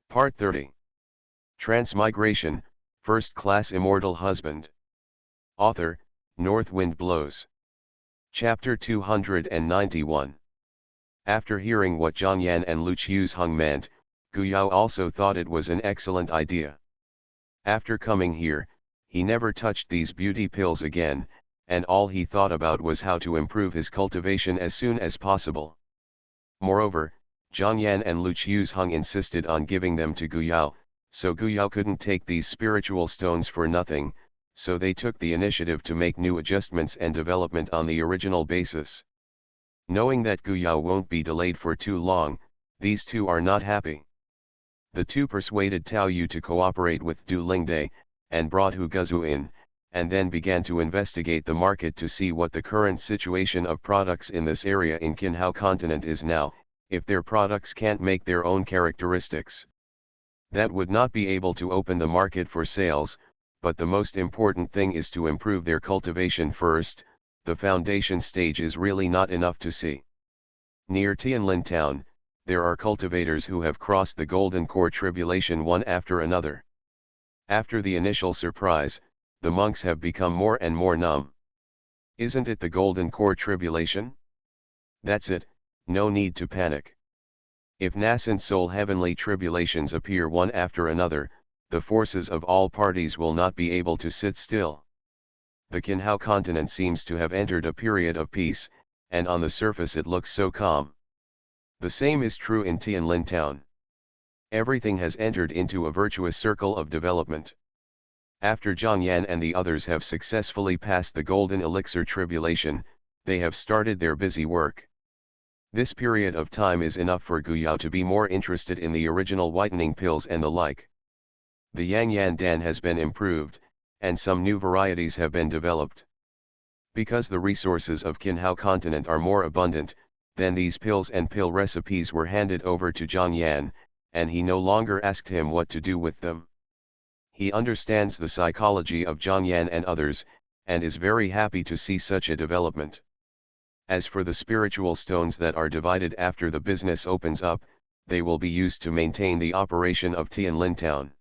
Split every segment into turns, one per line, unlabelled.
Part 30. Transmigration, First Class Immortal Husband. Author, North Wind Blows. Chapter 291. After hearing what Zhang Yan and Lu Qiuzheng meant, Gu Yao also thought it was an excellent idea. After coming here, he never touched these beauty pills again, and all he thought about was how to improve his cultivation as soon as possible. Moreover, Zhang Yan and Lu Qiuzheng insisted on giving them to Gu Yao, so Gu Yao couldn't take these spiritual stones for nothing, so they took the initiative to make new adjustments and development on the original basis. Knowing that Gu Yao won't be delayed for too long, these two are not happy. The two persuaded Tao Yu to cooperate with Du Lingde, and brought Hu Guzu in, and then began to investigate the market to see what the current situation of products in this area in Qinhao continent is now, if their products can't make their own characteristics. That would not be able to open the market for sales, but the most important thing is to improve their cultivation first. The foundation stage is really not enough to see. Near Tianlin town, there are cultivators who have crossed the Golden Core tribulation one after another. After the initial surprise, the monks have become more and more numb. Isn't it the Golden Core tribulation? That's it, no need to panic. If nascent soul heavenly tribulations appear one after another, the forces of all parties will not be able to sit still. The Qinhao continent seems to have entered a period of peace, and on the surface it looks so calm. The same is true in Tianlin town. Everything has entered into a virtuous circle of development. After Zhang Yan and the others have successfully passed the Golden Elixir tribulation, they have started their busy work. This period of time is enough for Gu Yao to be more interested in the original whitening pills and the like. The Yang Yan Dan has been improved, and some new varieties have been developed. Because the resources of Qinhao continent are more abundant, then these pills and pill recipes were handed over to Zhang Yan, and he no longer asked him what to do with them. He understands the psychology of Zhang Yan and others, and is very happy to see such a development. As for the spiritual stones that are divided after the business opens up, they will be used to maintain the operation of Tianlin town.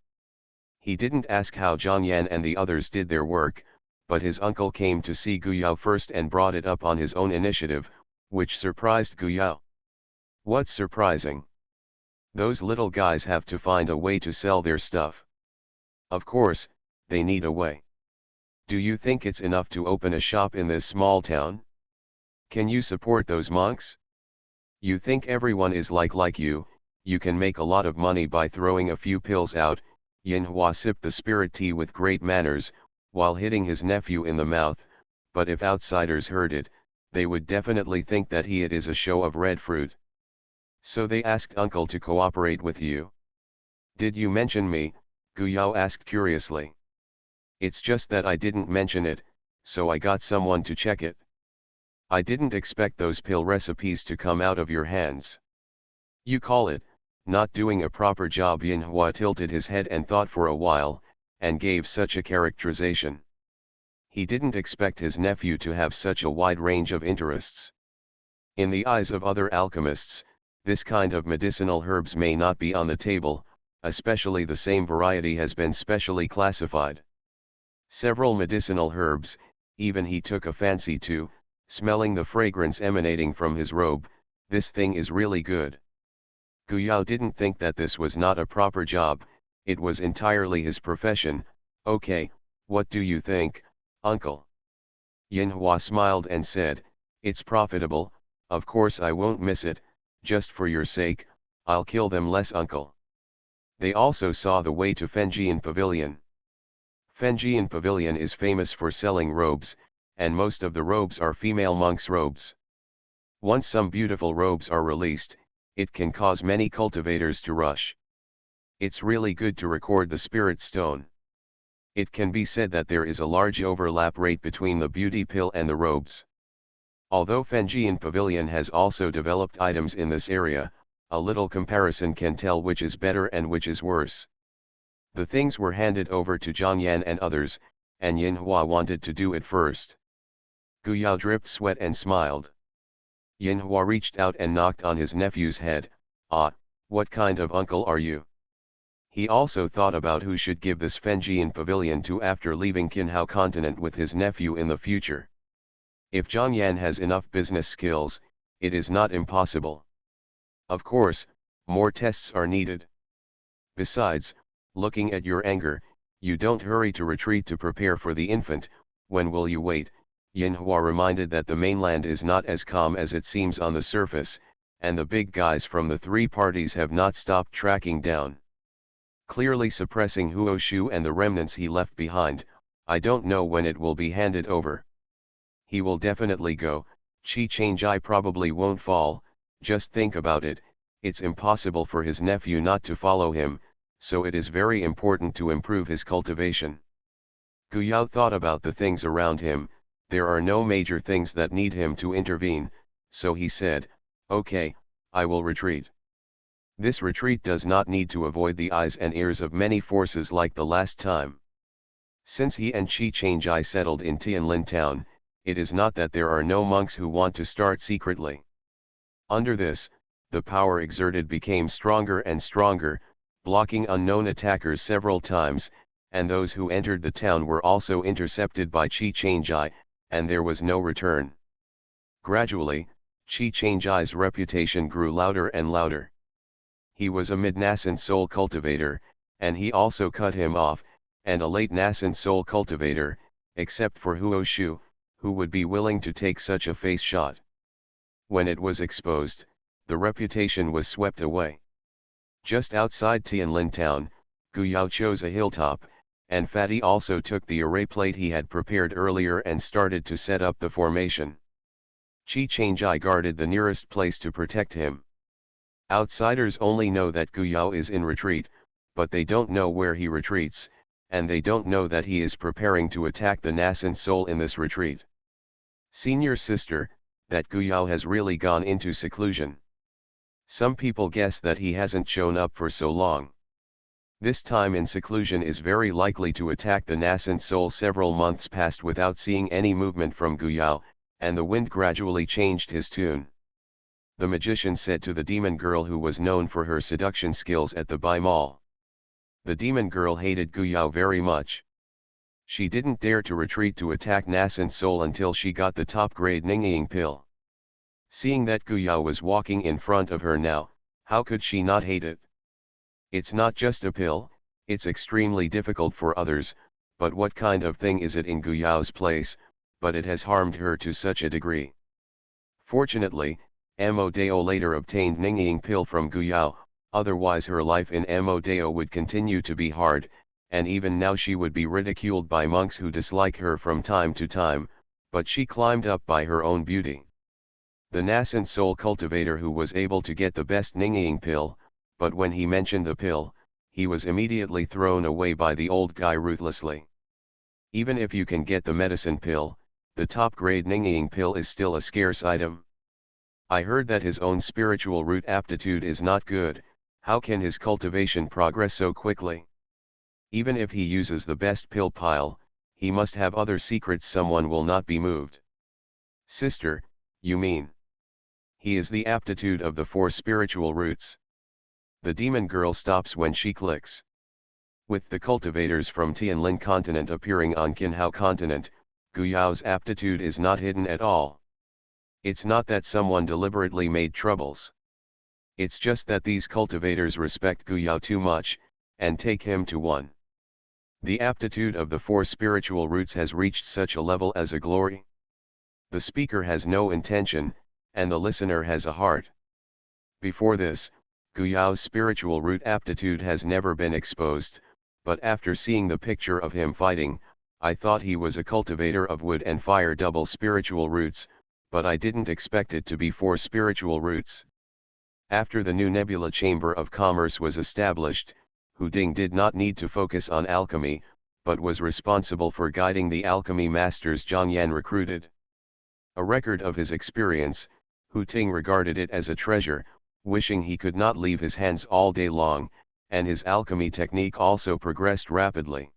He didn't ask how Zhang Yan and the others did their work, but his uncle came to see Gu Yao first and brought it up on his own initiative, which surprised Gu Yao. What's surprising? Those little guys have to find a way to sell their stuff. Of course, they need a way. Do you think it's enough to open a shop in this small town? Can you support those monks? You think everyone is like you can make a lot of money by throwing a few pills out. Yin Hua sipped the spirit tea with great manners, while hitting his nephew in the mouth, but if outsiders heard it, they would definitely think that it is a show of red fruit. So they asked uncle to cooperate with you. Did you mention me? Gu Yao asked curiously. It's just that I didn't mention it, so I got someone to check it. I didn't expect those pill recipes to come out of your hands. You call it not doing a proper job? Yin Hua tilted his head and thought for a while, and gave such a characterization. He didn't expect his nephew to have such a wide range of interests. In the eyes of other alchemists, this kind of medicinal herbs may not be on the table, especially the same variety has been specially classified. Several medicinal herbs, even he took a fancy to, smelling the fragrance emanating from his robe. This thing is really good. Gu Yao didn't think that this was not a proper job, it was entirely his profession. Okay, what do you think, uncle? Yin Hua smiled and said, it's profitable, of course I won't miss it, just for your sake, I'll kill them less, uncle. They also saw the way to Fenjian Pavilion. Fenjian Pavilion is famous for selling robes, and most of the robes are female monks' robes. Once some beautiful robes are released, it can cause many cultivators to rush. It's really good to record the spirit stone. It can be said that there is a large overlap rate between the beauty pill and the robes. Although Fenjian Pavilion has also developed items in this area, a little comparison can tell which is better and which is worse. The things were handed over to Zhang Yan and others, and Yin Hua wanted to do it first. Gu Yao dripped sweat and smiled. Yin Hua reached out and knocked on his nephew's head. Ah, what kind of uncle are you? He also thought about who should give this Fenjian pavilion to after leaving Qinhao continent with his nephew in the future. If Zhang Yan has enough business skills, it is not impossible. Of course, more tests are needed. Besides, looking at your anger, you don't hurry to retreat to prepare for the infant. When will you wait? Yinhua reminded that the mainland is not as calm as it seems on the surface, and the big guys from the three parties have not stopped tracking down. Clearly suppressing Huo Shu and the remnants he left behind. I don't know when it will be handed over. He will definitely go. Qi Changjai probably won't fall. Just think about it, it's impossible for his nephew not to follow him, so it is very important to improve his cultivation. Gu Yao thought about the things around him. There are no major things that need him to intervene, so he said, okay, I will retreat. This retreat does not need to avoid the eyes and ears of many forces like the last time. Since he and Qi Changjai settled in Tianlin town, it is not that there are no monks who want to start secretly. Under this, the power exerted became stronger and stronger, blocking unknown attackers several times, and those who entered the town were also intercepted by Qi Changjai, and there was no return. Gradually, Qi Changjai's reputation grew louder and louder. He was a mid-nascent soul cultivator, and he also cut him off, and a late nascent soul cultivator, except for Huo Shu, who would be willing to take such a face shot. When it was exposed, the reputation was swept away. Just outside Tianlin town, Gu Yao chose a hilltop, and Fatty also took the array plate he had prepared earlier and started to set up the formation. Qi Changjai guarded the nearest place to protect him. Outsiders only know that Gu Yao is in retreat, but they don't know where he retreats, and they don't know that he is preparing to attack the nascent soul in this retreat. Senior sister, that Gu Yao has really gone into seclusion. Some people guess that he hasn't shown up for so long. This time in seclusion is very likely to attack the nascent soul. Several months passed without seeing any movement from Gu Yao, and the wind gradually changed his tune. The magician said to the demon girl who was known for her seduction skills at the Bai Mall. The demon girl hated Gu Yao very much. She didn't dare to retreat to attack nascent soul until she got the top-grade Ningying pill. Seeing that Gu Yao was walking in front of her now, how could she not hate it? It's not just a pill, it's extremely difficult for others, but what kind of thing is it in Gu Yao's place? But it has harmed her to such a degree. Fortunately, Mo Dao later obtained Ningying pill from Gu Yao, otherwise her life in Mo Dao would continue to be hard, and even now she would be ridiculed by monks who dislike her from time to time, but she climbed up by her own beauty. The nascent soul cultivator who was able to get the best Ningying pill, but when he mentioned the pill, he was immediately thrown away by the old guy ruthlessly. Even if you can get the medicine pill, the top-grade Ningying pill is still a scarce item. I heard that his own spiritual root aptitude is not good. How can his cultivation progress so quickly? Even if he uses the best pill pile, he must have other secrets. Someone will not be moved. Sister, you mean? He is the aptitude of the 4 spiritual roots. The demon girl stops when she clicks. With the cultivators from Tianlin continent appearing on Qinhao continent, Gu Yao's aptitude is not hidden at all. It's not that someone deliberately made troubles. It's just that these cultivators respect Gu Yao too much, and take him to one. The aptitude of the 4 spiritual roots has reached such a level as a glory. The speaker has no intention, and the listener has a heart. Before this, Gu Yao's spiritual root aptitude has never been exposed, but after seeing the picture of him fighting, I thought he was a cultivator of wood and fire double spiritual roots, but I didn't expect it to be 4 spiritual roots. After the new Nebula Chamber of Commerce was established, Hu Ding did not need to focus on alchemy, but was responsible for guiding the alchemy masters Zhang Yan recruited. A record of his experience, Hu Ting regarded it as a treasure, wishing he could not leave his hands all day long, and his alchemy technique also progressed rapidly.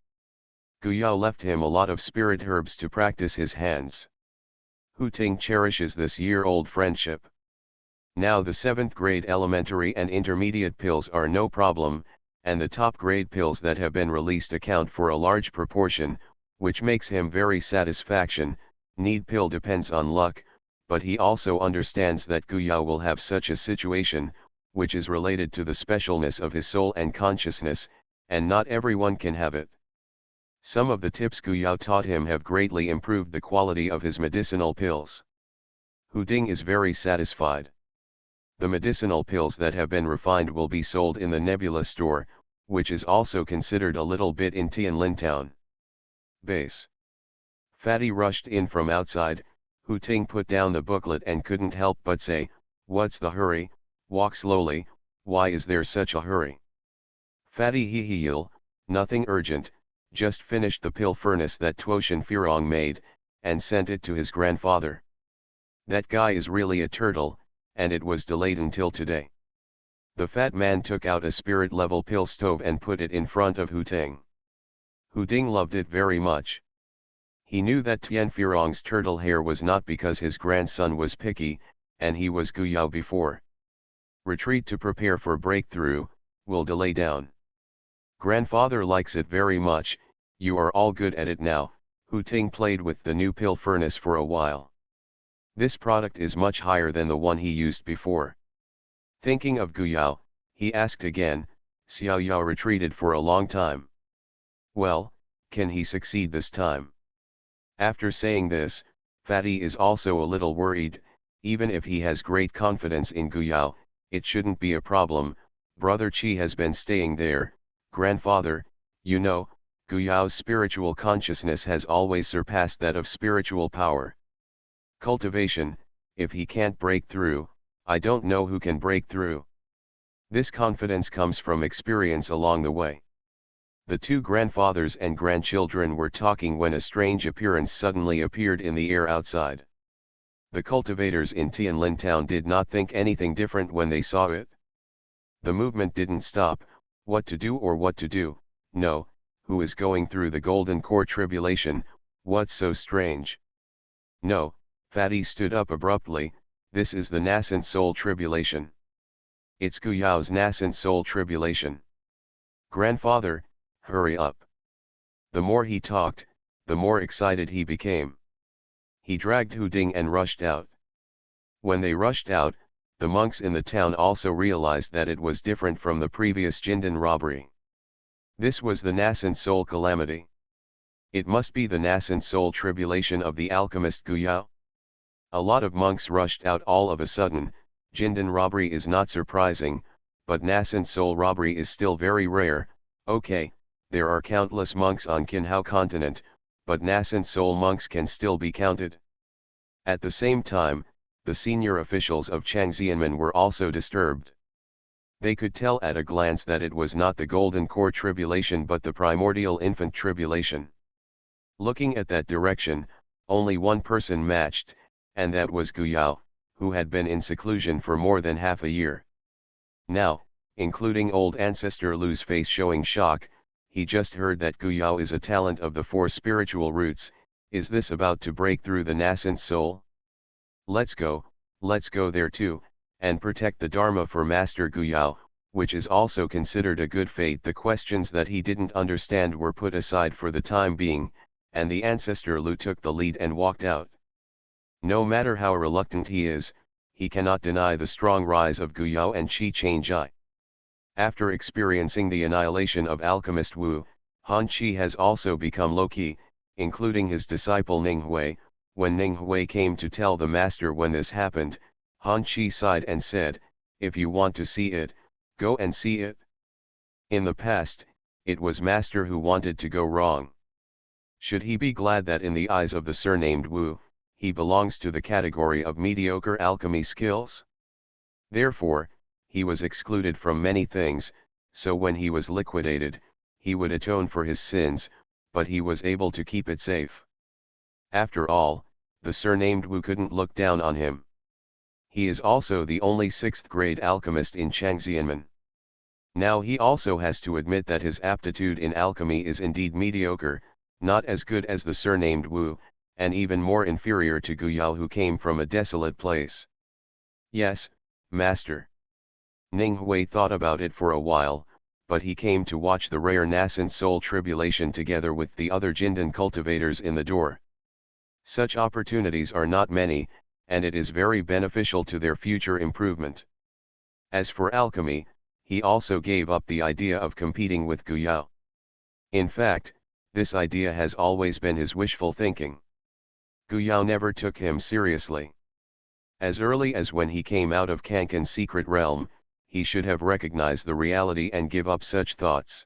Gu Yao left him a lot of spirit herbs to practice his hands. Hu Ting cherishes this year-old friendship. Now the 7th grade elementary and intermediate pills are no problem, and the top-grade pills that have been released account for a large proportion, which makes him very satisfaction. Need pill depends on luck, but he also understands that Guyao will have such a situation, which is related to the specialness of his soul and consciousness, and not everyone can have it. Some of the tips Guyao taught him have greatly improved the quality of his medicinal pills. Hu Ding is very satisfied. The medicinal pills that have been refined will be sold in the Nebula store, which is also considered a little bit in Tianlin town. Base. Fatty rushed in from outside. Hu Ting put down the booklet and couldn't help but say, "What's the hurry? Walk slowly, why is there such a hurry?" Fatty heheal, nothing urgent, just finished the pill furnace that Tuoshan Firong made, and sent it to his grandfather. That guy is really a turtle, and it was delayed until today. The fat man took out a spirit-level pill stove and put it in front of Hu Ting. Hu Ting loved it very much. He knew that Tian Firong's turtle hair was not because his grandson was picky, and he was Guyao before. Retreat to prepare for breakthrough, will delay down. Grandfather likes it very much, you are all good at it now. Hu Ting played with the new pill furnace for a while. This product is much higher than the one he used before. Thinking of Guyao, he asked again. Xiao Yao retreated for a long time. Well, can he succeed this time? After saying this, Fatty is also a little worried. Even if he has great confidence in Guyao, it shouldn't be a problem. Brother Chi has been staying there. Grandfather, you know, Guyao's spiritual consciousness has always surpassed that of spiritual power. Cultivation, if he can't break through, I don't know who can break through. This confidence comes from experience along the way. The two grandfathers and grandchildren were talking when a strange appearance suddenly appeared in the air outside. The cultivators in Tianlin town did not think anything different when they saw it. The movement didn't stop. What to do or what to do? No, who is going through the golden core tribulation? What's so strange? No, Fatty stood up abruptly. This is the nascent soul tribulation. It's Guyao's nascent soul tribulation. Grandfather, hurry up. The more he talked, the more excited he became. He dragged Hu Ding and rushed out. When they rushed out, the monks in the town also realized that it was different from the previous Jindan robbery. This was the nascent soul calamity. It must be the nascent soul tribulation of the alchemist Guyao. A lot of monks rushed out all of a sudden. Jindan robbery is not surprising, but nascent soul robbery is still very rare. Okay, there are countless monks on Qinhao continent, but nascent soul monks can still be counted. At the same time, the senior officials of Changxianmen were also disturbed. They could tell at a glance that it was not the Golden Core Tribulation but the Primordial Infant Tribulation. Looking at that direction, only one person matched, and that was Guyao, who had been in seclusion for more than half a year. Now, including old ancestor Lu's face showing shock, he just heard that Guyao is a talent of the four spiritual roots. Is this about to break through the nascent soul? Let's go there too, and protect the Dharma for Master Guyao, which is also considered a good fate. The questions that he didn't understand were put aside for the time being, and the ancestor Lu took the lead and walked out. No matter how reluctant he is, he cannot deny the strong rise of Guyao and Qi Changjai. After experiencing the annihilation of alchemist Wu, Han Qi has also become low-key, including his disciple Ning Hui. When Ning Hui came to tell the master when this happened, Han Qi sighed and said, "If you want to see it, go and see it." In the past, it was master who wanted to go wrong. Should he be glad that in the eyes of the surnamed Wu, he belongs to the category of mediocre alchemy skills? Therefore, he was excluded from many things, so when he was liquidated, he would atone for his sins, but he was able to keep it safe. After all, the surnamed Wu couldn't look down on him. He is also the only 6th grade alchemist in Changxianmen. Now he also has to admit that his aptitude in alchemy is indeed mediocre, not as good as the surnamed Wu, and even more inferior to Guyao, who came from a desolate place. Yes, master. Ning Hui thought about it for a while, but he came to watch the rare nascent soul tribulation together with the other Jindan cultivators in the door. Such opportunities are not many, and it is very beneficial to their future improvement. As for alchemy, he also gave up the idea of competing with Guyao. In fact, this idea has always been his wishful thinking. Guyao never took him seriously. As early as when he came out of Kankan's secret realm, he should have recognized the reality and give up such thoughts.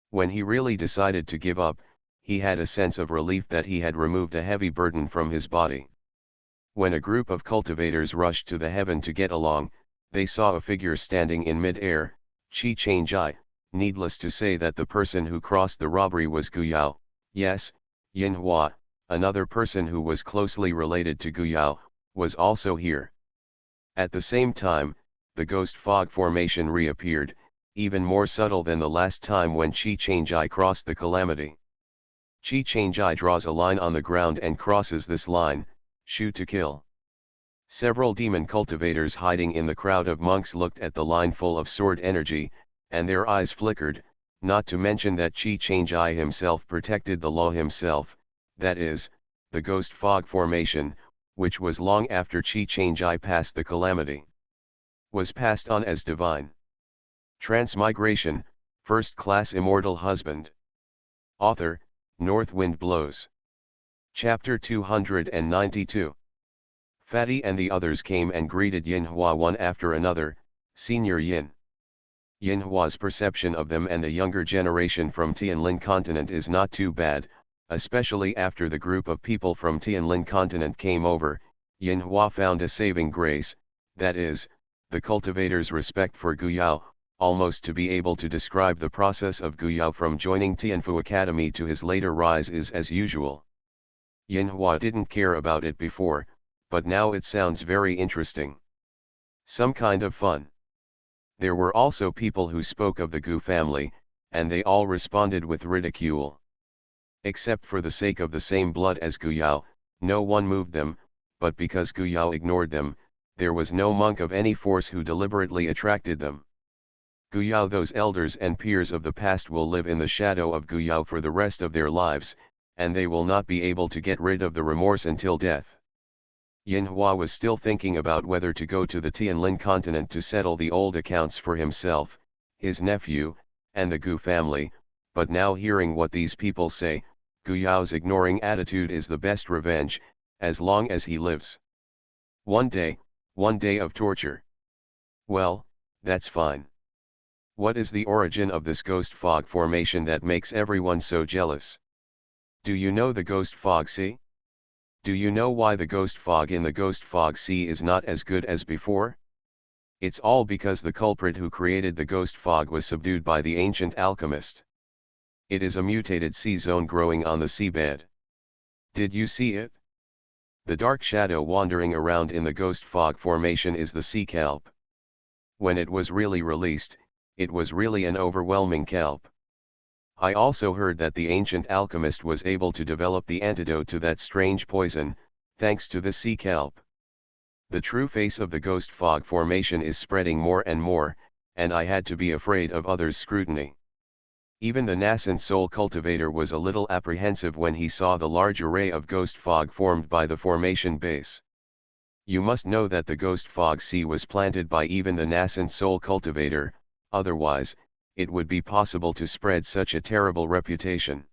When he really decided to give up, he had a sense of relief that he had removed a heavy burden from his body. When a group of cultivators rushed to the heaven to get along, they saw a figure standing in mid-air, Qi Changjai. Needless to say that the person who crossed the robbery was Guyao. Yes, Yin Hua, another person who was closely related to Guyao, was also here. At the same time, the ghost fog formation reappeared, even more subtle than the last time when Qi Changjai crossed the calamity. Qi Changjai draws a line on the ground and crosses this line, shoot to kill. Several demon cultivators hiding in the crowd of monks looked at the line full of sword energy, and their eyes flickered, not to mention that Qi Changjai himself protected the law himself, that is, the ghost fog formation, which was long after Qi Changjai passed the calamity, was passed on as divine. Transmigration, First Class Immortal Husband. Author, North Wind Blows. Chapter 292. Fatty and the others came and greeted Yin Hua one after another. Senior Yin. Yin Hua's perception of them and the younger generation from Tianlin continent is not too bad, especially after the group of people from Tianlin continent came over. Yin Hua found a saving grace, that is, the cultivators' respect for Guyao, almost to be able to describe the process of Guyao from joining Tianfu Academy to his later rise is as usual. Yin Hua didn't care about it before, but now it sounds very interesting. Some kind of fun. There were also people who spoke of the Gu family, and they all responded with ridicule. Except for the sake of the same blood as Guyao, no one moved them, but because Guyao ignored them, there was no monk of any force who deliberately attracted them. Guyao, those elders and peers of the past will live in the shadow of Guyao for the rest of their lives, and they will not be able to get rid of the remorse until death. Yin Hua was still thinking about whether to go to the Tianlin continent to settle the old accounts for himself, his nephew, and the Gu family, but now hearing what these people say, Guyao's ignoring attitude is the best revenge, as long as he lives. One day of torture. Well, that's fine. What is the origin of this ghost fog formation that makes everyone so jealous? Do you know the ghost fog sea? Do you know why the ghost fog in the ghost fog sea is not as good as before? It's all because the culprit who created the ghost fog was subdued by the ancient alchemist. It is a mutated sea zone growing on the seabed. Did you see it? The dark shadow wandering around in the ghost fog formation is the sea kelp. When it was really released, it was really an overwhelming kelp. I also heard that the ancient alchemist was able to develop the antidote to that strange poison, thanks to the sea kelp. The true face of the ghost fog formation is spreading more and more, and I had to be afraid of others' scrutiny. Even the nascent soul cultivator was a little apprehensive when he saw the large array of ghost fog formed by the formation base. You must know that the ghost fog sea was planted by even the nascent soul cultivator, otherwise, it would be possible to spread such a terrible reputation.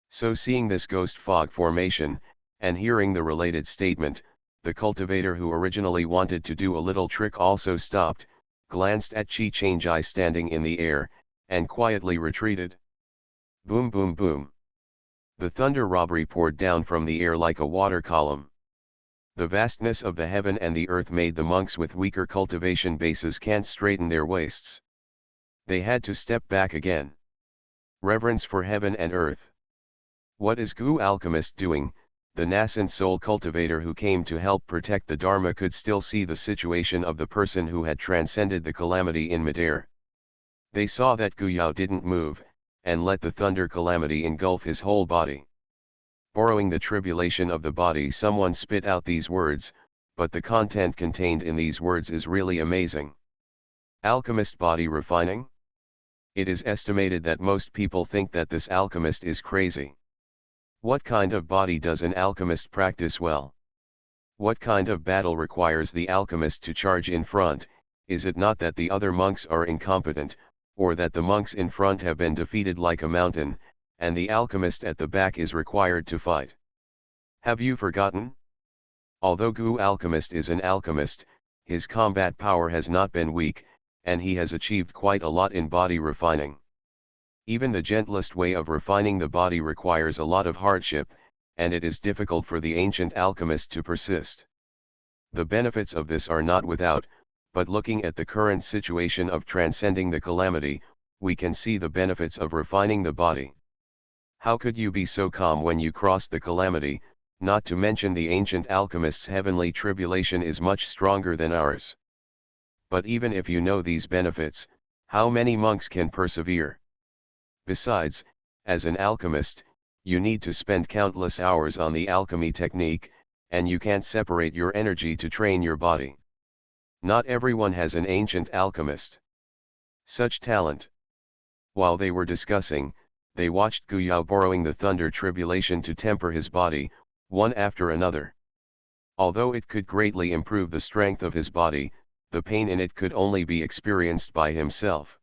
So seeing this ghost fog formation, and hearing the related statement, the cultivator who originally wanted to do a little trick also stopped, glanced at Qi Changjai standing in the air, and quietly retreated. Boom boom boom. The thunder robbery poured down from the air like a water column. The vastness of the heaven and the earth made the monks with weaker cultivation bases can't straighten their waists. They had to step back again. Reverence for heaven and earth. What is Gu alchemist doing? The nascent soul cultivator who came to help protect the Dharma could still see the situation of the person who had transcended the calamity in midair. They saw that Guyao didn't move, and let the thunder calamity engulf his whole body. Borrowing the tribulation of the body, someone spit out these words, but the content contained in these words is really amazing. Alchemist body refining? It is estimated that most people think that this alchemist is crazy. What kind of body does an alchemist practice well? What kind of battle requires the alchemist to charge in front? Is it not that the other monks are incompetent, or that the monks in front have been defeated like a mountain, and the alchemist at the back is required to fight? Have you forgotten? Although Gu Alchemist is an alchemist, his combat power has not been weak, and he has achieved quite a lot in body refining. Even the gentlest way of refining the body requires a lot of hardship, and it is difficult for the ancient alchemist to persist. The benefits of this are not without, but looking at the current situation of transcending the calamity, we can see the benefits of refining the body. How could you be so calm when you crossed the calamity? Not to mention the ancient alchemist's heavenly tribulation is much stronger than ours. But even if you know these benefits, how many monks can persevere? Besides, as an alchemist, you need to spend countless hours on the alchemy technique, and you can't separate your energy to train your body. Not everyone has an ancient alchemist such talent. While they were discussing, they watched Guyao borrowing the thunder tribulation to temper his body, one after another. Although it could greatly improve the strength of his body, the pain in it could only be experienced by himself.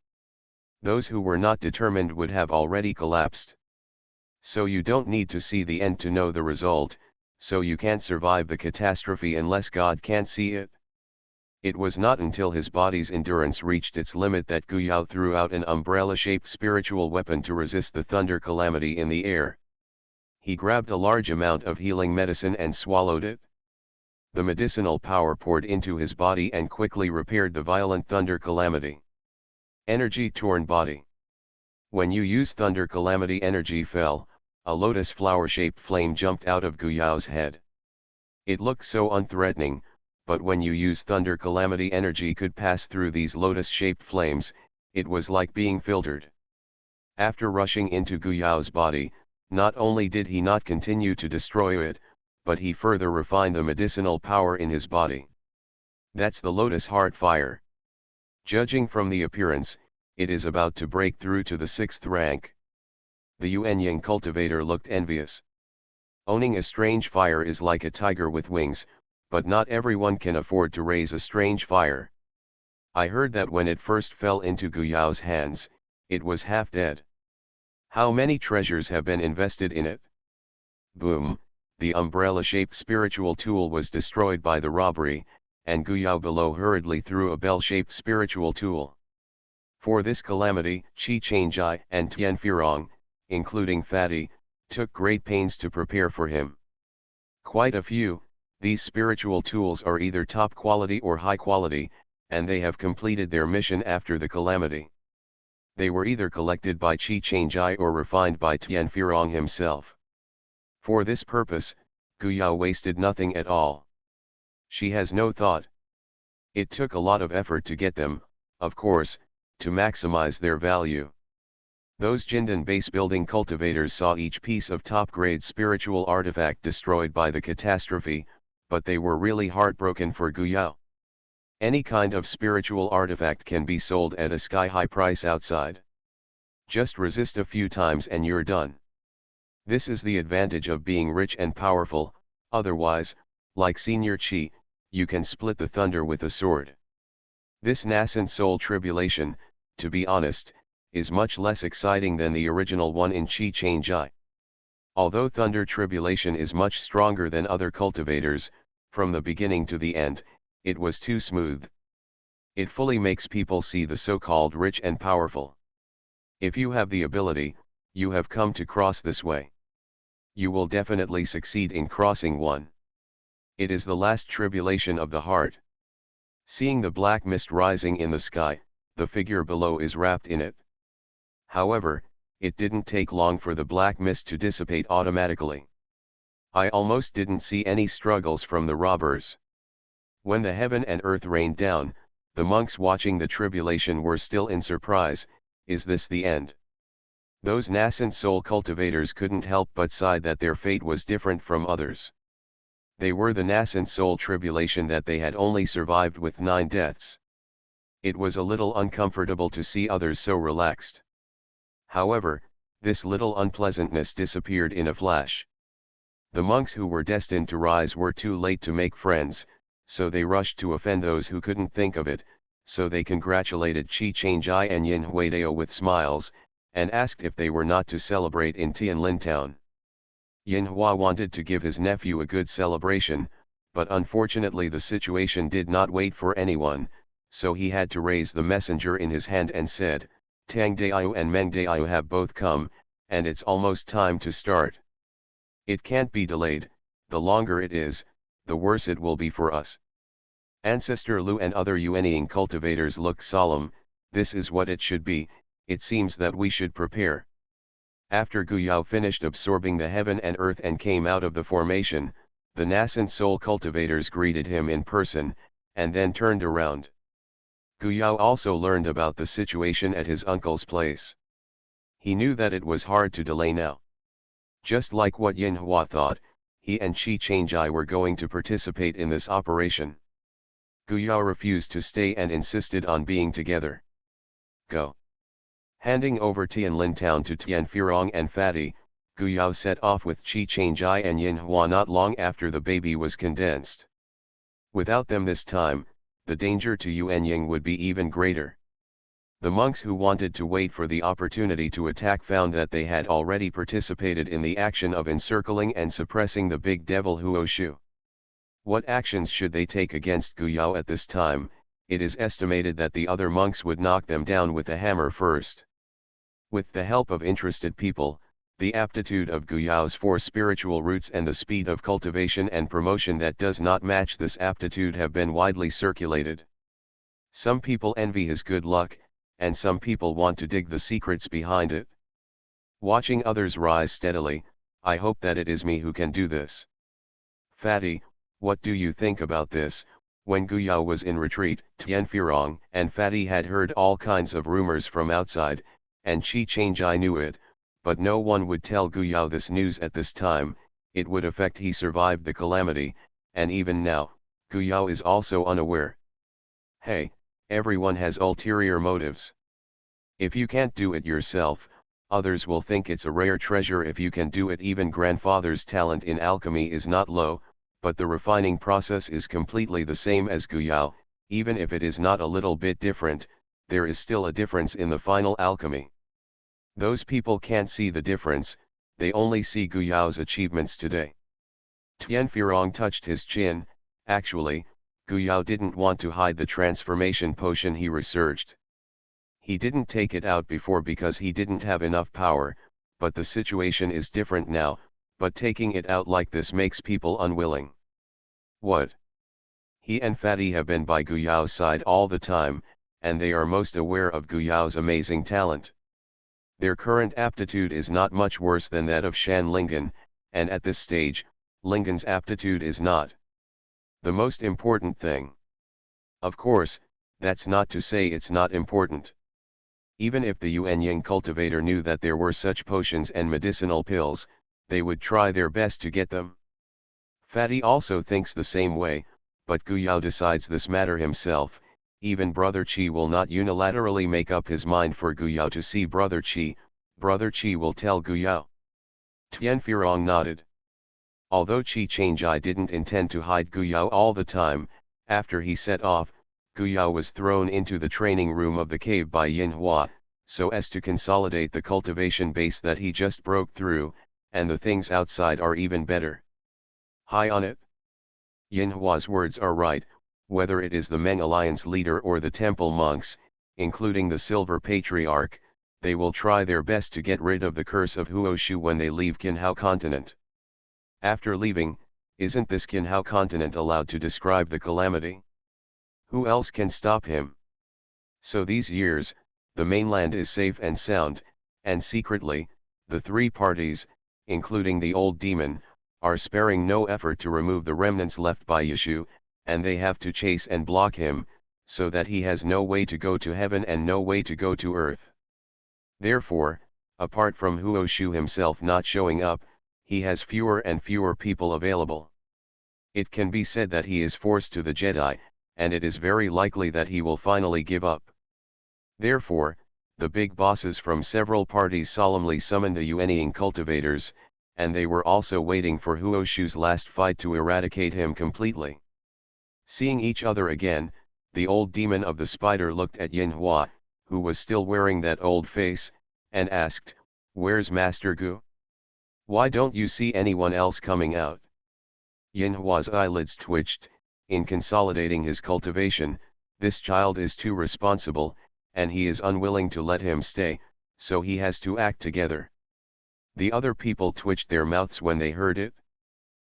Those who were not determined would have already collapsed. So you don't need to see the end to know the result, so you can't survive the catastrophe unless God can't see it. It was not until his body's endurance reached its limit that Guyao threw out an umbrella-shaped spiritual weapon to resist the thunder calamity in the air. He grabbed a large amount of healing medicine and swallowed it. The medicinal power poured into his body and quickly repaired the violent thunder calamity. Energy-torn body. When you use thunder calamity, energy fell. A lotus flower-shaped flame jumped out of Guyao's head. It looked so unthreatening, but when you use thunder calamity, energy could pass through these lotus-shaped flames. It was like being filtered. After rushing into Guyao's body, not only did he not continue to destroy it, but he further refined the medicinal power in his body. That's the lotus heart fire. Judging from the appearance, it is about to break through to the 6th rank. The Yuanying cultivator looked envious. Owning a strange fire is like a tiger with wings, but not everyone can afford to raise a strange fire. I heard that when it first fell into Guyao's hands, it was half dead. How many treasures have been invested in it? Boom, the umbrella-shaped spiritual tool was destroyed by the robbery, and Guyao below hurriedly threw a bell-shaped spiritual tool. For this calamity, Qi Changjai and Tian Firong, including Fatty, took great pains to prepare for him. Quite a few. These spiritual tools are either top quality or high quality, and they have completed their mission after the calamity. They were either collected by Qi Changjai or refined by Tian Firong himself. For this purpose, Guyao wasted nothing at all. She has no thought. It took a lot of effort to get them, of course, to maximize their value. Those Jindan base building cultivators saw each piece of top-grade spiritual artifact destroyed by the catastrophe, but they were really heartbroken for Guyao. Any kind of spiritual artifact can be sold at a sky-high price outside. Just resist a few times and you're done. This is the advantage of being rich and powerful, otherwise, like Senior Qi, you can split the thunder with a sword. This nascent soul tribulation, to be honest, is much less exciting than the original one in Qi Changjai. Although thunder tribulation is much stronger than other cultivators, from the beginning to the end, it was too smooth. It fully makes people see the so-called rich and powerful. If you have the ability, you have come to cross this way. You will definitely succeed in crossing one. It is the last tribulation of the heart. Seeing the black mist rising in the sky, the figure below is wrapped in it. However, it didn't take long for the black mist to dissipate automatically. I almost didn't see any struggles from the robbers. When the heaven and earth rained down, the monks watching the tribulation were still in surprise. Is this the end? Those nascent soul cultivators couldn't help but sigh that their fate was different from others. They were the nascent soul tribulation that they had only survived with 9 deaths. It was a little uncomfortable to see others so relaxed. However, this little unpleasantness disappeared in a flash. The monks who were destined to rise were too late to make friends, so they rushed to offend those who couldn't think of it, so they congratulated Chi Changjai and Yin Huidao with smiles, and asked if they were not to celebrate in Tianlin town. Yin Hua wanted to give his nephew a good celebration, but unfortunately the situation did not wait for anyone, so he had to raise the messenger in his hand and said, Tang Daiyu and Meng Daiyu have both come, and it's almost time to start. It can't be delayed, the longer it is, the worse it will be for us. Ancestor Lu and other Yuanying cultivators looked solemn. This is what it should be, it seems that we should prepare. After Guyao finished absorbing the heaven and earth and came out of the formation, the nascent soul cultivators greeted him in person, and then turned around. Guyao also learned about the situation at his uncle's place. He knew that it was hard to delay now. Just like what Yin Hua thought, he and Chi Changjai were going to participate in this operation. Guyao refused to stay and insisted on being together. Go. Handing over Tianlin town to Tian Firong and Fatty, Guyao set off with Chi Changjai and Yin Hua not long after the baby was condensed. Without them this time, the danger to Yuanying would be even greater. The monks who wanted to wait for the opportunity to attack found that they had already participated in the action of encircling and suppressing the big devil Huoshu. What actions should they take against Guyao at this time? It is estimated that the other monks would knock them down with a hammer first. With the help of interested people, the aptitude of Guyao's 4 spiritual roots and the speed of cultivation and promotion that does not match this aptitude have been widely circulated. Some people envy his good luck, and some people want to dig the secrets behind it. Watching others rise steadily, I hope that it is me who can do this. Fatty, what do you think about this? When Guyao was in retreat, Tian Firong and Fatty had heard all kinds of rumors from outside, and Chi Changjai knew it, but no one would tell Guyao this news at this time. It would affect he survived the calamity, and even now, Guyao is also unaware. Hey, everyone has ulterior motives. If you can't do it yourself, others will think it's a rare treasure if you can do it. Even grandfather's talent in alchemy is not low, but the refining process is completely the same as Guyao. Even if it is not a little bit different, there is still a difference in the final alchemy. Those people can't see the difference, they only see Guyao's achievements today. Tian Firong touched his chin. Actually, Guyao didn't want to hide the transformation potion he researched. He didn't take it out before because he didn't have enough power, but the situation is different now, but taking it out like this makes people unwilling. What? He and Fatty have been by Guyao's side all the time, and they are most aware of Guyao's amazing talent. Their current aptitude is not much worse than that of Shan Lingan, and at this stage, Lingan's aptitude is not the most important thing. Of course, that's not to say it's not important. Even if the Yuanying cultivator knew that there were such potions and medicinal pills, they would try their best to get them. Fatty also thinks the same way, but Guyao decides this matter himself. Even Brother Chi will not unilaterally make up his mind for Guyao to see Brother Chi. Brother Chi will tell Guyao. Tian Firong nodded. Although Chi Changjai didn't intend to hide Guyao all the time, after he set off, Guyao was thrown into the training room of the cave by Yin Hua, so as to consolidate the cultivation base that he just broke through, and the things outside are even better. High on it. Yin Hua's words are right. Whether it is the Meng Alliance leader or the temple monks, including the Silver Patriarch, they will try their best to get rid of the curse of Huoshu when they leave Qinhao continent. After leaving, isn't this Qinhao continent allowed to describe the calamity? Who else can stop him? So these years, the mainland is safe and sound, and secretly, the 3 parties, including the old demon, are sparing no effort to remove the remnants left by Yeshu, and they have to chase and block him, so that he has no way to go to heaven and no way to go to earth. Therefore, apart from Huoshu himself not showing up, he has fewer and fewer people available. It can be said that he is forced to the Jedi, and it is very likely that he will finally give up. Therefore, the big bosses from several parties solemnly summoned the Yuanying cultivators, and they were also waiting for Huoshu's last fight to eradicate him completely. Seeing each other again, the old demon of the spider looked at Yin Hua, who was still wearing that old face, and asked, "Where's Master Gu? Why don't you see anyone else coming out?" Yin Hua's eyelids twitched. In consolidating his cultivation, this child is too responsible, and he is unwilling to let him stay, so he has to act together. The other people twitched their mouths when they heard it.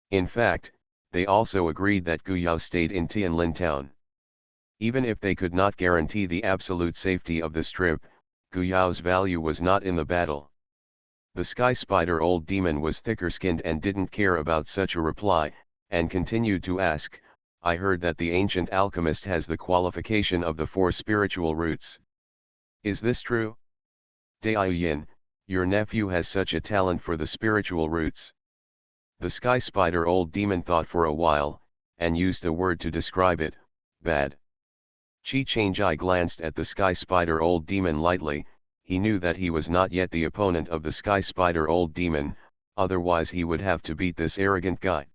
In fact, they also agreed that Gu Yao stayed in Tianlin town. Even if they could not guarantee the absolute safety of the strip, Gu Yao's value was not in the battle. The sky spider old demon was thicker-skinned and didn't care about such a reply, and continued to ask, "I heard that the ancient alchemist has the qualification of the 4 spiritual roots. Is this true? Yin, your nephew has such a talent for the spiritual roots." The sky spider old demon thought for a while, and used a word to describe it: bad. Chi Changjai glanced at the sky spider old demon lightly. He knew that he was not yet the opponent of the sky spider old demon, otherwise he would have to beat this arrogant guy.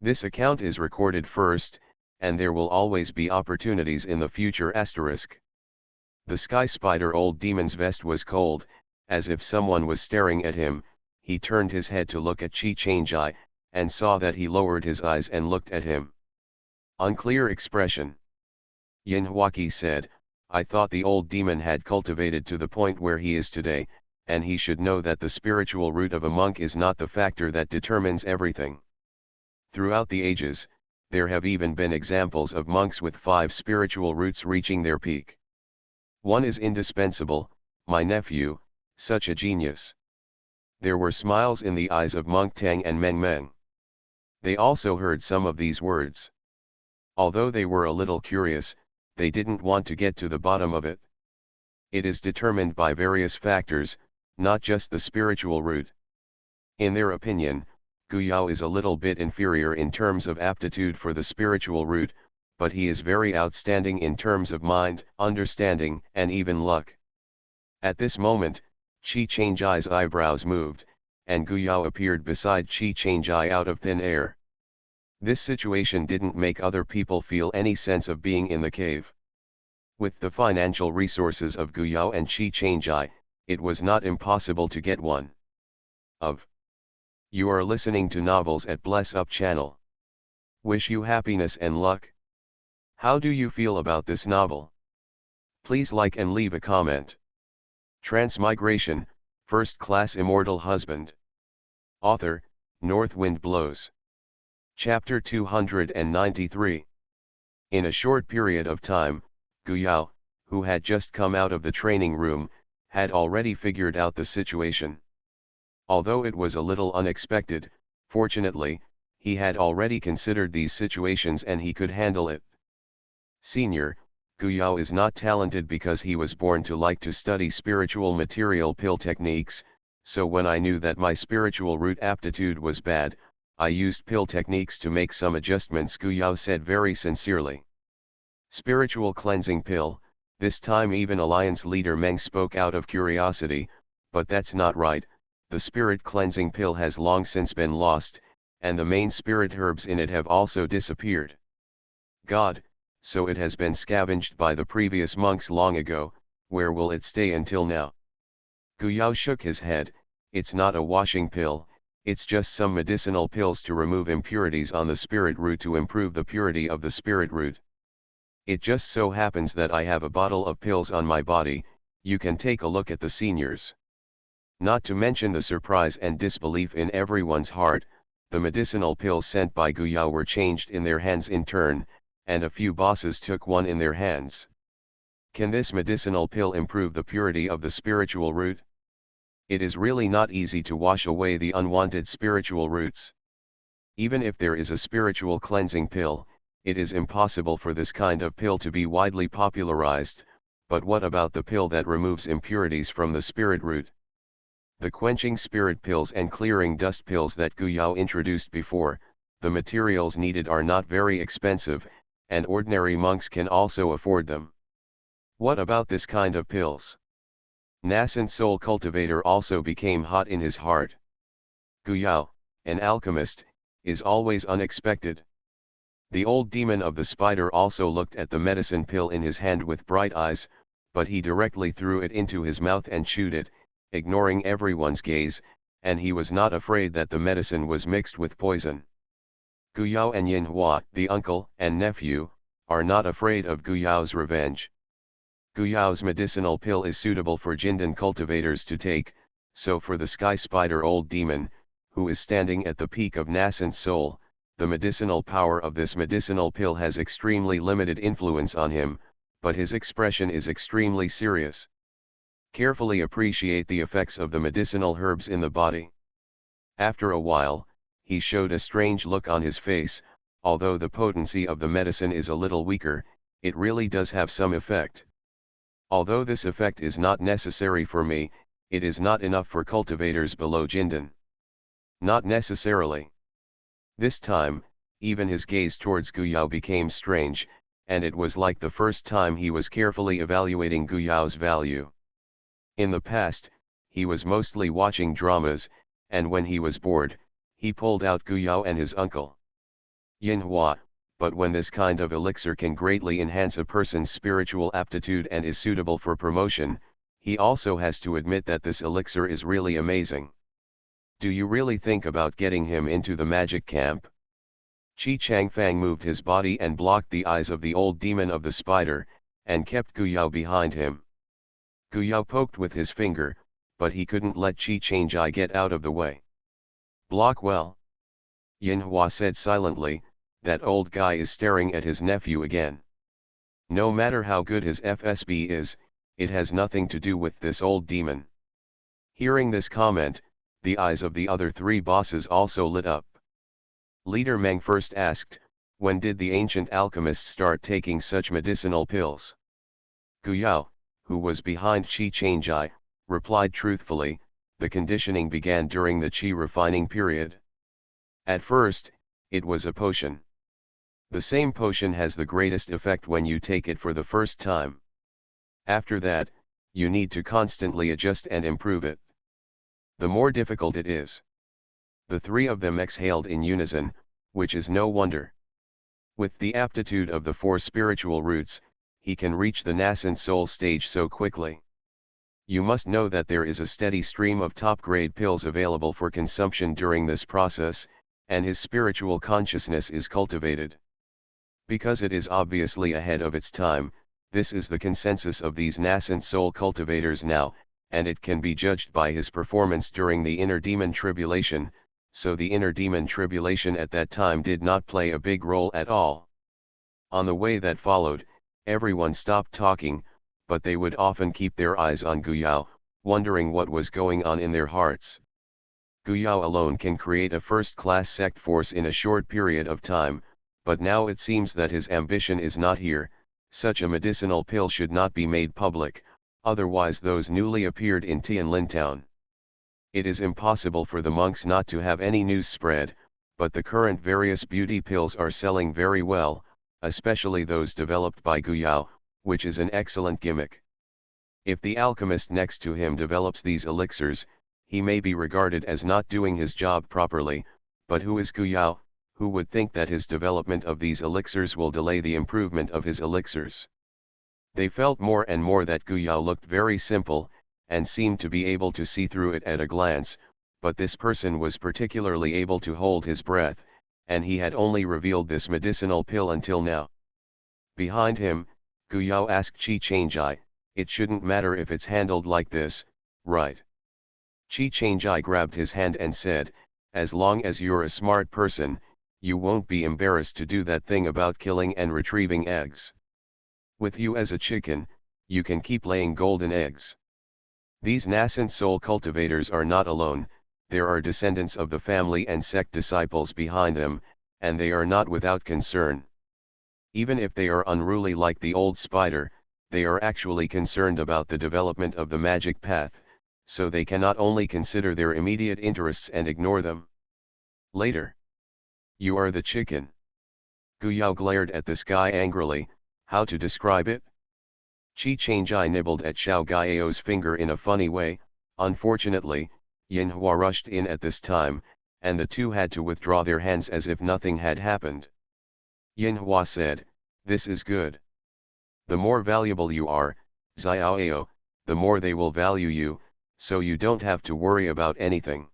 This account is recorded first, and there will always be opportunities in the future. The sky spider old demon's vest was cold, as if someone was staring at him. He turned his head to look at Chi Changjai, and saw that he lowered his eyes and looked at him. Unclear expression. Yin Huaki said, "I thought the old demon had cultivated to the point where he is today, and he should know that the spiritual root of a monk is not the factor that determines everything. Throughout the ages, there have even been examples of monks with 5 spiritual roots reaching their peak. One is indispensable, my nephew, such a genius." There were smiles in the eyes of Monk Tang and Meng Meng. They also heard some of these words. Although they were a little curious, they didn't want to get to the bottom of it. It is determined by various factors, not just the spiritual root. In their opinion, Gu Yao is a little bit inferior in terms of aptitude for the spiritual root, but he is very outstanding in terms of mind, understanding, and even luck. At this moment, Chi Changjai's eyebrows moved, and Gu Yao appeared beside Chi Changjai out of thin air. This situation didn't make other people feel any sense of being in the cave. With the financial resources of Gu Yao and Chi Changjai, it was not impossible to get one. You are listening to Novels at Bless Up channel. Wish you happiness and luck. How do you feel about this novel? Please like and leave a comment. Transmigration, First Class Immortal Husband. Author, North Wind Blows. Chapter 293. In a short period of time, Gu Yao, who had just come out of the training room, had already figured out the situation. Although it was a little unexpected, fortunately, he had already considered these situations and he could handle it. Senior, Gu Yao is not talented because he was born to like to study spiritual material pill techniques, so when I knew that my spiritual root aptitude was bad, I used pill techniques to make some adjustments, Gu Yao said very sincerely. Spiritual cleansing pill, this time even Alliance leader Meng spoke out of curiosity, but that's not right, the spirit cleansing pill has long since been lost, and the main spirit herbs in it have also disappeared. God, so it has been scavenged by the previous monks long ago. Where will it stay until now? Gu Yao shook his head. It's not a washing pill, it's just some medicinal pills to remove impurities on the spirit root to improve the purity of the spirit root. It just so happens that I have a bottle of pills on my body. You can take a look at the seniors. Not to mention the surprise and disbelief in everyone's heart, the medicinal pills sent by Gu Yao were changed in their hands in turn, and a few bosses took one in their hands. Can this medicinal pill improve the purity of the spiritual root? It is really not easy to wash away the unwanted spiritual roots. Even if there is a spiritual cleansing pill, it is impossible for this kind of pill to be widely popularized, but what about the pill that removes impurities from the spirit root? The quenching spirit pills and clearing dust pills that Gu Yao introduced before, the materials needed are not very expensive, and ordinary monks can also afford them. What about this kind of pills? Nascent soul cultivator also became hot in his heart. Guyao, an alchemist, is always unexpected. The old demon of the spider also looked at the medicine pill in his hand with bright eyes, but he directly threw it into his mouth and chewed it, ignoring everyone's gaze, and he was not afraid that the medicine was mixed with poison. Guyao and Yinhua, the uncle and nephew, are not afraid of Guyao's revenge. Guyao's medicinal pill is suitable for Jindan cultivators to take, so for the sky spider old demon, who is standing at the peak of nascent soul, the medicinal power of this medicinal pill has extremely limited influence on him, but his expression is extremely serious. Carefully appreciate the effects of the medicinal herbs in the body. After a while, he showed a strange look on his face. Although the potency of the medicine is a little weaker, it really does have some effect. Although this effect is not necessary for me, it is not enough for cultivators below Jindan. Not necessarily. This time, even his gaze towards Guyao became strange, and it was like the first time he was carefully evaluating Guyao's value. In the past, he was mostly watching dramas, and when he was bored, he pulled out Guyao and his uncle. Yinhua, but when this kind of elixir can greatly enhance a person's spiritual aptitude and is suitable for promotion, he also has to admit that this elixir is really amazing. Do you really think about getting him into the magic camp? Qi Changfang moved his body and blocked the eyes of the old demon of the spider, and kept Guyao behind him. Guyao poked with his finger, but he couldn't let Qi Changjai get out of the way. Block well. Yinhua said silently, that old guy is staring at his nephew again. No matter how good his FSB is, it has nothing to do with this old demon. Hearing this comment, the eyes of the other three bosses also lit up. Leader Meng first asked, when did the ancient alchemists start taking such medicinal pills? Guyao, who was behind Qi Changjai, replied truthfully, the conditioning began during the Qi refining period. At first, it was a potion. The same potion has the greatest effect when you take it for the first time. After that, you need to constantly adjust and improve it. The more difficult it is. The three of them exhaled in unison, which is no wonder. With the aptitude of the four spiritual roots, he can reach the nascent soul stage so quickly. You must know that there is a steady stream of top-grade pills available for consumption during this process, and his spiritual consciousness is cultivated. Because it is obviously ahead of its time, this is the consensus of these nascent soul cultivators now, and it can be judged by his performance during the inner demon tribulation, so the inner demon tribulation at that time did not play a big role at all. On the way that followed, everyone stopped talking, but they would often keep their eyes on Guyao, wondering what was going on in their hearts. Guyao alone can create a first-class sect force in a short period of time, but now it seems that his ambition is not here. Such a medicinal pill should not be made public, otherwise those newly appeared in Tianlin town. It is impossible for the monks not to have any news spread, but the current various beauty pills are selling very well, especially those developed by Guyao, which is an excellent gimmick. If the alchemist next to him develops these elixirs, he may be regarded as not doing his job properly, but who is Guyao, who would think that his development of these elixirs will delay the improvement of his elixirs? They felt more and more that Guyao looked very simple, and seemed to be able to see through it at a glance, but this person was particularly able to hold his breath, and he had only revealed this medicinal pill until now. Behind him, Guyao asked Qi Changjai, it shouldn't matter if it's handled like this, right? Qi Changjai grabbed his hand and said, as long as you're a smart person, you won't be embarrassed to do that thing about killing and retrieving eggs. With you as a chicken, you can keep laying golden eggs. These nascent soul cultivators are not alone, there are descendants of the family and sect disciples behind them, and they are not without concern. Even if they are unruly like the old spider, they are actually concerned about the development of the magic path, so they cannot only consider their immediate interests and ignore them. Later. You are the chicken. Guyao glared at the sky angrily, how to describe it? Chi Changjai nibbled at Xiao Gaiao's finger in a funny way. Unfortunately, Yin Hua rushed in at this time, and the two had to withdraw their hands as if nothing had happened. Yin Hua said, "This is good. The more valuable you are, Xiaoao, the more they will value you, so you don't have to worry about anything.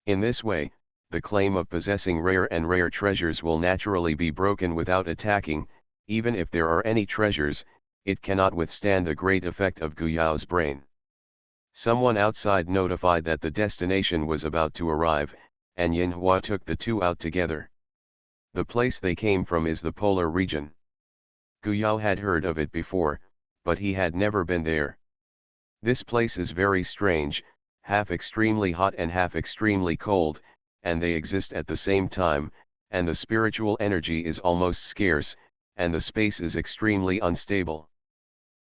In this way, the claim of possessing rare treasures will naturally be broken without attacking. Even if there are any treasures, it cannot withstand the great effect of Guyao's brain." Someone outside notified that the destination was about to arrive, and Yin Hua took the two out together. The place they came from is the polar region. Guyao had heard of it before, but he had never been there. This place is very strange, half extremely hot and half extremely cold, and they exist at the same time, and the spiritual energy is almost scarce, and the space is extremely unstable.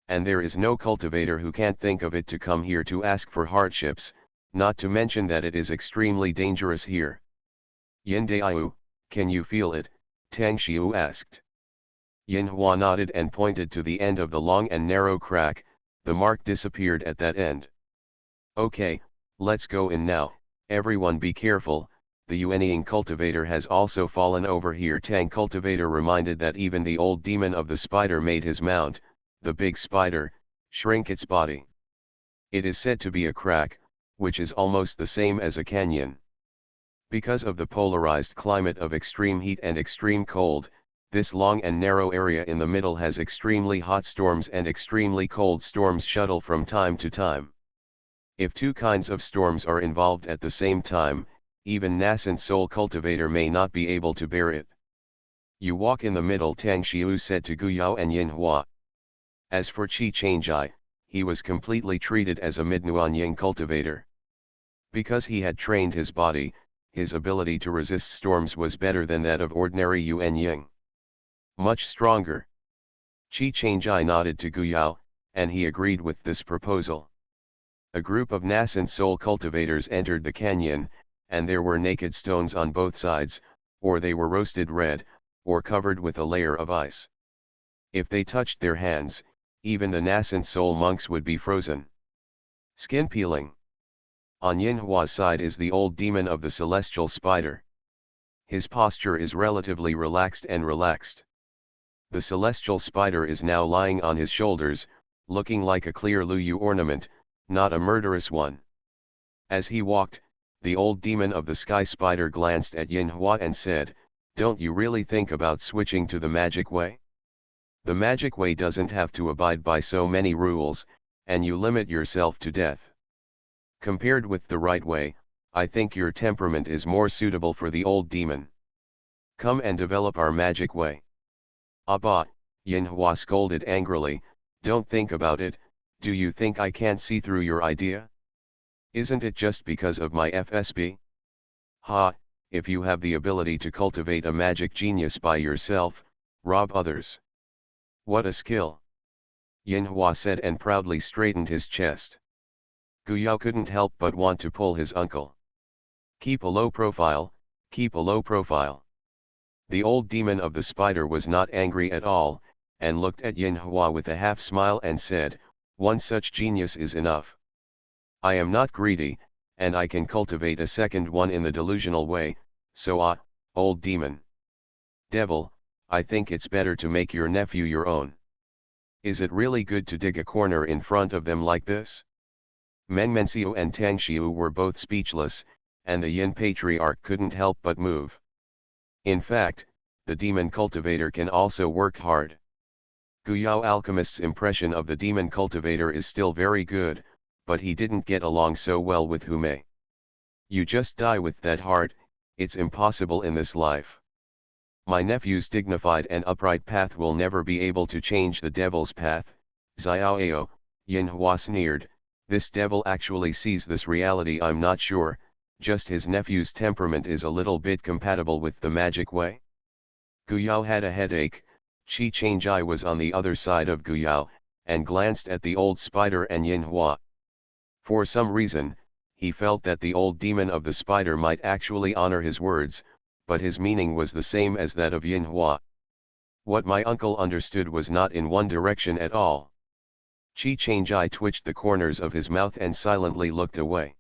And there is no cultivator who can't think of it to come here to ask for hardships, not to mention that it is extremely dangerous here. Yin Daiyu, can you feel it? Tang Xiu asked. Yin Hua nodded and pointed to the end of the long and narrow crack. The mark disappeared at that end. "Okay, let's go in now, everyone be careful, the Yuanying cultivator has also fallen over here." Tang cultivator reminded that even the old demon of the spider made his mount, the big spider, shrink its body. It is said to be a crack, which is almost the same as a canyon. Because of the polarized climate of extreme heat and extreme cold, this long and narrow area in the middle has extremely hot storms and extremely cold storms shuttle from time to time. If two kinds of storms are involved at the same time, even nascent soul cultivator may not be able to bear it. "You walk in the middle," Tang Xiu said to Guyao and Yin Hua. As for Chi Changjai, he was completely treated as a mid-Nuanying cultivator. Because he had trained his body, his ability to resist storms was better than that of ordinary Yuanying. Much stronger. Chi Changjai nodded to Guyao, and he agreed with this proposal. A group of nascent soul cultivators entered the canyon, and there were naked stones on both sides, or they were roasted red, or covered with a layer of ice. If they touched their hands, even the nascent soul monks would be frozen. Skin peeling. On Yin Hua's side is the old demon of the celestial spider. His posture is relatively relaxed. The celestial spider is now lying on his shoulders, looking like a clear Luyu ornament, not a murderous one. As he walked, the old demon of the sky spider glanced at Yin Hua and said, "Don't you really think about switching to the magic way? The magic way doesn't have to abide by so many rules, and you limit yourself to death. Compared with the right way, I think your temperament is more suitable for the old demon. Come and develop our magic way." "Abba," Yin Hua scolded angrily, "don't think about it. Do you think I can't see through your idea? Isn't it just because of my FSB? Ha, if you have the ability to cultivate a magic genius by yourself, rob others. What a skill!" Yin Hua said and proudly straightened his chest. Guyao couldn't help but want to pull his uncle. "Keep a low profile, keep a low profile." The old demon of the spider was not angry at all, and looked at Yin Hua with a half smile and said, "One such genius is enough. I am not greedy, and I can cultivate a second one in the delusional way, so old demon. Devil, I think it's better to make your nephew your own. Is it really good to dig a corner in front of them like this?" Meng Menxiu and Tang Xiu were both speechless, and the Yin patriarch couldn't help but move. In fact, the demon cultivator can also work hard. Guyao alchemist's impression of the demon cultivator is still very good, but he didn't get along so well with Hume. "You just die with that heart, it's impossible in this life. My nephew's dignified and upright path will never be able to change the devil's path." "Xiaoao," Yin Hua sneered, "this devil actually sees this reality. I'm not sure, just his nephew's temperament is a little bit compatible with the magic way." Guyao had a headache. Chi Changjai was on the other side of Guyao, and glanced at the old spider and Yin Hua. For some reason, he felt that the old demon of the spider might actually honor his words, but his meaning was the same as that of Yin Hua. What my uncle understood was not in one direction at all. Chi-Chang-Ai twitched the corners of his mouth and silently looked away.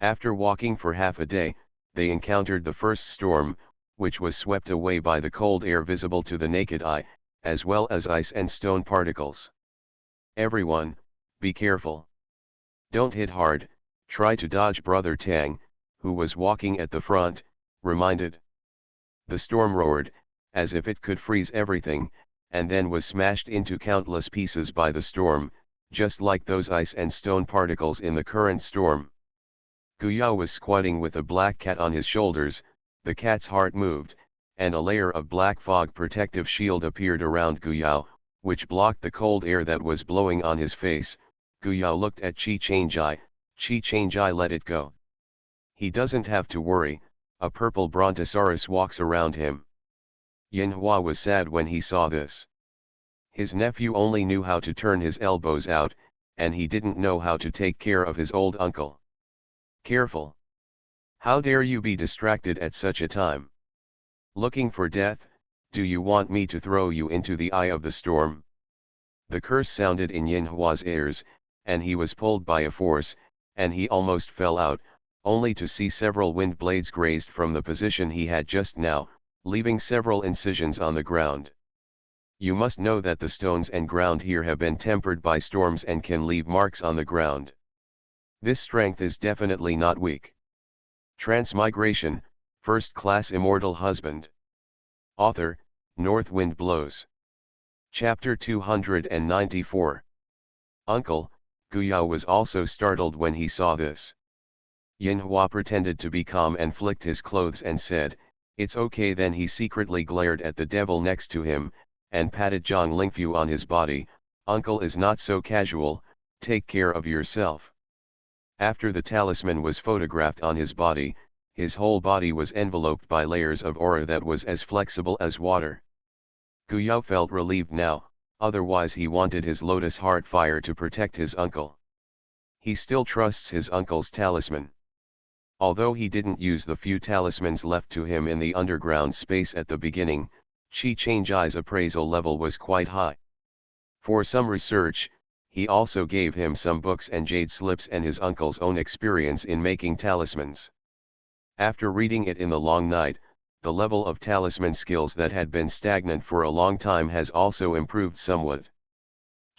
After walking for half a day, they encountered the first storm, which was swept away by the cold air visible to the naked eye, as well as ice and stone particles. Everyone, be careful. Don't hit hard, try to dodge, Brother Tang, who was walking at the front, reminded. The storm roared, as if it could freeze everything, and then was smashed into countless pieces by the storm, just like those ice and stone particles in the current storm. Guyao was squatting with a black cat on his shoulders. The cat's heart moved, and a layer of black fog protective shield appeared around Guyao, which blocked the cold air that was blowing on his face. Guyao looked at Chi-Chang-Ai. Chi-Chang-Ai let it go. He doesn't have to worry, a purple brontosaurus walks around him. Yanhua was sad when he saw this. His nephew only knew how to turn his elbows out, and he didn't know how to take care of his old uncle. Careful! How dare you be distracted at such a time? Looking for death? Do you want me to throw you into the eye of the storm? The curse sounded in Yanhua's ears, and he was pulled by a force, and he almost fell out, only to see several wind blades grazed from the position he had just now, leaving several incisions on the ground. You must know that the stones and ground here have been tempered by storms and can leave marks on the ground. This strength is definitely not weak. Transmigration, First Class Immortal Husband. Author, North Wind Blows. Chapter 294. Uncle, Guyao was also startled when he saw this. Yanhua pretended to be calm and flicked his clothes and said, "It's okay." Then he secretly glared at the devil next to him, and patted Zhang Lingfu on his body. "Uncle is not so casual, take care of yourself." After the talisman was photographed on his body, his whole body was enveloped by layers of aura that was as flexible as water. Guyao felt relieved now, otherwise he wanted his lotus heart fire to protect his uncle. He still trusts his uncle's talisman. Although he didn't use the few talismans left to him in the underground space at the beginning, Chi-Chang-Ai's appraisal level was quite high. For some research, he also gave him some books and jade slips and his uncle's own experience in making talismans. After reading it in the long night, the level of talisman skills that had been stagnant for a long time has also improved somewhat.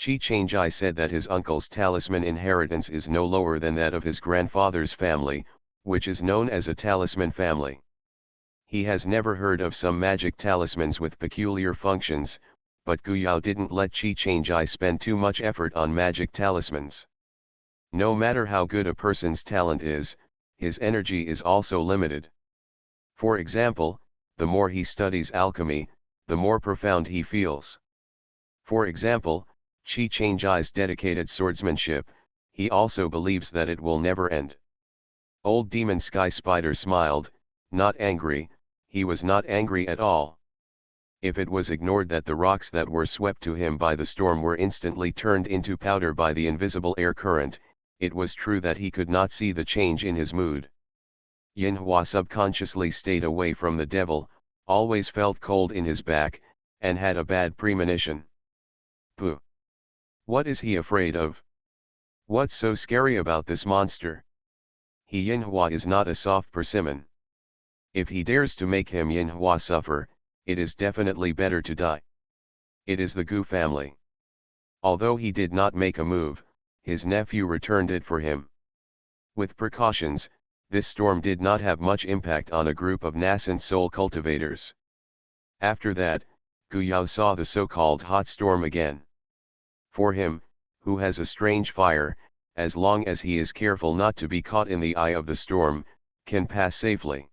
Chi-Chang-Ai said that his uncle's talisman inheritance is no lower than that of his grandfather's family, which is known as a talisman family. He has never heard of some magic talismans with peculiar functions, but Guyao didn't let Chi-Chang-Ai spend too much effort on magic talismans. No matter how good a person's talent is, his energy is also limited. For example, the more he studies alchemy, the more profound he feels. For example, Chi-Chang-Ai's dedicated swordsmanship, he also believes that it will never end. Old Demon Sky Spider smiled, not angry. He was not angry at all. If it was ignored that the rocks that were swept to him by the storm were instantly turned into powder by the invisible air current, it was true that he could not see the change in his mood. Yanhua subconsciously stayed away from the devil, always felt cold in his back, and had a bad premonition. Pooh! What is he afraid of? What's so scary about this monster? He Yanhua is not a soft persimmon. If he dares to make him Yanhua suffer, it is definitely better to die. It is the Gu family. Although he did not make a move, his nephew returned it for him. With precautions, this storm did not have much impact on a group of nascent soul cultivators. After that, Guyao saw the so-called hot storm again. For him, who has a strange fire, as long as he is careful not to be caught in the eye of the storm, can pass safely.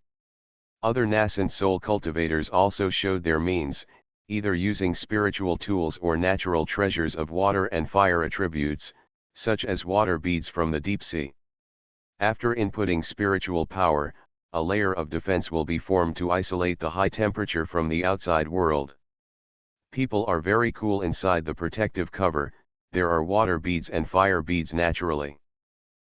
Other nascent soul cultivators also showed their means, either using spiritual tools or natural treasures of water and fire attributes, such as water beads from the deep sea. After inputting spiritual power, a layer of defense will be formed to isolate the high temperature from the outside world. People are very cool inside the protective cover. There are water beads and fire beads naturally.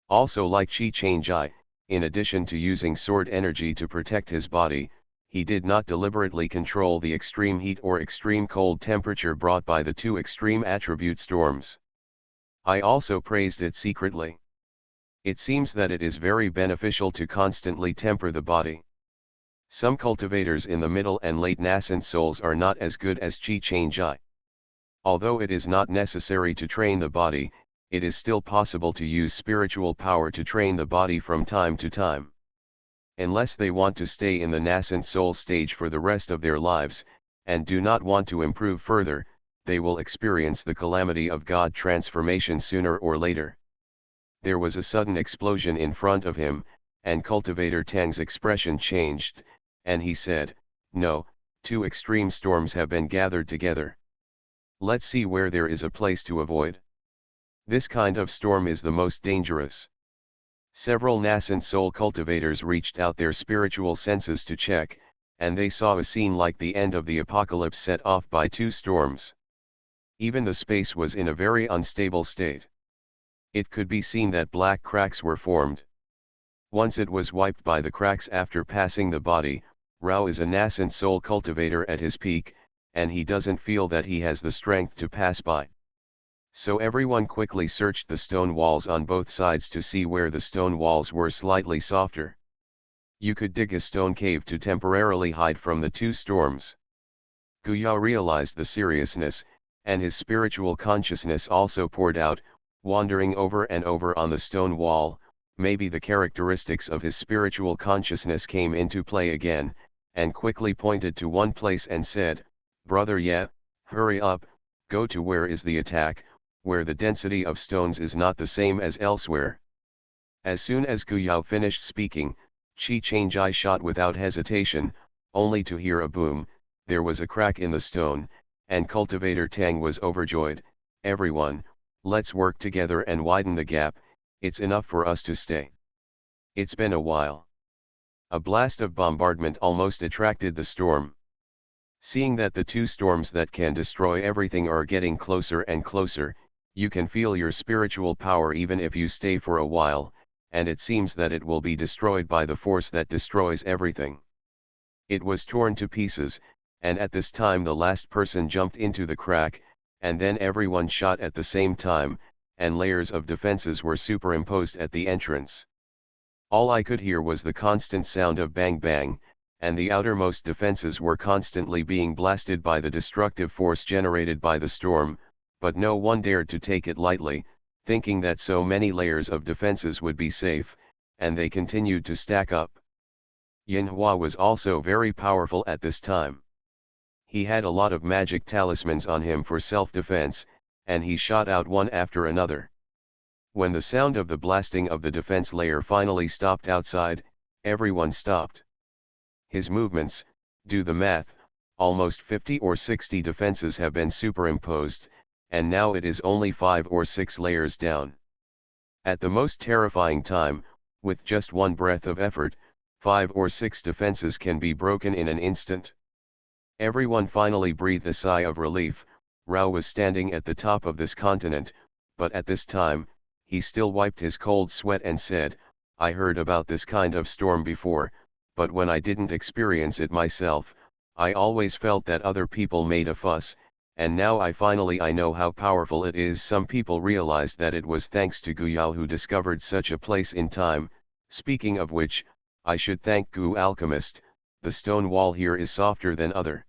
Also, like Chi-Chang-Ai, in addition to using sword energy to protect his body, he did not deliberately control the extreme heat or extreme cold temperature brought by the two extreme attribute storms. I also praised it secretly. It seems that it is very beneficial to constantly temper the body. Some cultivators in the middle and late nascent souls are not as good as Chi Chang Jai. Although it is not necessary to train the body, it is still possible to use spiritual power to train the body from time to time. Unless they want to stay in the nascent soul stage for the rest of their lives, and do not want to improve further, they will experience the calamity of God transformation sooner or later. There was a sudden explosion in front of him, and cultivator Tang's expression changed, and he said, "No, two extreme storms have been gathered together. Let's see where there is a place to avoid. This kind of storm is the most dangerous." Several nascent soul cultivators reached out their spiritual senses to check, and they saw a scene like the end of the apocalypse set off by two storms. Even the space was in a very unstable state. It could be seen that black cracks were formed. Once it was wiped by the cracks after passing the body. Rao is a nascent soul cultivator at his peak, and he doesn't feel that he has the strength to pass by. So everyone quickly searched the stone walls on both sides to see where the stone walls were slightly softer. You could dig a stone cave to temporarily hide from the two storms. Guyao realized the seriousness, and his spiritual consciousness also poured out, wandering over and over on the stone wall. Maybe the characteristics of his spiritual consciousness came into play again, and quickly pointed to one place and said, "Brother Ye, hurry up, go to where is the attack, where the density of stones is not the same as elsewhere." As soon as Guyao finished speaking, Chi Chang Jai shot without hesitation, only to hear a boom. There was a crack in the stone, and cultivator Tang was overjoyed. "Everyone, let's work together and widen the gap, it's enough for us to stay. It's been a while." A blast of bombardment almost attracted the storm. Seeing that the two storms that can destroy everything are getting closer and closer, you can feel your spiritual power even if you stay for a while, and it seems that it will be destroyed by the force that destroys everything. It was torn to pieces, and at this time the last person jumped into the crack, and then everyone shot at the same time, and layers of defenses were superimposed at the entrance. All I could hear was the constant sound of bang bang, and the outermost defenses were constantly being blasted by the destructive force generated by the storm, but no one dared to take it lightly, thinking that so many layers of defenses would be safe, and they continued to stack up. Yin Hua was also very powerful at this time. He had a lot of magic talismans on him for self-defense, and he shot out one after another. When the sound of the blasting of the defense layer finally stopped outside, everyone stopped. His movements, do the math, almost 50 or 60 defenses have been superimposed, and now it is only 5 or 6 layers down. At the most terrifying time, with just one breath of effort, 5 or 6 defenses can be broken in an instant. Everyone finally breathed a sigh of relief. Rao was standing at the top of this continent, but at this time, he still wiped his cold sweat and said, "I heard about this kind of storm before, but when I didn't experience it myself, I always felt that other people made a fuss, and now I know how powerful it is." Some people realized that it was thanks to Guyao who discovered such a place in time. Speaking of which, I should thank Gu Alchemist. The stone wall here is softer than other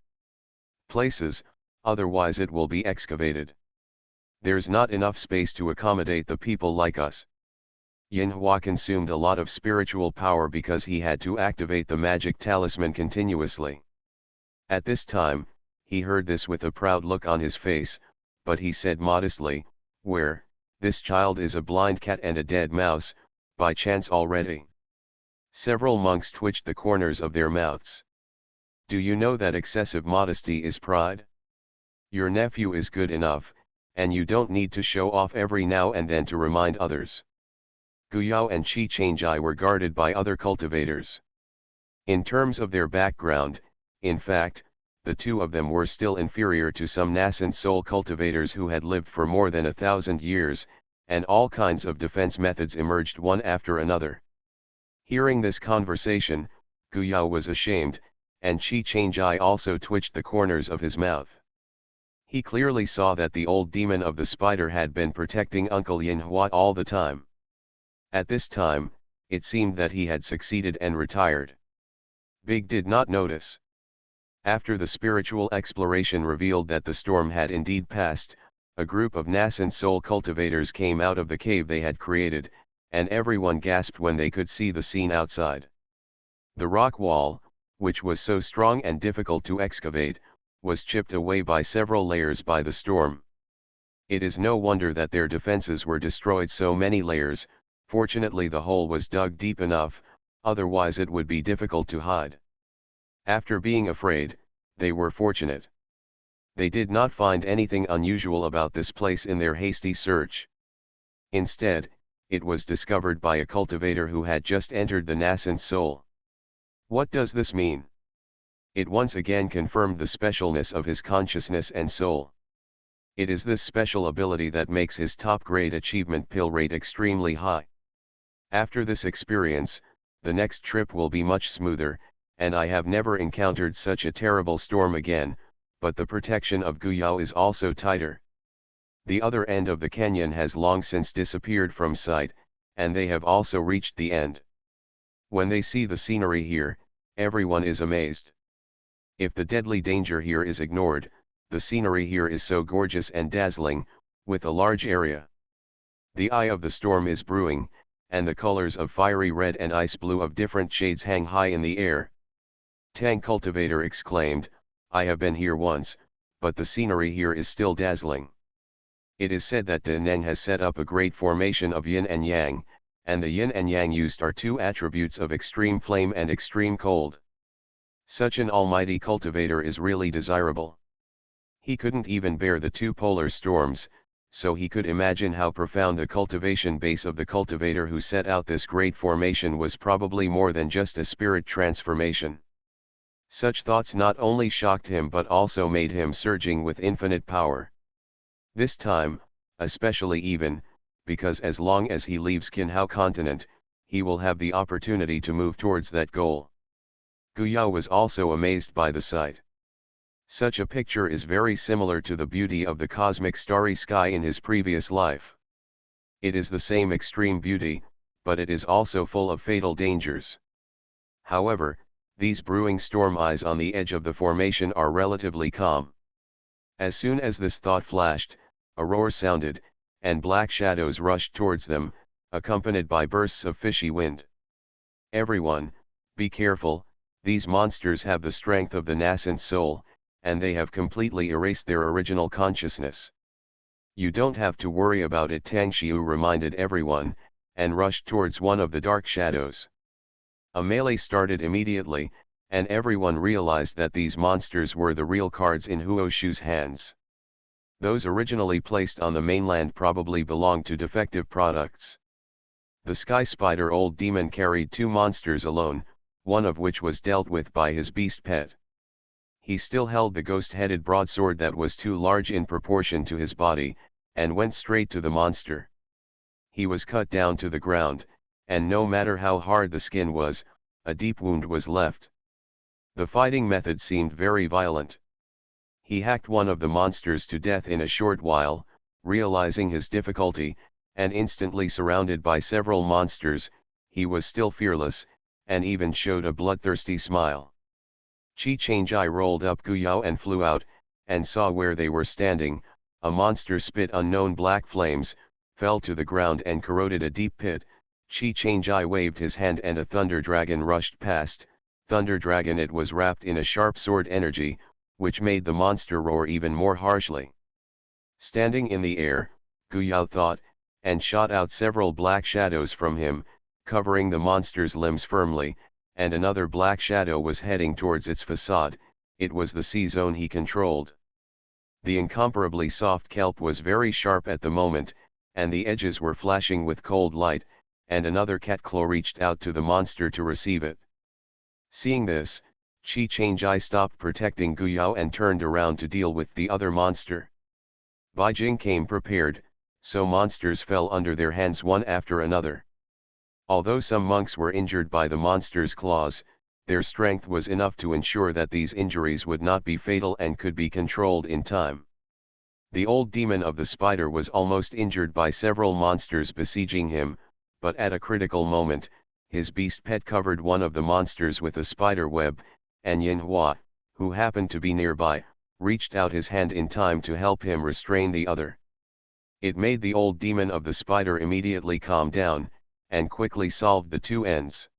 places, otherwise it will be excavated. There's not enough space to accommodate the people like us. Yin Hua consumed a lot of spiritual power because he had to activate the magic talisman continuously. At this time, he heard this with a proud look on his face, but he said modestly, "Where, this child is a blind cat and a dead mouse, by chance already." Several monks twitched the corners of their mouths. "Do you know that excessive modesty is pride? Your nephew is good enough, and you don't need to show off every now and then to remind others." Guyao and Chi Chang Jai were guarded by other cultivators. In terms of their background, in fact, the two of them were still inferior to some nascent soul cultivators who had lived for more than 1,000 years, and all kinds of defense methods emerged one after another. Hearing this conversation, Guyao was ashamed, and Chi Chang Jai also twitched the corners of his mouth. He clearly saw that the old demon of the spider had been protecting Uncle Yin Hua all the time. At this time, it seemed that he had succeeded and retired. Big did not notice. After the spiritual exploration revealed that the storm had indeed passed, a group of nascent soul cultivators came out of the cave they had created, and everyone gasped when they could see the scene outside. The rock wall, which was so strong and difficult to excavate, was chipped away by several layers by the storm. It is no wonder that their defenses were destroyed so many layers. Fortunately the hole was dug deep enough, otherwise it would be difficult to hide. After being afraid, they were fortunate. They did not find anything unusual about this place in their hasty search. Instead, it was discovered by a cultivator who had just entered the nascent soul. What does this mean? It once again confirmed the specialness of his consciousness and soul. It is this special ability that makes his top-grade achievement pill rate extremely high. After this experience, the next trip will be much smoother, and I have never encountered such a terrible storm again, but the protection of Guyao is also tighter. The other end of the canyon has long since disappeared from sight, and they have also reached the end. When they see the scenery here, everyone is amazed. If the deadly danger here is ignored, the scenery here is so gorgeous and dazzling, with a large area. The eye of the storm is brewing, and the colors of fiery red and ice blue of different shades hang high in the air. Tang Cultivator exclaimed, "I have been here once, but the scenery here is still dazzling." It is said that Da Neng has set up a great formation of yin and yang, and the yin and yang used are two attributes of extreme flame and extreme cold. Such an almighty cultivator is really desirable. He couldn't even bear the two polar storms, so he could imagine how profound the cultivation base of the cultivator who set out this great formation was probably more than just a spirit transformation. Such thoughts not only shocked him but also made him surging with infinite power. This time, especially even, because as long as he leaves Qinhao continent, he will have the opportunity to move towards that goal. Guyao was also amazed by the sight. Such a picture is very similar to the beauty of the cosmic starry sky in his previous life. It is the same extreme beauty, but it is also full of fatal dangers. However, these brewing storm eyes on the edge of the formation are relatively calm. As soon as this thought flashed, a roar sounded, and black shadows rushed towards them, accompanied by bursts of fishy wind. Everyone, be careful, these monsters have the strength of the nascent soul, and they have completely erased their original consciousness. You don't have to worry about it, Tang Xiu reminded everyone, and rushed towards one of the dark shadows. A melee started immediately, and everyone realized that these monsters were the real cards in Huo Shu's hands. Those originally placed on the mainland probably belonged to defective products. The Sky Spider old demon carried two monsters alone, one of which was dealt with by his beast pet. He still held the ghost-headed broadsword that was too large in proportion to his body, and went straight to the monster. He was cut down to the ground, and no matter how hard the skin was, a deep wound was left. The fighting method seemed very violent. He hacked one of the monsters to death in a short while, realizing his difficulty, and instantly surrounded by several monsters, he was still fearless, and even showed a bloodthirsty smile. Qi Changjai rolled up Guyao and flew out, and saw where they were standing. A monster spit unknown black flames, fell to the ground and corroded a deep pit. Qi Changjai waved his hand and a thunder dragon rushed past. Thunder dragon, it was wrapped in a sharp sword energy, which made the monster roar even more harshly. Standing in the air, Guyao thought, and shot out several black shadows from him, covering the monster's limbs firmly, and another black shadow was heading towards its facade. It was the C-zone he controlled. The incomparably soft kelp was very sharp at the moment, and the edges were flashing with cold light, and another cat claw reached out to the monster to receive it. Seeing this, Qi Changjai stopped protecting Guyao and turned around to deal with the other monster. Beijing came prepared, so monsters fell under their hands one after another. Although some monks were injured by the monster's claws, their strength was enough to ensure that these injuries would not be fatal and could be controlled in time. The old demon of the spider was almost injured by several monsters besieging him, but at a critical moment, his beast pet covered one of the monsters with a spider web, and Yin Hua, who happened to be nearby, reached out his hand in time to help him restrain the other. It made the old demon of the spider immediately calm down, and quickly solved the two ends.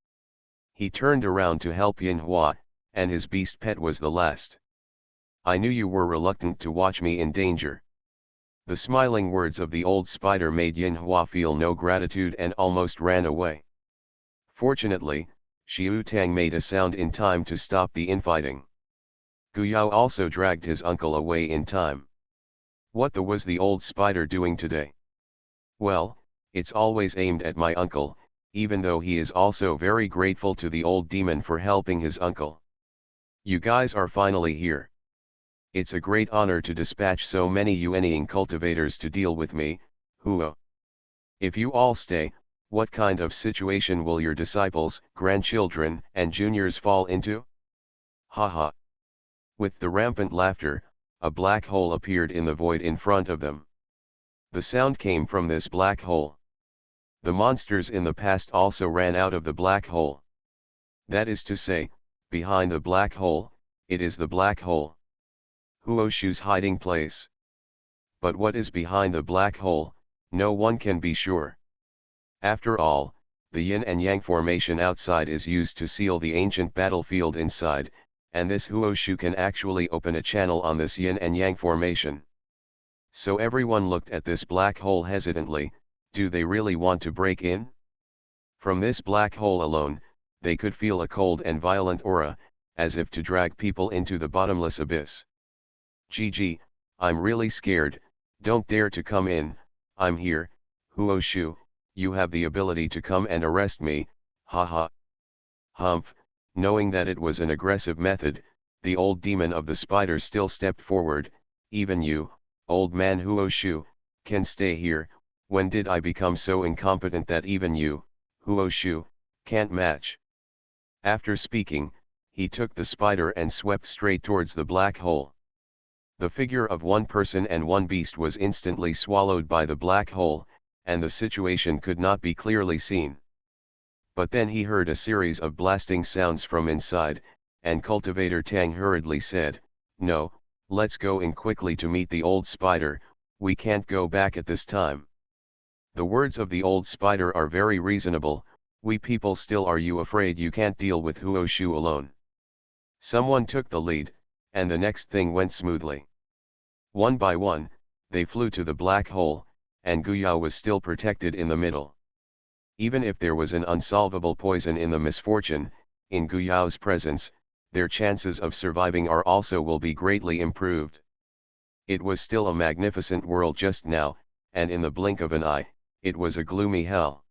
He turned around to help Yin Hua, and his beast pet was the last. I knew you were reluctant to watch me in danger. The smiling words of the old spider made Yin Hua feel no gratitude and almost ran away. Fortunately, Xiu Tang made a sound in time to stop the infighting. Gu Yao also dragged his uncle away in time. What was the old spider doing today? Well, it's always aimed at my uncle, even though he is also very grateful to the old demon for helping his uncle. You guys are finally here. It's a great honor to dispatch so many Yuanying cultivators to deal with me, Huo. If you all stay, what kind of situation will your disciples, grandchildren, and juniors fall into? Haha. With the rampant laughter, a black hole appeared in the void in front of them. The sound came from this black hole. The monsters in the past also ran out of the black hole. That is to say, behind the black hole, it is the black hole. Huoshu's hiding place. But what is behind the black hole, no one can be sure. After all, the yin and yang formation outside is used to seal the ancient battlefield inside, and this Huoshu can actually open a channel on this yin and yang formation. So everyone looked at this black hole hesitantly. Do they really want to break in? From this black hole alone, they could feel a cold and violent aura, as if to drag people into the bottomless abyss. GG, I'm really scared, don't dare to come in, I'm here, Huoshu, you have the ability to come and arrest me, haha. Humph, knowing that it was an aggressive method, the old demon of the spider still stepped forward. Even you, old man Huoshu, can stay here. When did I become so incompetent that even you, Huoshu, can't match? After speaking, he took the spider and swept straight towards the black hole. The figure of one person and one beast was instantly swallowed by the black hole, and the situation could not be clearly seen. But then he heard a series of blasting sounds from inside, and Cultivator Tang hurriedly said, "No, let's go in quickly to meet the old spider, we can't go back at this time." The words of the old spider are very reasonable. We people still, are you afraid you can't deal with Huoshu alone? Someone took the lead, and the next thing went smoothly. One by one, they flew to the black hole, and Guyao was still protected in the middle. Even if there was an unsolvable poison in the misfortune, in Guyao's presence, their chances of surviving are also will be greatly improved. It was still a magnificent world just now, and in the blink of an eye, it was a gloomy hell.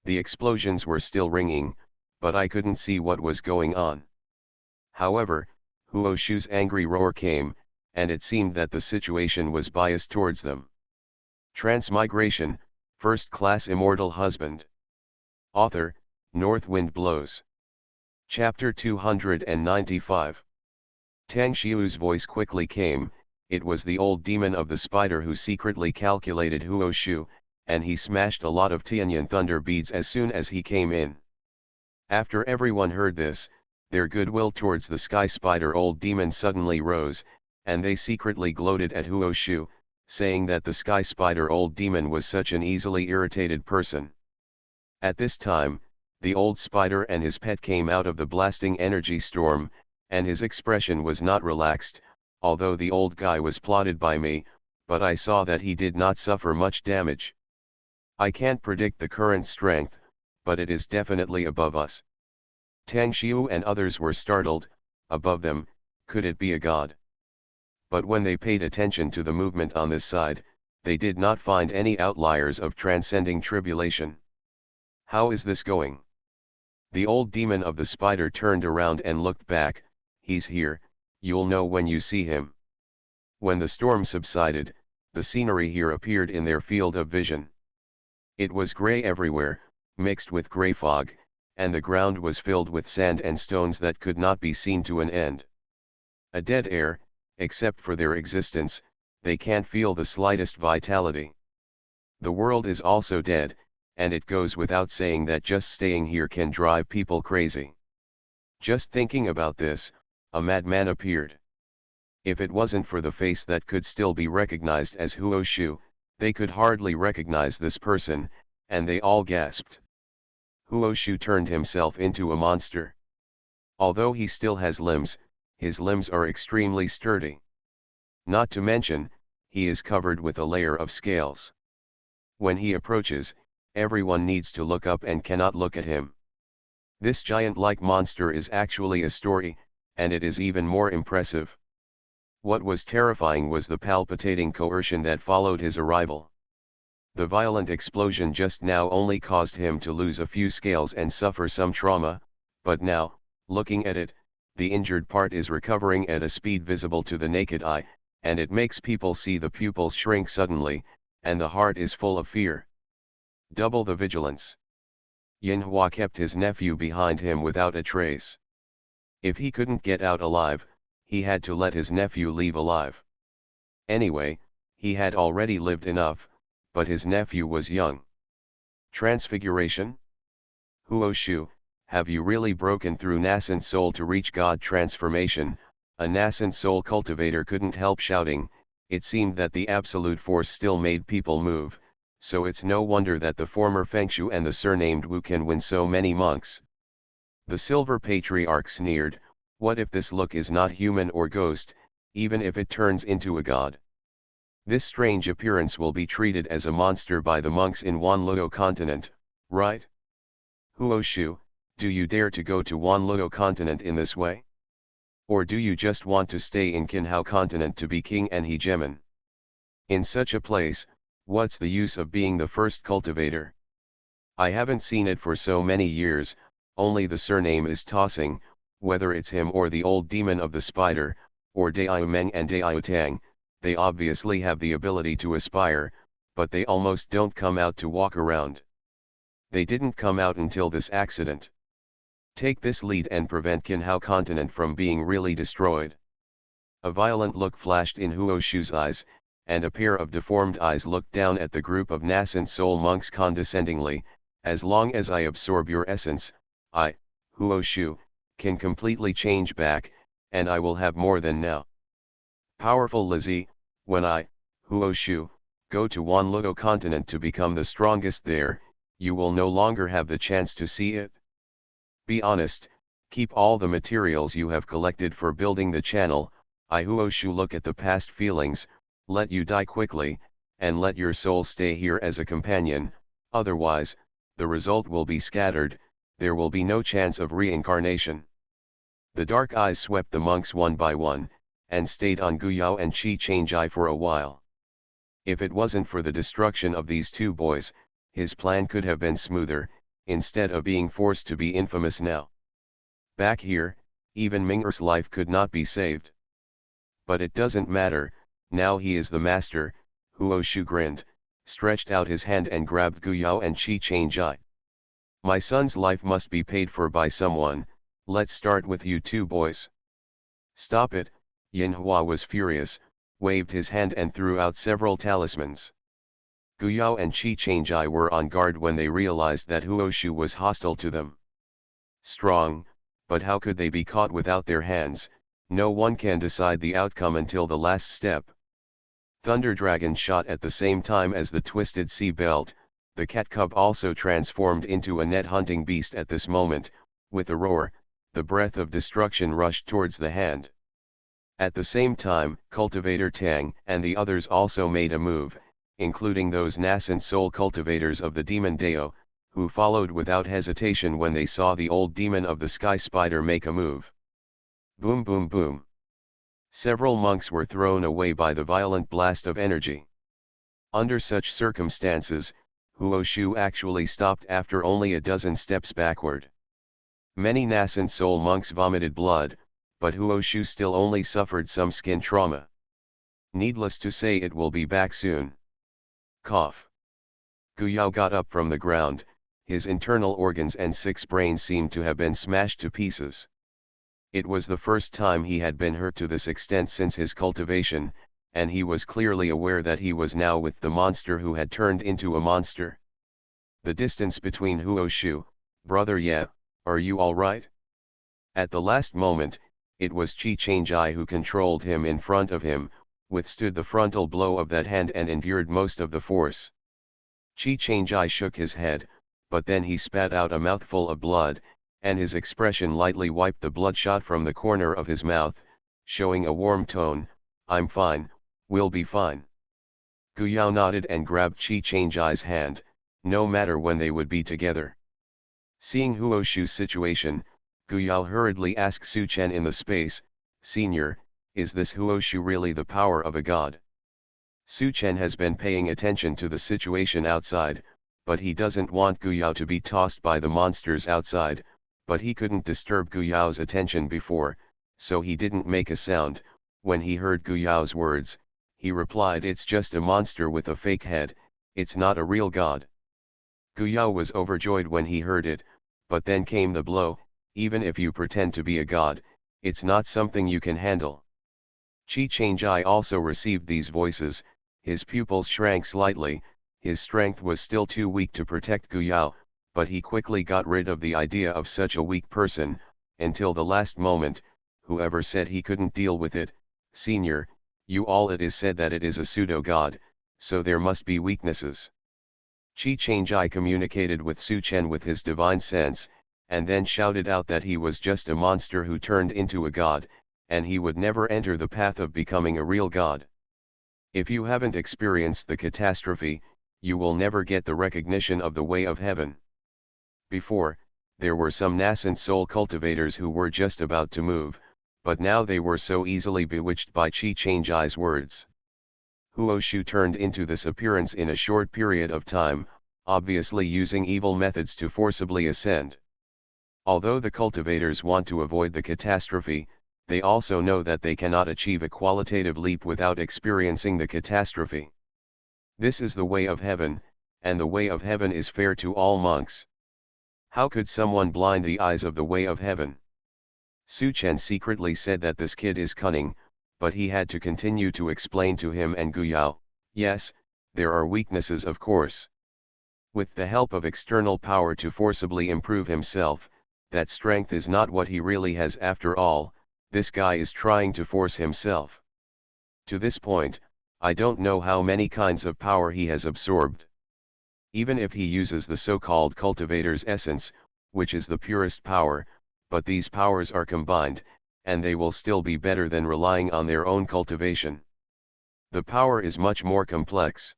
The explosions were still ringing, but I couldn't see what was going on. However, Huoshu's angry roar came, and it seemed that the situation was biased towards them. Transmigration, First Class Immortal Husband. Author, North Wind Blows. Chapter 295. Tang Xiu's voice quickly came. It was the old demon of the spider who secretly calculated Huoshu, and he smashed a lot of Tianyan thunder beads as soon as he came in. After everyone heard this, their goodwill towards the sky spider old demon suddenly rose, and they secretly gloated at Huoshu, saying that the sky spider old demon was such an easily irritated person. At this time, the old spider and his pet came out of the blasting energy storm, and his expression was not relaxed, although the old guy was plotted by me, but I saw that he did not suffer much damage. I can't predict the current strength, but it is definitely above us. Tang Xiu and others were startled. Above them, could it be a god? But when they paid attention to the movement on this side, they did not find any outliers of transcending tribulation. How is this going? The old demon of the spider turned around and looked back. He's here, you'll know when you see him. When the storm subsided, the scenery here appeared in their field of vision. It was gray everywhere, mixed with gray fog, and the ground was filled with sand and stones that could not be seen to an end. A dead air, except for their existence, they can't feel the slightest vitality. The world is also dead, and it goes without saying that just staying here can drive people crazy. Just thinking about this, a madman appeared. If it wasn't for the face that could still be recognized as Huo Shu, they could hardly recognize this person, and they all gasped. Huo Shu turned himself into a monster. Although he still has limbs, his limbs are extremely sturdy. Not to mention, he is covered with a layer of scales. When he approaches, everyone needs to look up and cannot look at him. This giant-like monster is actually a story, and it is even more impressive. What was terrifying was the palpitating coercion that followed his arrival. The violent explosion just now only caused him to lose a few scales and suffer some trauma, but now, looking at it, the injured part is recovering at a speed visible to the naked eye, and it makes people see the pupils shrink suddenly, and the heart is full of fear. Double the vigilance. Yin Hua kept his nephew behind him without a trace. If he couldn't get out alive, he had to let his nephew leave alive. Anyway, he had already lived enough, but his nephew was young. Transfiguration? Huo Shu, have you really broken through nascent soul to reach God transformation? A nascent soul cultivator couldn't help shouting. It seemed that the absolute force still made people move, so it's no wonder that the former Fengshu and the surnamed Wu can win so many monks. The Silver Patriarch sneered, what if this look is not human or ghost, even if it turns into a god? This strange appearance will be treated as a monster by the monks in Wanluo continent, right? Huo Shu, do you dare to go to Wanluo continent in this way? Or do you just want to stay in Qinhao continent to be king and hegemon? In such a place, what's the use of being the first cultivator? I haven't seen it for so many years, only the surname is tossing, whether it's him or the old demon of the spider, or Daiyu Meng and Daiyu Tang. They obviously have the ability to aspire, but they almost don't come out to walk around. They didn't come out until this accident. Take this lead and prevent Qinhao continent from being really destroyed. A violent look flashed in Huo Shu's eyes, and a pair of deformed eyes looked down at the group of nascent soul monks condescendingly. As long as I absorb your essence, I, Huo Shu, can completely change back, and I will have more than now. Powerful Lizzie, when I, Huo Shu, go to Wanluo continent to become the strongest there, you will no longer have the chance to see it. Be honest, keep all the materials you have collected for building the channel. I Huo Shu look at the past feelings, let you die quickly, and let your soul stay here as a companion, otherwise, the result will be scattered, there will be no chance of reincarnation. The dark eyes swept the monks one by one, and stayed on Guyao and Qi Changjai for a while. If it wasn't for the destruction of these two boys, his plan could have been smoother, instead of being forced to be infamous now. Back here, even Minger's life could not be saved. But it doesn't matter, now he is the master. Huo Shu grinned, stretched out his hand and grabbed Guyao and Qi Changjai. My son's life must be paid for by someone, let's start with you two boys. Stop it, Yin Hua was furious, waved his hand and threw out several talismans. Guyao and Qi Changjai were on guard when they realized that Huo Shu was hostile to them. Strong, but how could they be caught without their hands? No one can decide the outcome until the last step. Thunder Dragon shot at the same time as the twisted sea belt. The cat cub also transformed into a net hunting beast at this moment. With a roar, the breath of destruction rushed towards the hand. At the same time, Cultivator Tang and the others also made a move, including those nascent soul cultivators of the demon Dao, who followed without hesitation when they saw the old demon of the sky spider make a move. Boom boom boom. Several monks were thrown away by the violent blast of energy. Under such circumstances, Huo Shu actually stopped after only a dozen steps backward. Many nascent soul monks vomited blood, but Huo Shu still only suffered some skin trauma. Needless to say, it will be back soon. Cough. Guyao got up from the ground, his internal organs and 6 brains seemed to have been smashed to pieces. It was the first time he had been hurt to this extent since his cultivation, and he was clearly aware that he was now with the monster who had turned into a monster. The distance between Huoshu, brother, yeah, are you alright? At the last moment, it was Chi Changjai who controlled him in front of him, withstood the frontal blow of that hand and endured most of the force. Chi Changjai shook his head, but then he spat out a mouthful of blood, and his expression lightly wiped the bloodshot from the corner of his mouth, showing a warm tone. I'm fine, we'll be fine. Guyao nodded and grabbed Chi Changjai's hand, no matter when they would be together. Seeing Huoshu's situation, Guyao hurriedly asked Su Chen in the space, Senior, is this Huoshu really the power of a god? Su Chen has been paying attention to the situation outside, but he doesn't want Guyao to be tossed by the monsters outside, but he couldn't disturb Guyao's attention before, so he didn't make a sound. When he heard Guyao's words, he replied, it's just a monster with a fake head, it's not a real god. Guyao was overjoyed when he heard it, but then came the blow. Even if you pretend to be a god, it's not something you can handle. Chi Changjai also received these voices, his pupils shrank slightly, his strength was still too weak to protect Guyao, but he quickly got rid of the idea of such a weak person. Until the last moment, whoever said he couldn't deal with it, Senior, you all, it is said that it is a pseudo-god, so there must be weaknesses. Chi Changjai communicated with Su Chen with his divine sense, and then shouted out that he was just a monster who turned into a god, and he would never enter the path of becoming a real god. If you haven't experienced the catastrophe, you will never get the recognition of the way of heaven. Before, there were some nascent soul cultivators who were just about to move, but now they were so easily bewitched by Chi Changjai's words. Huoshu turned into this appearance in a short period of time, obviously using evil methods to forcibly ascend. Although the cultivators want to avoid the catastrophe, they also know that they cannot achieve a qualitative leap without experiencing the catastrophe. This is the way of heaven, and the way of heaven is fair to all monks. How could someone blind the eyes of the way of heaven? Su Chen secretly said that this kid is cunning, but he had to continue to explain to him and Guyao, yes, there are weaknesses of course. With the help of external power to forcibly improve himself, that strength is not what he really has after all. This guy is trying to force himself. To this point, I don't know how many kinds of power he has absorbed. Even if he uses the so-called cultivator's essence, which is the purest power, but these powers are combined, and they will still be better than relying on their own cultivation. The power is much more complex.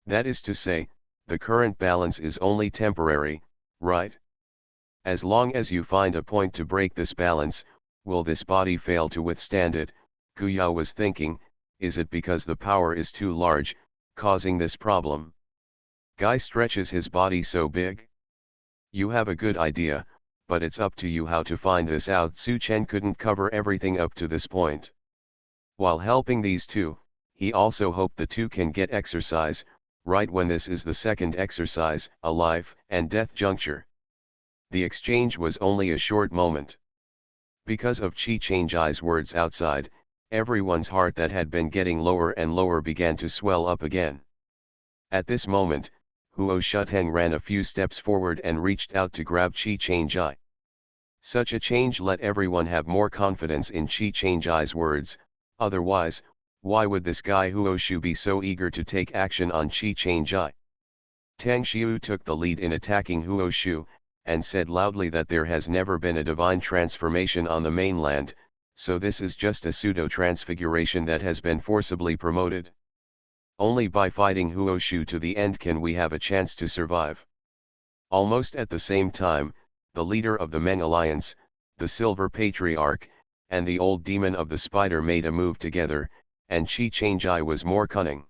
That is to say, the current balance is only temporary, right? As long as you find a point to break this balance, will this body fail to withstand it? Guyao was thinking, is it because the power is too large, causing this problem? Guy stretches his body so big? You have a good idea, but it's up to you how to find this out. Su Chen couldn't cover everything up to this point. While helping these two, he also hoped the two can get exercise, right when this is the second exercise, a life and death juncture. The exchange was only a short moment. Because of Chi Changjai's words outside, everyone's heart that had been getting lower and lower began to swell up again. At this moment, Huo Shuteng ran a few steps forward and reached out to grab Chi Changjai. Such a change let everyone have more confidence in Chi Changjai's words, otherwise, why would this guy Huoshu be so eager to take action on Chi Changjai? Tang Xiu took the lead in attacking Huoshu, and said loudly that there has never been a divine transformation on the mainland, so this is just a pseudo-transfiguration that has been forcibly promoted. Only by fighting Huoshu to the end can we have a chance to survive. Almost at the same time, the leader of the Meng Alliance, the Silver Patriarch, and the old demon of the spider made a move together, and Chi Changjai was more cunning.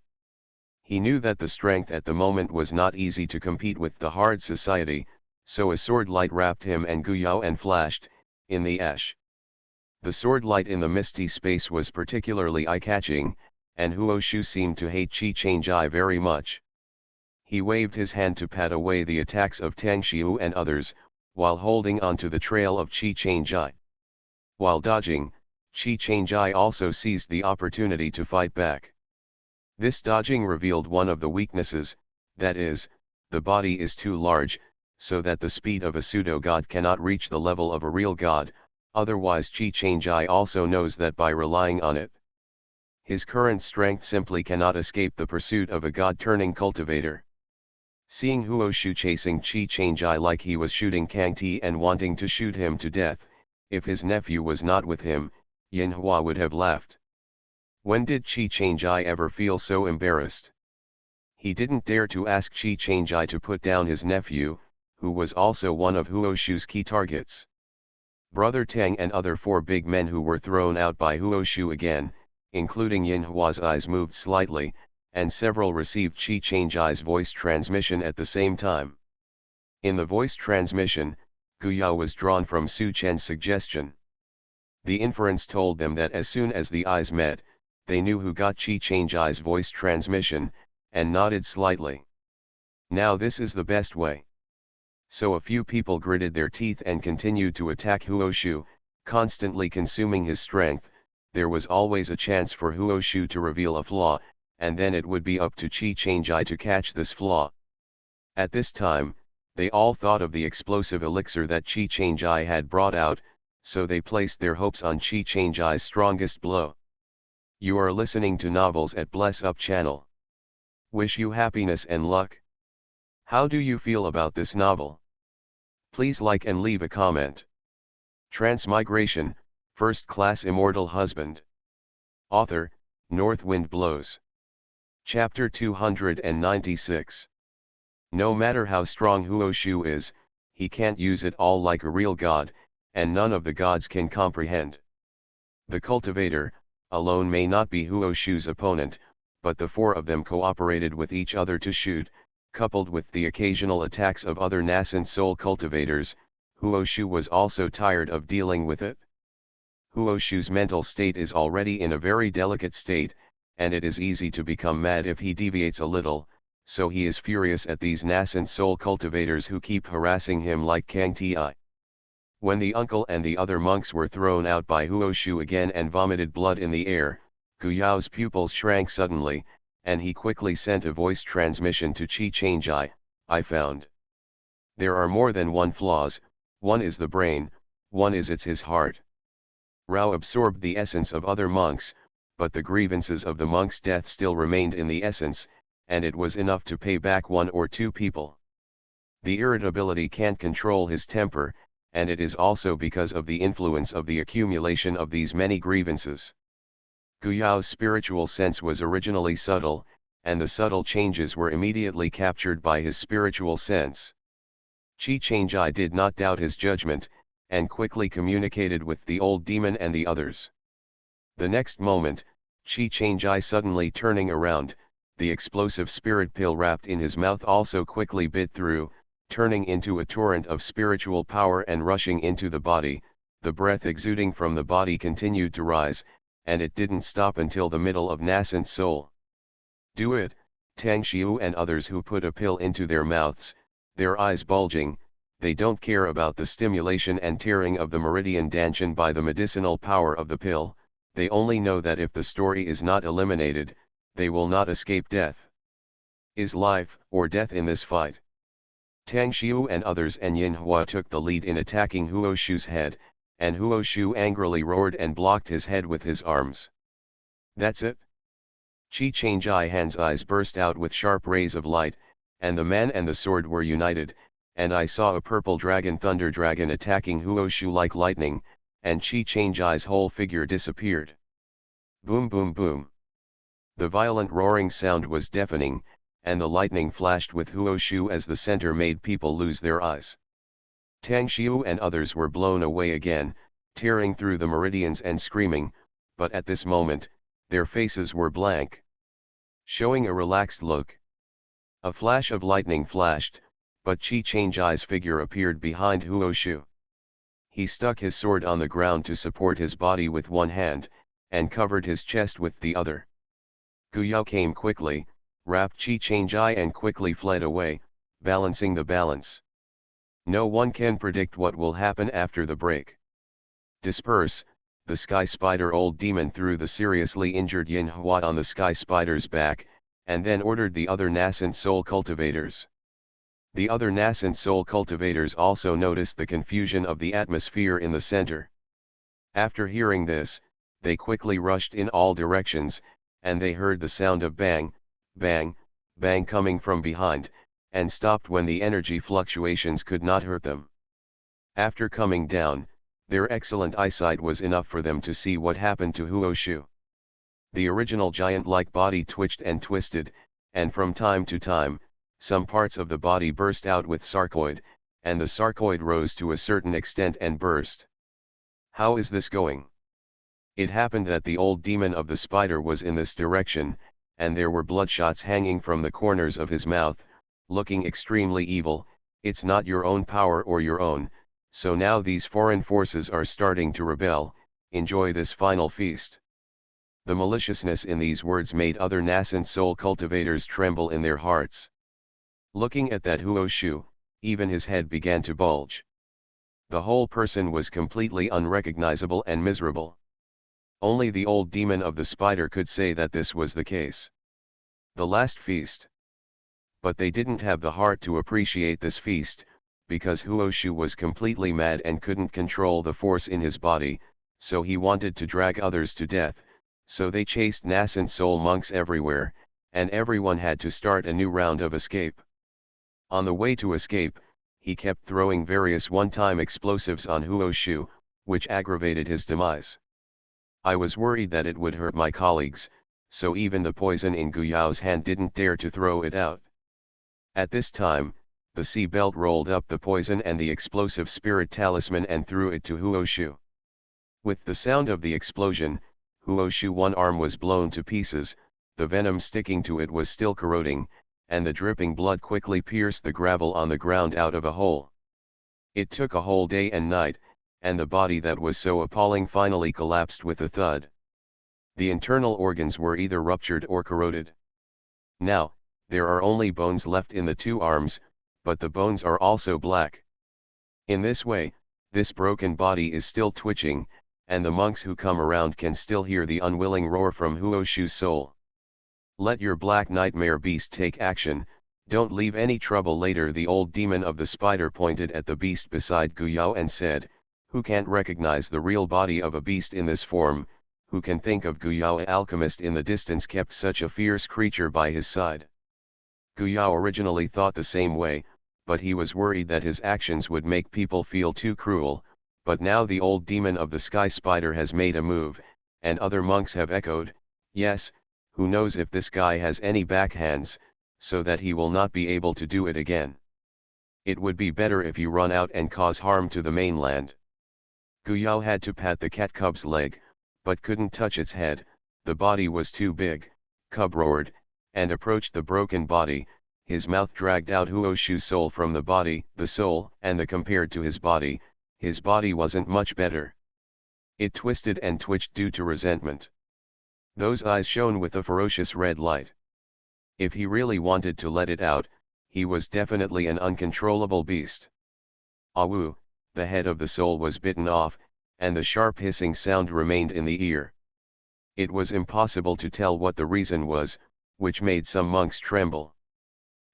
He knew that the strength at the moment was not easy to compete with the hard society, so a sword light wrapped him and Guyao and flashed, in the ash. The sword light in the misty space was particularly eye-catching, and Huoshu seemed to hate Chi Changjai very much. He waved his hand to pat away the attacks of Tang Xiu and others, while holding on to the trail of Chi Changjai. While dodging, Chi Changjai also seized the opportunity to fight back. This dodging revealed one of the weaknesses, that is, the body is too large, so that the speed of a pseudo-god cannot reach the level of a real god, otherwise Chi Changjai also knows that by relying on it, his current strength simply cannot escape the pursuit of a god-turning cultivator. Seeing Huoshu chasing Chi Changjai like he was shooting Kang Ti and wanting to shoot him to death, if his nephew was not with him, Yin Hua would have laughed. When did Chi Changjai ever feel so embarrassed? He didn't dare to ask Chi Changjai to put down his nephew, who was also one of Huoshu's key targets. Brother Tang and other 4 big men who were thrown out by Huoshu again, including Yin Hua's eyes moved slightly, and several received Chi Changjai's voice transmission at the same time. In the voice transmission, Guyao was drawn from Su Chen's suggestion. The inference told them that as soon as the eyes met, they knew who got Chi Changjai's voice transmission, and nodded slightly. Now this is the best way. So a few people gritted their teeth and continued to attack Huoshu, constantly consuming his strength. There was always a chance for Huoshu to reveal a flaw, and then it would be up to Chi Changjai to catch this flaw. At this time, they all thought of the explosive elixir that Chi Changjai had brought out, so they placed their hopes on Chi Changjai's strongest blow. You are listening to Novels at Bless Up channel. Wish you happiness and luck. How do you feel about this novel? Please like and leave a comment. Transmigration, First Class Immortal Husband. Author, North Wind Blows. Chapter 296. No matter how strong Huoshu is, he can't use it all like a real god, and none of the gods can comprehend. The cultivator, alone may not be Huoshu's opponent, but the 4 of them cooperated with each other to shoot, coupled with the occasional attacks of other nascent soul cultivators. Huoshu was also tired of dealing with it. Huoshu's mental state is already in a very delicate state, and it is easy to become mad if he deviates a little, so he is furious at these nascent soul cultivators who keep harassing him like Kang Ti. When the uncle and the other monks were thrown out by Huoshu again and vomited blood in the air, Guyao's pupils shrank suddenly, and he quickly sent a voice transmission to Chi Changjai. I found. There are more than one flaws, one is the brain, one is his heart. Rao absorbed the essence of other monks, but the grievances of the monk's death still remained in the essence, and it was enough to pay back 1 or 2 people. The irritability can't control his temper, and it is also because of the influence of the accumulation of these many grievances. Guyao's spiritual sense was originally subtle, and the subtle changes were immediately captured by his spiritual sense. Chi Changjai did not doubt his judgment, and quickly communicated with the old demon and the others. The next moment, Chi Changjai suddenly turning around, the explosive spirit pill wrapped in his mouth also quickly bit through, turning into a torrent of spiritual power and rushing into the body. The breath exuding from the body continued to rise, and it didn't stop until the middle of nascent soul. Do it, Tang Xiu and others who put a pill into their mouths, their eyes bulging. They don't care about the stimulation and tearing of the meridian dantian by the medicinal power of the pill, they only know that if the story is not eliminated, they will not escape death. Is life or death in this fight? Tang Xiu and others and Yin Hua took the lead in attacking Huoshu's head, and Huoshu angrily roared and blocked his head with his arms. That's it. Chi Changjai Han's eyes burst out with sharp rays of light, and the man and the sword were united, and I saw a purple dragon thunder dragon attacking Huoshu like lightning, and Chi Changjai's whole figure disappeared. Boom boom boom. The violent roaring sound was deafening, and the lightning flashed with Huoshu as the center made people lose their eyes. Tang Xiu and others were blown away again, tearing through the meridians and screaming, but at this moment, their faces were blank, showing a relaxed look. A flash of lightning flashed, but Chi Changjai's figure appeared behind Huoshu. He stuck his sword on the ground to support his body with one hand, and covered his chest with the other. Guyao came quickly, wrapped Chi Changjai and quickly fled away, balancing the balance. No one can predict what will happen after the break. Disperse, the sky spider old demon threw the seriously injured Yin Hua on the sky spider's back, and then ordered the other nascent soul cultivators. The other nascent soul cultivators also noticed the confusion of the atmosphere in the center. After hearing this, they quickly rushed in all directions, and they heard the sound of bang, bang, bang coming from behind, and stopped when the energy fluctuations could not hurt them. After coming down, their excellent eyesight was enough for them to see what happened to Huoshu. The original giant-like body twitched and twisted, and from time to time, some parts of the body burst out with sarcoid, and the sarcoid rose to a certain extent and burst. How is this going? It happened that the old demon of the spider was in this direction, and there were bloodshots hanging from the corners of his mouth, looking extremely evil. It's not your own power or your own, so now these foreign forces are starting to rebel. Enjoy this final feast. The maliciousness in these words made other nascent soul cultivators tremble in their hearts. Looking at that Huoshu, even his head began to bulge. The whole person was completely unrecognizable and miserable. Only the old demon of the spider could say that this was the case. The last feast. But they didn't have the heart to appreciate this feast, because Huoshu was completely mad and couldn't control the force in his body, so he wanted to drag others to death, so they chased nascent soul monks everywhere, and everyone had to start a new round of escape. On the way to escape, he kept throwing various one-time explosives on Huoshu, which aggravated his demise. I was worried that it would hurt my colleagues, so even the poison in Guyao's hand didn't dare to throw it out. At this time, the sea belt rolled up the poison and the explosive spirit talisman and threw it to Huoshu. With the sound of the explosion, Huoshu's one arm was blown to pieces, the venom sticking to it was still corroding, and the dripping blood quickly pierced the gravel on the ground out of a hole. It took a whole day and night, and the body that was so appalling finally collapsed with a thud. The internal organs were either ruptured or corroded. Now, there are only bones left in the two arms, but the bones are also black. In this way, this broken body is still twitching, and the monks who come around can still hear the unwilling roar from Huoshu's soul. Let your black nightmare beast take action, don't leave any trouble later. The old demon of the spider pointed at the beast beside Guyao and said, who can't recognize the real body of a beast in this form, who can think of Guyao? Alchemist in the distance kept such a fierce creature by his side. Guyao originally thought the same way, but he was worried that his actions would make people feel too cruel, but now the old demon of the sky spider has made a move, and other monks have echoed, yes, who knows if this guy has any backhands, so that he will not be able to do it again. It would be better if you run out and cause harm to the mainland. Guyao had to pat the cat cub's leg, but couldn't touch its head, the body was too big. Cub roared, and approached the broken body, his mouth dragged out Huoshu's soul from the body. The soul, and the compared to his body wasn't much better. It twisted and twitched due to resentment. Those eyes shone with a ferocious red light. If he really wanted to let it out, he was definitely an uncontrollable beast. Awu, the head of the soul was bitten off, and the sharp hissing sound remained in the ear. It was impossible to tell what the reason was, which made some monks tremble.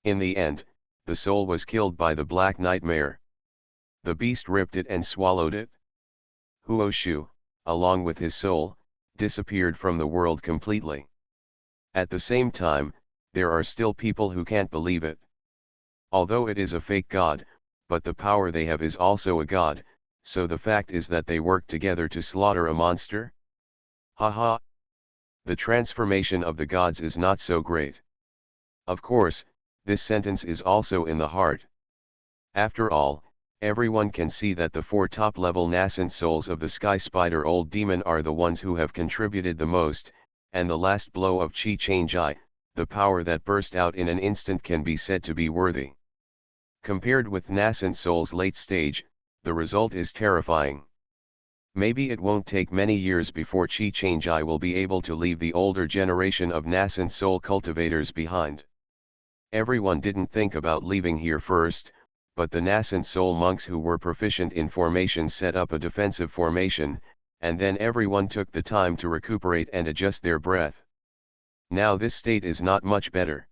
In the end, the soul was killed by the black nightmare. The beast ripped it and swallowed it. Huoshu, along with his soul, disappeared from the world completely. At the same time, there are still people who can't believe it. Although it is a fake god, but the power they have is also a god, so the fact is that they work together to slaughter a monster? Haha! The transformation of the gods is not so great. Of course, this sentence is also in the heart. After all, everyone can see that the four top-level nascent souls of the sky spider old demon are the ones who have contributed the most, and the last blow of Chi Change-I, the power that burst out in an instant, can be said to be worthy. Compared with nascent soul's late stage, the result is terrifying. Maybe it won't take many years before Chi Change-I will be able to leave the older generation of nascent soul cultivators behind. Everyone didn't think about leaving here first, but the nascent soul monks who were proficient in formation set up a defensive formation, and then everyone took the time to recuperate and adjust their breath. Now this state is not much better.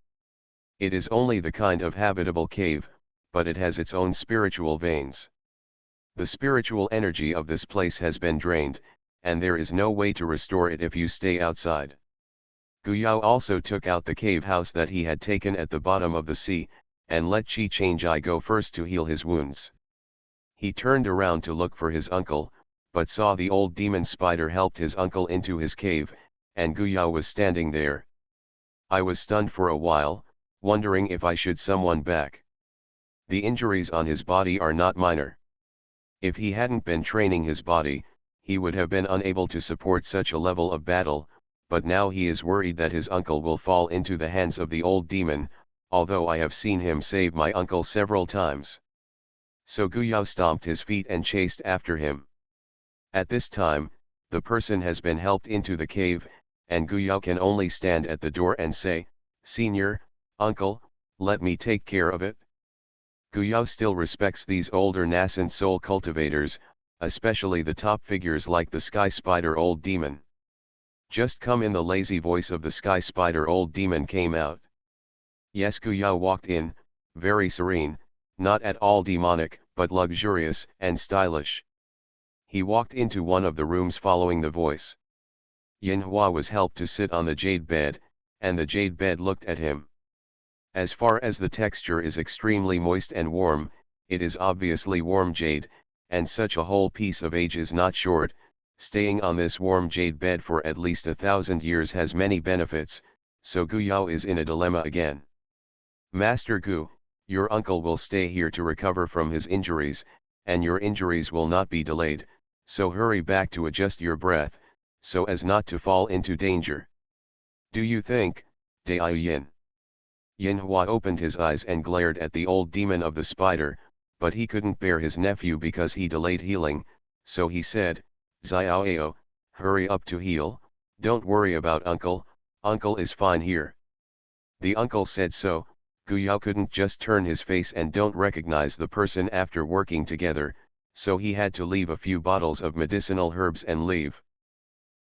It is only the kind of habitable cave, but it has its own spiritual veins. The spiritual energy of this place has been drained, and there is no way to restore it if you stay outside. Guyao also took out the cave house that he had taken at the bottom of the sea, and let Chi Changjai go first to heal his wounds. He turned around to look for his uncle, but saw the old demon spider helped his uncle into his cave, and Guyao was standing there. I was stunned for a while, wondering if I should summon back. The injuries on his body are not minor. If he hadn't been training his body, he would have been unable to support such a level of battle, but now he is worried that his uncle will fall into the hands of the old demon, although I have seen him save my uncle several times. So Guyao stomped his feet and chased after him. At this time, the person has been helped into the cave, and Guyao can only stand at the door and say, "Senior, uncle, let me take care of it." Guyao still respects these older nascent soul cultivators, especially the top figures like the Sky Spider Old Demon. "Just come in." The lazy voice of the Sky Spider Old Demon came out. Yes, Guyao walked in, very serene, not at all demonic, but luxurious and stylish. He walked into one of the rooms following the voice. Yinhua was helped to sit on the jade bed, and the jade bed looked at him. As far as the texture is extremely moist and warm, it is obviously warm jade, and such a whole piece of age is not short. Staying on this warm jade bed for at least 1,000 years has many benefits, so Guyao is in a dilemma again. "Master Gu, your uncle will stay here to recover from his injuries, and your injuries will not be delayed, so hurry back to adjust your breath, so as not to fall into danger. Do you think, Dai Yin?" Yinhua opened his eyes and glared at the old demon of the spider, but he couldn't bear his nephew because he delayed healing, so he said, "Xiaoao, hurry up to heal, don't worry about uncle, uncle is fine here." The uncle said so. Guyao couldn't just turn his face and don't recognize the person after working together, so he had to leave a few bottles of medicinal herbs and leave.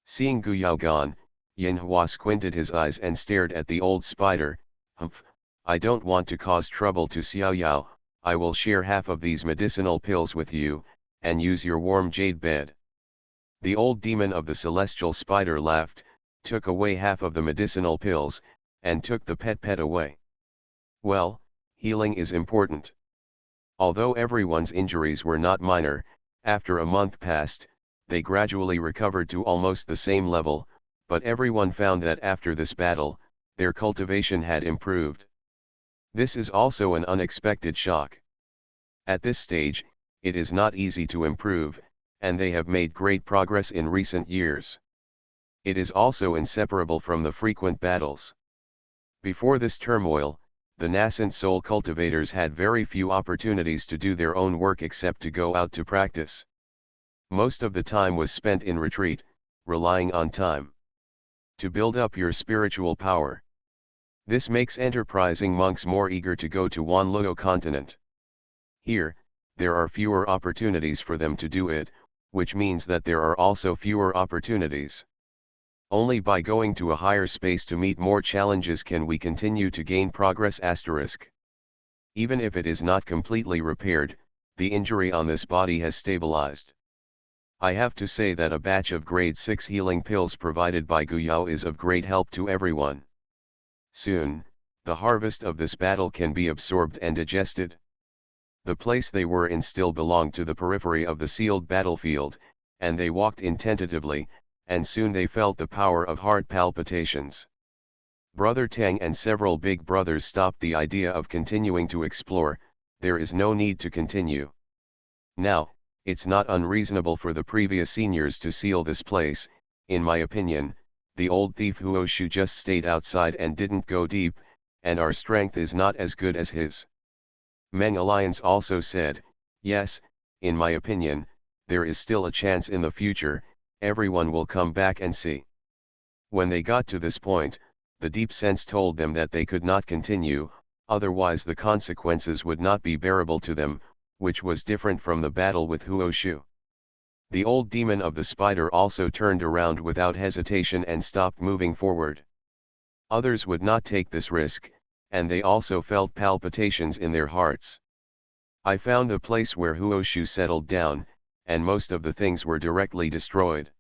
Seeing Guyao gone, Yinhua squinted his eyes and stared at the old spider. "Humph, I don't want to cause trouble to Xiaoyao, I will share half of these medicinal pills with you, and use your warm jade bed." The old demon of the celestial spider laughed, took away half of the medicinal pills, and took the pet away. Well, healing is important. Although everyone's injuries were not minor, after a month passed, they gradually recovered to almost the same level, but everyone found that after this battle, their cultivation had improved. This is also an unexpected shock. At this stage, it is not easy to improve, and they have made great progress in recent years. It is also inseparable from the frequent battles. Before this turmoil, the nascent soul cultivators had very few opportunities to do their own work except to go out to practice. Most of the time was spent in retreat, relying on time to build up your spiritual power. This makes enterprising monks more eager to go to Wanluo continent. Here, there are fewer opportunities for them to do it, which means that there are also fewer opportunities. Only by going to a higher space to meet more challenges can we continue to gain progress. Even if it is not completely repaired, the injury on this body has stabilized. I have to say that a batch of grade 6 healing pills provided by Guyao is of great help to everyone. Soon, the harvest of this battle can be absorbed and digested. The place they were in still belonged to the periphery of the sealed battlefield, and they walked in tentatively, and soon they felt the power of heart palpitations. Brother Tang and several big brothers stopped the idea of continuing to explore. There is no need to continue. Now, it's not unreasonable for the previous seniors to seal this place. In my opinion, the old thief Huoshu just stayed outside and didn't go deep, and our strength is not as good as his. Meng Alliance also said, yes, in my opinion, there is still a chance in the future, everyone will come back and see. When they got to this point, the deep sense told them that they could not continue, otherwise the consequences would not be bearable to them, which was different from the battle with Huoshu. The old demon of the spider also turned around without hesitation and stopped moving forward. Others would not take this risk, and they also felt palpitations in their hearts. I found the place where Huoshu settled down, and most of the things were directly destroyed.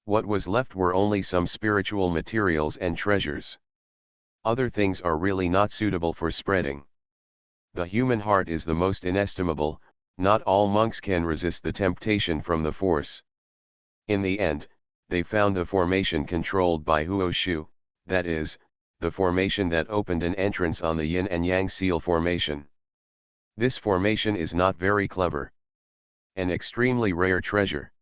What was left were only some spiritual materials and treasures. Other things are really not suitable for spreading. The human heart is the most inestimable, not all monks can resist the temptation from the force. In the end, they found the formation controlled by Huoshu, that is, the formation that opened an entrance on the yin and yang seal formation. This formation is not very clever. An extremely rare treasure.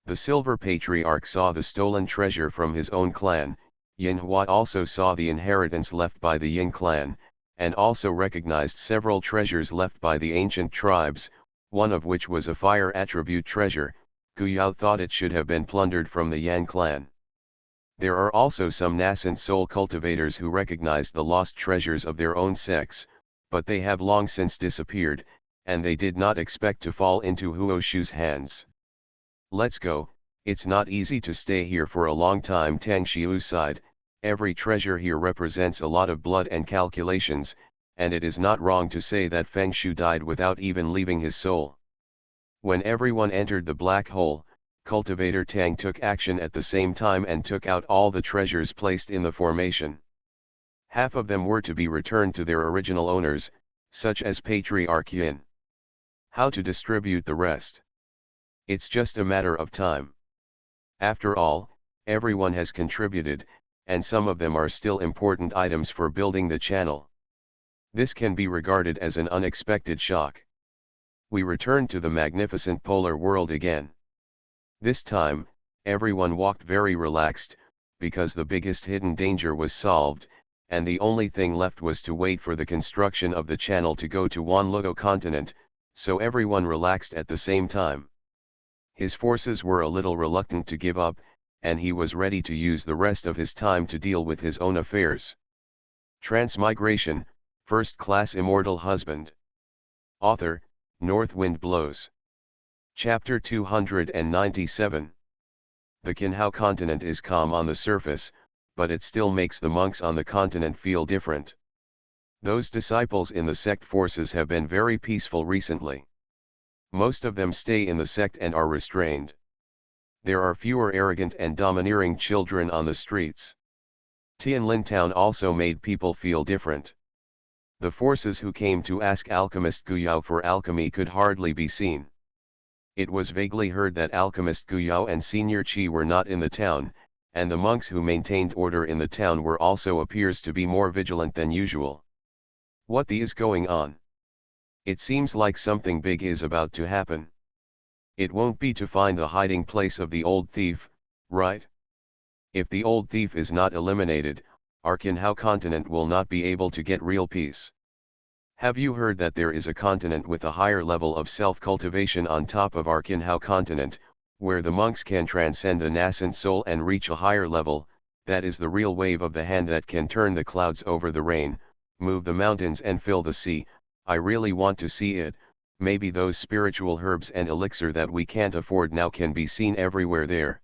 The Silver Patriarch saw the stolen treasure from his own clan, Yin Hua also saw the inheritance left by the Yin clan, and also recognized several treasures left by the ancient tribes, one of which was a fire attribute treasure. Guyao thought it should have been plundered from the Yang clan. There are also some nascent soul cultivators who recognized the lost treasures of their own sex, but they have long since disappeared, and they did not expect to fall into Huoshu's hands. Let's go. It's not easy to stay here for a long time. Tang Xiu sighed. Every treasure here represents a lot of blood and calculations, and it is not wrong to say that Feng Shu died without even leaving his soul. When everyone entered the black hole, Cultivator Tang took action at the same time and took out all the treasures placed in the formation. Half of them were to be returned to their original owners, such as Patriarch Yin. How to distribute the rest? It's just a matter of time. After all, everyone has contributed, and some of them are still important items for building the channel. This can be regarded as an unexpected shock. We return to the magnificent polar world again. This time, everyone walked very relaxed, because the biggest hidden danger was solved, and the only thing left was to wait for the construction of the channel to go to Wanluo continent, so everyone relaxed at the same time. His forces were a little reluctant to give up, and he was ready to use the rest of his time to deal with his own affairs. Transmigration, First Class Immortal Husband. Author, North Wind Blows. Chapter 297. The Qinhao continent is calm on the surface, but it still makes the monks on the continent feel different. Those disciples in the sect forces have been very peaceful recently. Most of them stay in the sect and are restrained. There are fewer arrogant and domineering children on the streets. Tianlin town also made people feel different. The forces who came to ask alchemist Guyao for alchemy could hardly be seen. It was vaguely heard that alchemist Guyao and Senior Qi were not in the town, and the monks who maintained order in the town were also appears to be more vigilant than usual. What is going on? It seems like something big is about to happen. It won't be to find the hiding place of the old thief, right? If the old thief is not eliminated, our Qinhao continent will not be able to get real peace. Have you heard that there is a continent with a higher level of self-cultivation on top of our Qinhao continent, where the monks can transcend the nascent soul and reach a higher level? That is the real wave of the hand that can turn the clouds over the rain, move the mountains and fill the sea. I really want to see it. Maybe those spiritual herbs and elixir that we can't afford now can be seen everywhere there.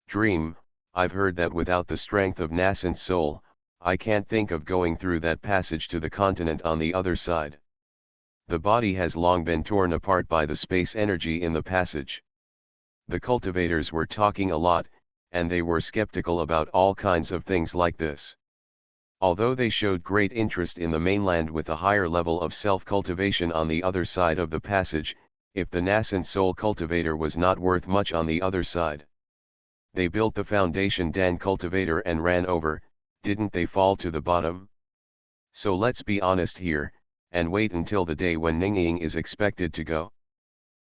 Dream, I've heard that without the strength of nascent soul, I can't think of going through that passage to the continent on the other side. The body has long been torn apart by the space energy in the passage. The cultivators were talking a lot, and they were skeptical about all kinds of things like this. Although they showed great interest in the mainland with a higher level of self-cultivation on the other side of the passage, if the nascent soul cultivator was not worth much on the other side. They built the foundation Dan cultivator and ran over, didn't they fall to the bottom? So let's be honest here, and wait until the day when Ningying is expected to go.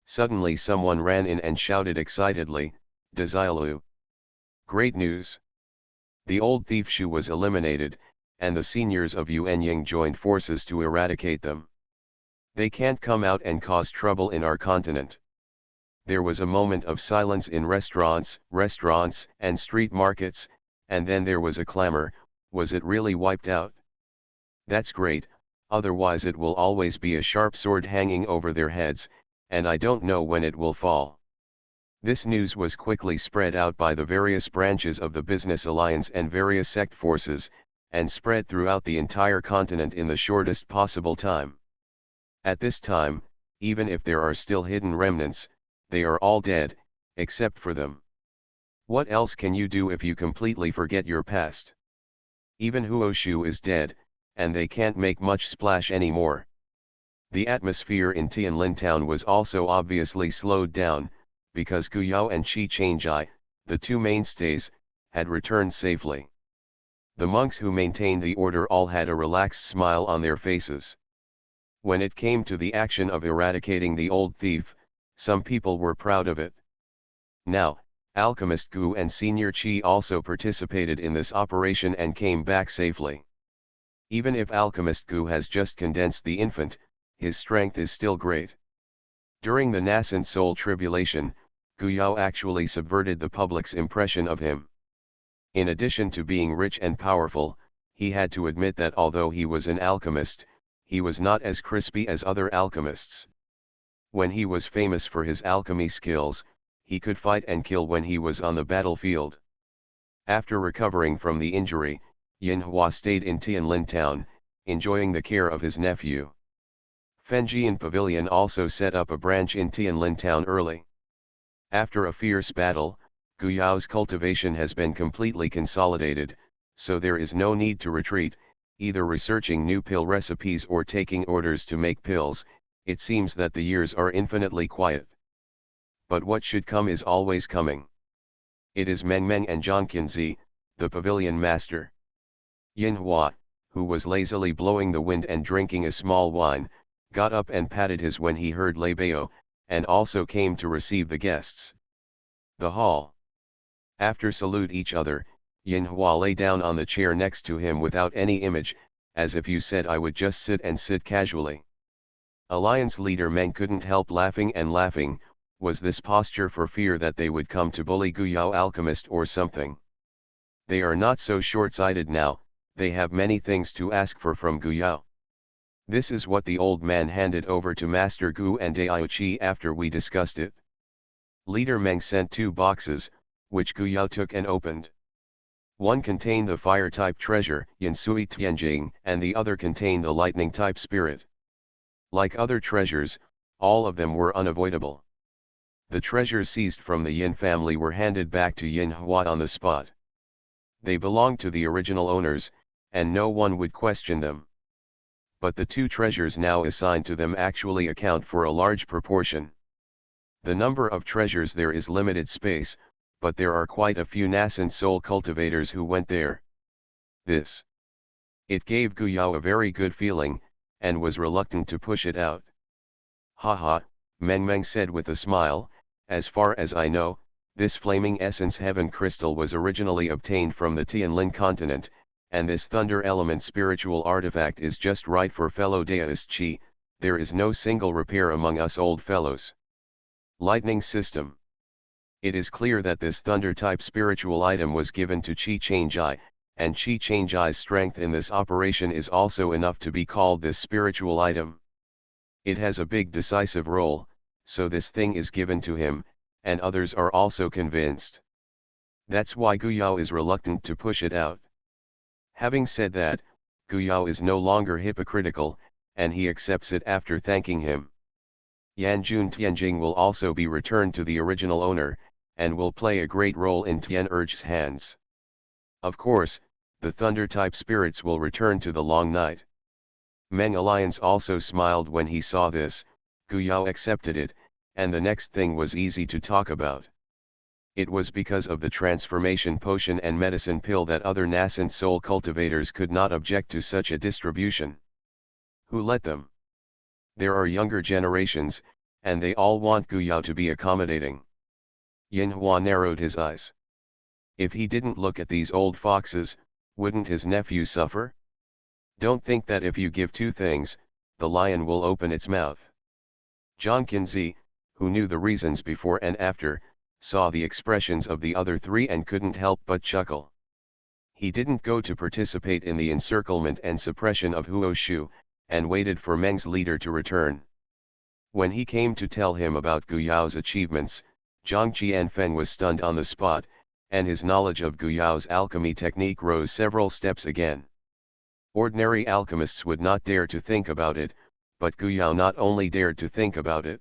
Suddenly someone ran in and shouted excitedly, Dezilu. Great news! The old thief Shu was eliminated, and the seniors of Yuanying joined forces to eradicate them. They can't come out and cause trouble in our continent. There was a moment of silence in restaurants, and street markets, and then there was a clamor, was it really wiped out? That's great, otherwise it will always be a sharp sword hanging over their heads, and I don't know when it will fall. This news was quickly spread out by the various branches of the business alliance and various sect forces, and spread throughout the entire continent in the shortest possible time. At this time, even if there are still hidden remnants, they are all dead, except for them. What else can you do if you completely forget your past? Even Huoshu is dead, and they can't make much splash anymore. The atmosphere in Tianlin town was also obviously slowed down, because Guyao and Qi Changjai, the two mainstays, had returned safely. The monks who maintained the order all had a relaxed smile on their faces. When it came to the action of eradicating the old thief, some people were proud of it. Now, Alchemist Gu and Senior Qi also participated in this operation and came back safely. Even if Alchemist Gu has just condensed the infant, his strength is still great. During the nascent soul tribulation, Guyao actually subverted the public's impression of him. In addition to being rich and powerful, he had to admit that although he was an alchemist, he was not as crispy as other alchemists. When he was famous for his alchemy skills, he could fight and kill when he was on the battlefield. After recovering from the injury, Yin Hua stayed in Tianlin town, enjoying the care of his nephew. Fenjian Pavilion also set up a branch in Tianlin town early. After a fierce battle, Guyao's cultivation has been completely consolidated, so there is no need to retreat, either researching new pill recipes or taking orders to make pills. It seems that the years are infinitely quiet. But what should come is always coming. It is Meng Meng and Zhang Qinzi, the pavilion master. Yin Hua, who was lazily blowing the wind and drinking a small wine, got up and patted his when he heard Lei Bao, and also came to receive the guests. The hall. After salute each other, Yin Hua lay down on the chair next to him without any image, as if you said I would just sit and sit casually. Alliance leader Meng couldn't help laughing and laughing. Was this posture for fear that they would come to bully Guyao alchemist or something? They are not so short-sighted now, they have many things to ask for from Guyao. This is what the old man handed over to Master Gu and Daiochi after we discussed it. Leader Meng sent 2 boxes, which Guyao took and opened. One contained the fire-type treasure, Yansui Tianjing, and the other contained the lightning-type spirit. Like other treasures, all of them were unavoidable. The treasures seized from the Yin family were handed back to Yin Hua on the spot. They belonged to the original owners, and no one would question them. But the 2 treasures now assigned to them actually account for a large proportion. The number of treasures there is limited space, but there are quite a few nascent soul cultivators who went there. It gave Guyao a very good feeling, and was reluctant to push it out. Haha, Meng Meng said with a smile, as far as I know, this flaming essence heaven crystal was originally obtained from the Tianlin continent, and this thunder element spiritual artifact is just right for fellow Daoist Qi. There is no single repair among us old fellows. Lightning system. It is clear that this thunder-type spiritual item was given to Qi Changjai, and Qi Changjai's strength in this operation is also enough to be called this spiritual item. It has a big decisive role, so this thing is given to him, and others are also convinced. That's why Guyao is reluctant to push it out. Having said that, Guyao is no longer hypocritical, and he accepts it after thanking him. Yanjun Tianjing will also be returned to the original owner, and will play a great role in Tian Urge's hands. Of course, the thunder-type spirits will return to the long night. Meng Alliance also smiled when he saw this. Guyao accepted it, and the next thing was easy to talk about. It was because of the transformation potion and medicine pill that other nascent soul cultivators could not object to such a distribution. Who let them? There are younger generations, and they all want Guyao to be accommodating. Yin Hua narrowed his eyes. If he didn't look at these old foxes, wouldn't his nephew suffer? Don't think that if you give 2 things, the lion will open its mouth. Zhang Qinzi, who knew the reasons before and after, saw the expressions of the other 3 and couldn't help but chuckle. He didn't go to participate in the encirclement and suppression of Huoshu, and waited for Meng's leader to return. When he came to tell him about Guyao's achievements, Zhang Qianfeng was stunned on the spot, and his knowledge of Gu Yao's alchemy technique rose several steps again. Ordinary alchemists would not dare to think about it, but Gu Yao not only dared to think about it,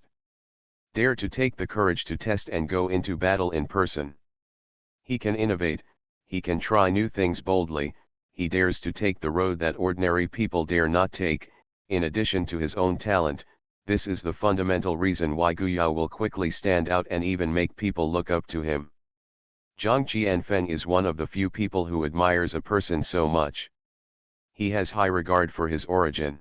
dared to take the courage to test and go into battle in person. He can innovate, he can try new things boldly, he dares to take the road that ordinary people dare not take. In addition to his own talent, this is the fundamental reason why Gu Yao will quickly stand out and even make people look up to him. Zhang Qianfeng is one of the few people who admires a person so much. He has high regard for his origin.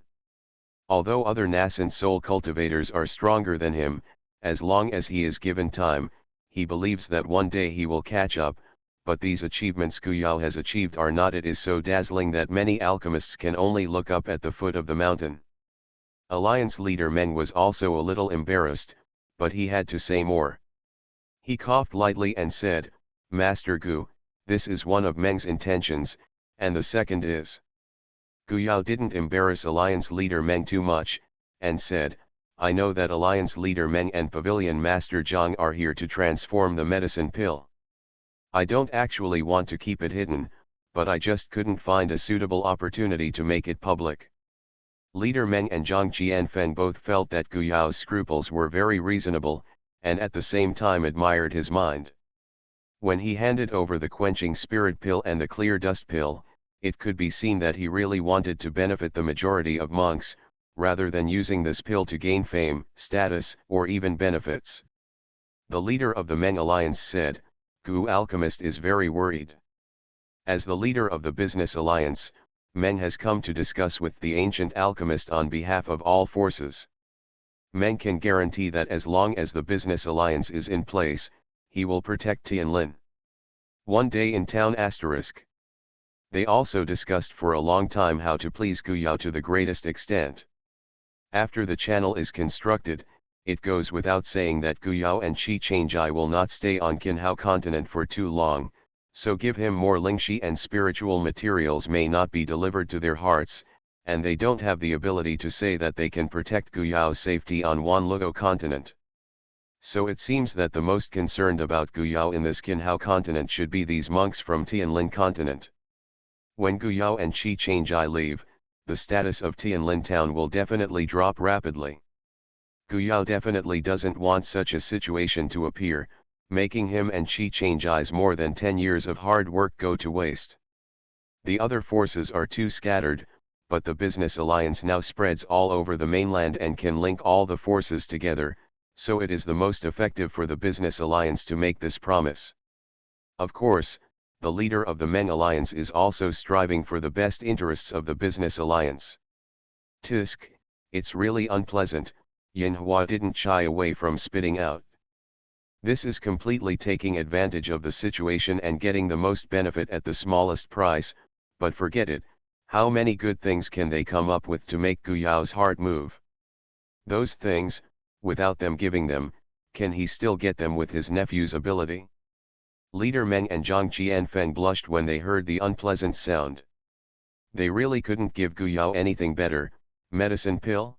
Although other nascent soul cultivators are stronger than him, as long as he is given time, he believes that one day he will catch up, but these achievements Gu Yao has achieved are not. It is so dazzling that many alchemists can only look up at the foot of the mountain. Alliance leader Meng was also a little embarrassed, but he had to say more. He coughed lightly and said, "Master Gu, this is one of Meng's intentions, and the second is." Gu Yao didn't embarrass Alliance leader Meng too much, and said, "I know that Alliance leader Meng and Pavilion Master Zhang are here to transform the medicine pill. I don't actually want to keep it hidden, but I just couldn't find a suitable opportunity to make it public." Leader Meng and Zhang Qianfeng both felt that Gu Yao's scruples were very reasonable, and at the same time admired his mind. When he handed over the quenching spirit pill and the clear dust pill, it could be seen that he really wanted to benefit the majority of monks, rather than using this pill to gain fame, status, or even benefits. The leader of the Meng Alliance said, "Gu Alchemist is very worried." As the leader of the Business Alliance, Meng has come to discuss with the Ancient Alchemist on behalf of all forces. Meng can guarantee that as long as the Business Alliance is in place, he will protect Tianlin. One day in town *. They also discussed for a long time how to please Gu Yao to the greatest extent. After the channel is constructed, it goes without saying that Gu Yao and Qi Changjai will not stay on Qinhao continent for too long, so give him more lingxi and spiritual materials may not be delivered to their hearts, and they don't have the ability to say that they can protect Gu Yao's safety on Wanluo continent. So it seems that the most concerned about Gu Yao in this Qinhao continent should be these monks from Tianlin continent. When Gu Yao and Qi Changjai leave, the status of Tianlin town will definitely drop rapidly. Gu Yao definitely doesn't want such a situation to appear, making him and Qi Changjai's more than 10 years of hard work go to waste. The other forces are too scattered, but the Business Alliance now spreads all over the mainland and can link all the forces together, so it is the most effective for the Business Alliance to make this promise. Of course, the leader of the Meng Alliance is also striving for the best interests of the Business Alliance. Tisk, it's really unpleasant, Yin Hua didn't shy away from spitting out. This is completely taking advantage of the situation and getting the most benefit at the smallest price, but forget it, how many good things can they come up with to make Gu Yao's heart move? Those things, without them giving them, can he still get them with his nephew's ability? Leader Meng and Zhang Qianfeng blushed when they heard the unpleasant sound. They really couldn't give Gu Yao anything better. Medicine pill?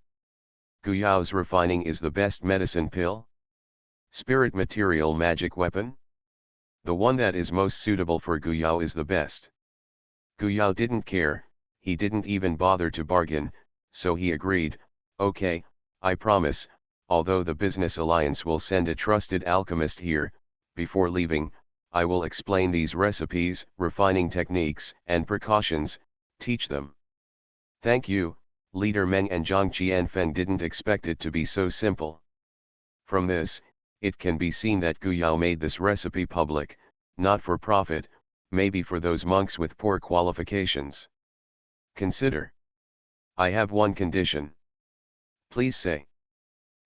Gu Yao's refining is the best medicine pill? Spirit material magic weapon? The one that is most suitable for Gu Yao is the best. Gu Yao didn't care, he didn't even bother to bargain, so he agreed, "Okay, I promise, although the Business Alliance will send a trusted alchemist here, before leaving, I will explain these recipes, refining techniques, and precautions, teach them." Thank you, Leader Meng and Zhang Qianfeng didn't expect it to be so simple. From this, it can be seen that Gu Yao made this recipe public, not for profit, maybe for those monks with poor qualifications. Consider. I have one condition. Please say.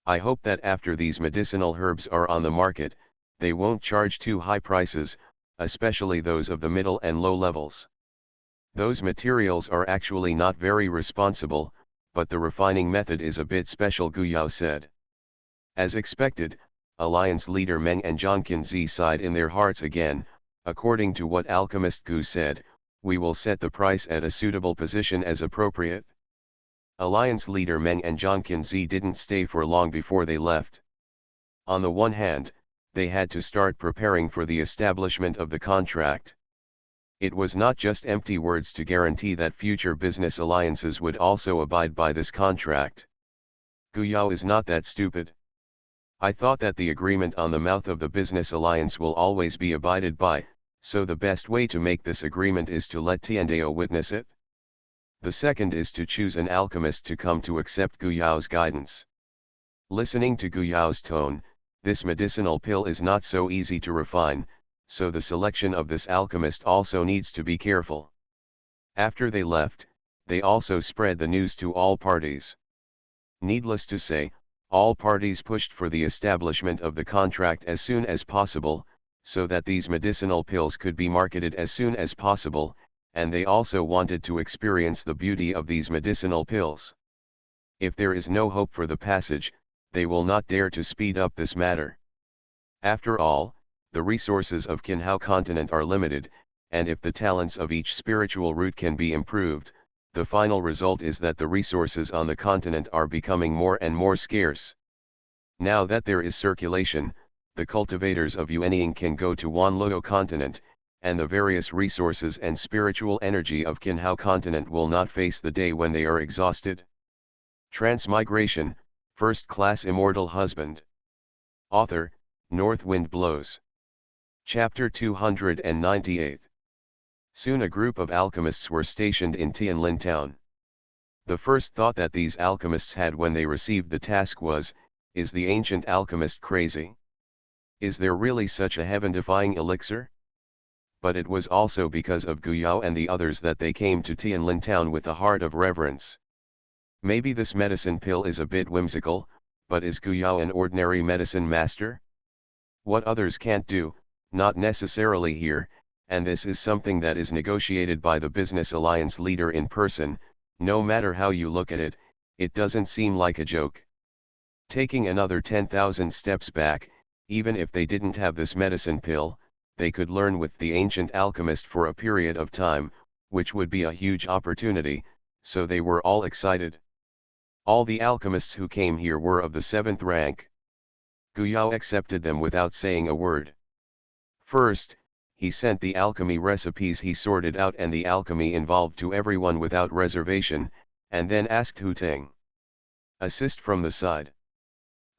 I hope that after these medicinal herbs are on the market, they won't charge too high prices, especially those of the middle and low levels. Those materials are actually not very responsible, but the refining method is a bit special, Gu Yao said. As expected, Alliance leader Meng and Zhang Qinzi sighed in their hearts again. According to what Alchemist Gu said, we will set the price at a suitable position as appropriate. Alliance leader Meng and Zhang Qinzi didn't stay for long before they left. On the one hand, they had to start preparing for the establishment of the contract. It was not just empty words to guarantee that future business alliances would also abide by this contract. Guyao is not that stupid. I thought that the agreement on the mouth of the business alliance will always be abided by, so the best way to make this agreement is to let Tiandao witness it. The second is to choose an alchemist to come to accept Guyao's guidance. Listening to Guyao's tone, this medicinal pill is not so easy to refine, so the selection of this alchemist also needs to be careful. After they left, they also spread the news to all parties. Needless to say, all parties pushed for the establishment of the contract as soon as possible, so that these medicinal pills could be marketed as soon as possible, and they also wanted to experience the beauty of these medicinal pills. If there is no hope for the passage, they will not dare to speed up this matter. After all, the resources of Qinhao continent are limited, and if the talents of each spiritual root can be improved, the final result is that the resources on the continent are becoming more and more scarce. Now that there is circulation, the cultivators of Yuanying can go to Wanluo continent, and the various resources and spiritual energy of Qinhao continent will not face the day when they are exhausted. Transmigration, First Class Immortal Husband. Author, North Wind Blows. Chapter 298. Soon a group of alchemists were stationed in Tianlin town. The first thought that these alchemists had when they received the task was, is the ancient alchemist crazy? Is there really such a heaven-defying elixir? But it was also because of Guyao and the others that they came to Tianlin town with a heart of reverence. Maybe this medicine pill is a bit whimsical, but is Guyao an ordinary medicine master? What others can't do, not necessarily here, and this is something that is negotiated by the business alliance leader in person. No matter how you look at it, it doesn't seem like a joke. Taking another 10,000 steps back, even if they didn't have this medicine pill, they could learn with the ancient alchemist for a period of time, which would be a huge opportunity, so they were all excited. All the alchemists who came here were of the 7th rank. Guyao accepted them without saying a word. First, he sent the alchemy recipes he sorted out and the alchemy involved to everyone without reservation, and then asked Hu Ting. Assist from the side.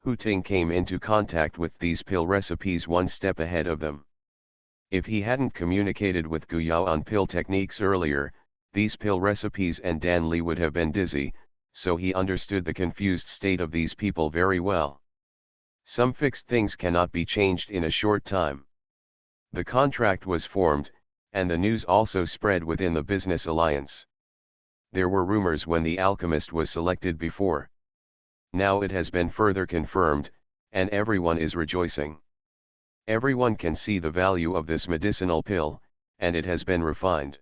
Hu Ting came into contact with these pill recipes one step ahead of them. If he hadn't communicated with Guyao on pill techniques earlier, these pill recipes and Dan Li would have been dizzy, so he understood the confused state of these people very well. Some fixed things cannot be changed in a short time. The contract was formed, and the news also spread within the business alliance. There were rumors when the alchemist was selected before. Now it has been further confirmed, and everyone is rejoicing. Everyone can see the value of this medicinal pill, and it has been refined.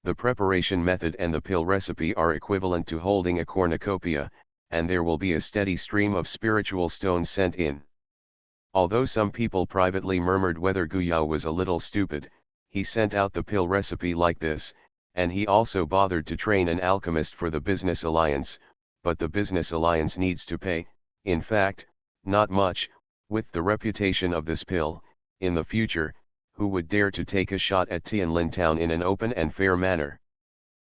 The preparation method and the pill recipe are equivalent to holding a cornucopia, and there will be a steady stream of spiritual stones sent in. Although some people privately murmured whether Guyao was a little stupid, he sent out the pill recipe like this, and he also bothered to train an alchemist for the business alliance, but the business alliance needs to pay, in fact, not much. With the reputation of this pill, in the future, who would dare to take a shot at Tianlin town in an open and fair manner?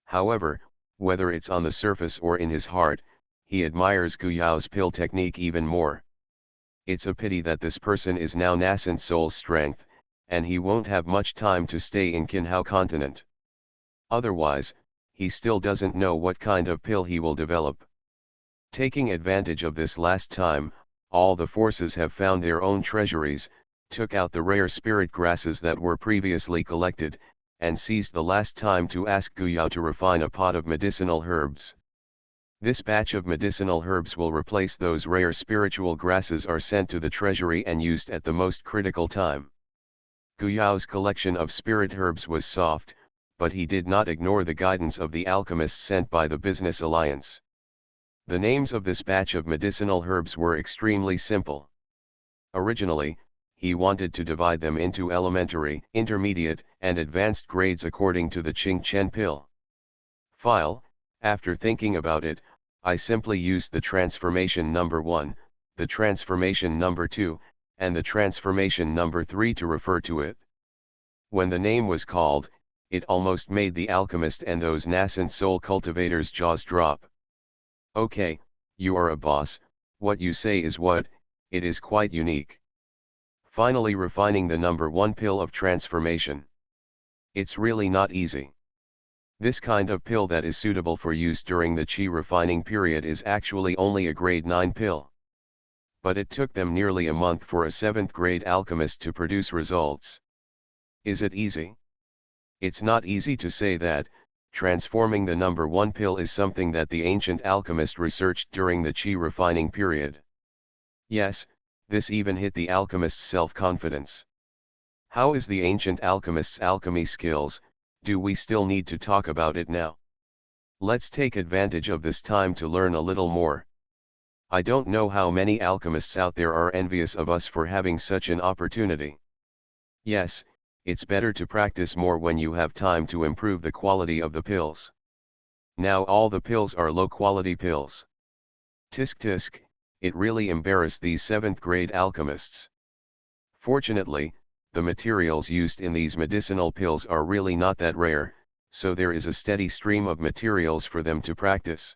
However, whether it's on the surface or in his heart, he admires Guyao's pill technique even more. It's a pity that this person is now nascent soul strength, and he won't have much time to stay in Qinhao continent. Otherwise, he still doesn't know what kind of pill he will develop. Taking advantage of this last time, all the forces have found their own treasuries, took out the rare spirit grasses that were previously collected, and seized the last time to ask Guyao to refine a pot of medicinal herbs. This batch of medicinal herbs will replace those rare spiritual grasses are sent to the treasury and used at the most critical time. Guyao's collection of spirit herbs was soft, but he did not ignore the guidance of the alchemists sent by the business alliance. The names of this batch of medicinal herbs were extremely simple. Originally, he wanted to divide them into elementary, intermediate, and advanced grades according to the Qing Chen pill. File. After thinking about it, I simply used the transformation number 1, the transformation number 2, and the transformation number 3 to refer to it. When the name was called, it almost made the alchemist and those nascent soul cultivators' jaws drop. Okay, you are a boss, what you say is what, it is quite unique. Finally refining the number 1 pill of transformation. It's really not easy. This kind of pill that is suitable for use during the chi refining period is actually only a grade 9 pill. But it took them nearly a month for a 7th grade alchemist to produce results. Is it easy? It's not easy to say that. Transforming the number 1 pill is something that the ancient alchemist researched during the chi refining period. Yes, this even hit the alchemist's self-confidence. How is the ancient alchemist's alchemy skills? Do we still need to talk about it now? Let's take advantage of this time to learn a little more. I don't know how many alchemists out there are envious of us for having such an opportunity. Yes, it's better to practice more when you have time to improve the quality of the pills. Now all the pills are low-quality pills. Tisk tisk, it really embarrassed these 7th grade alchemists. Fortunately, the materials used in these medicinal pills are really not that rare, so there is a steady stream of materials for them to practice.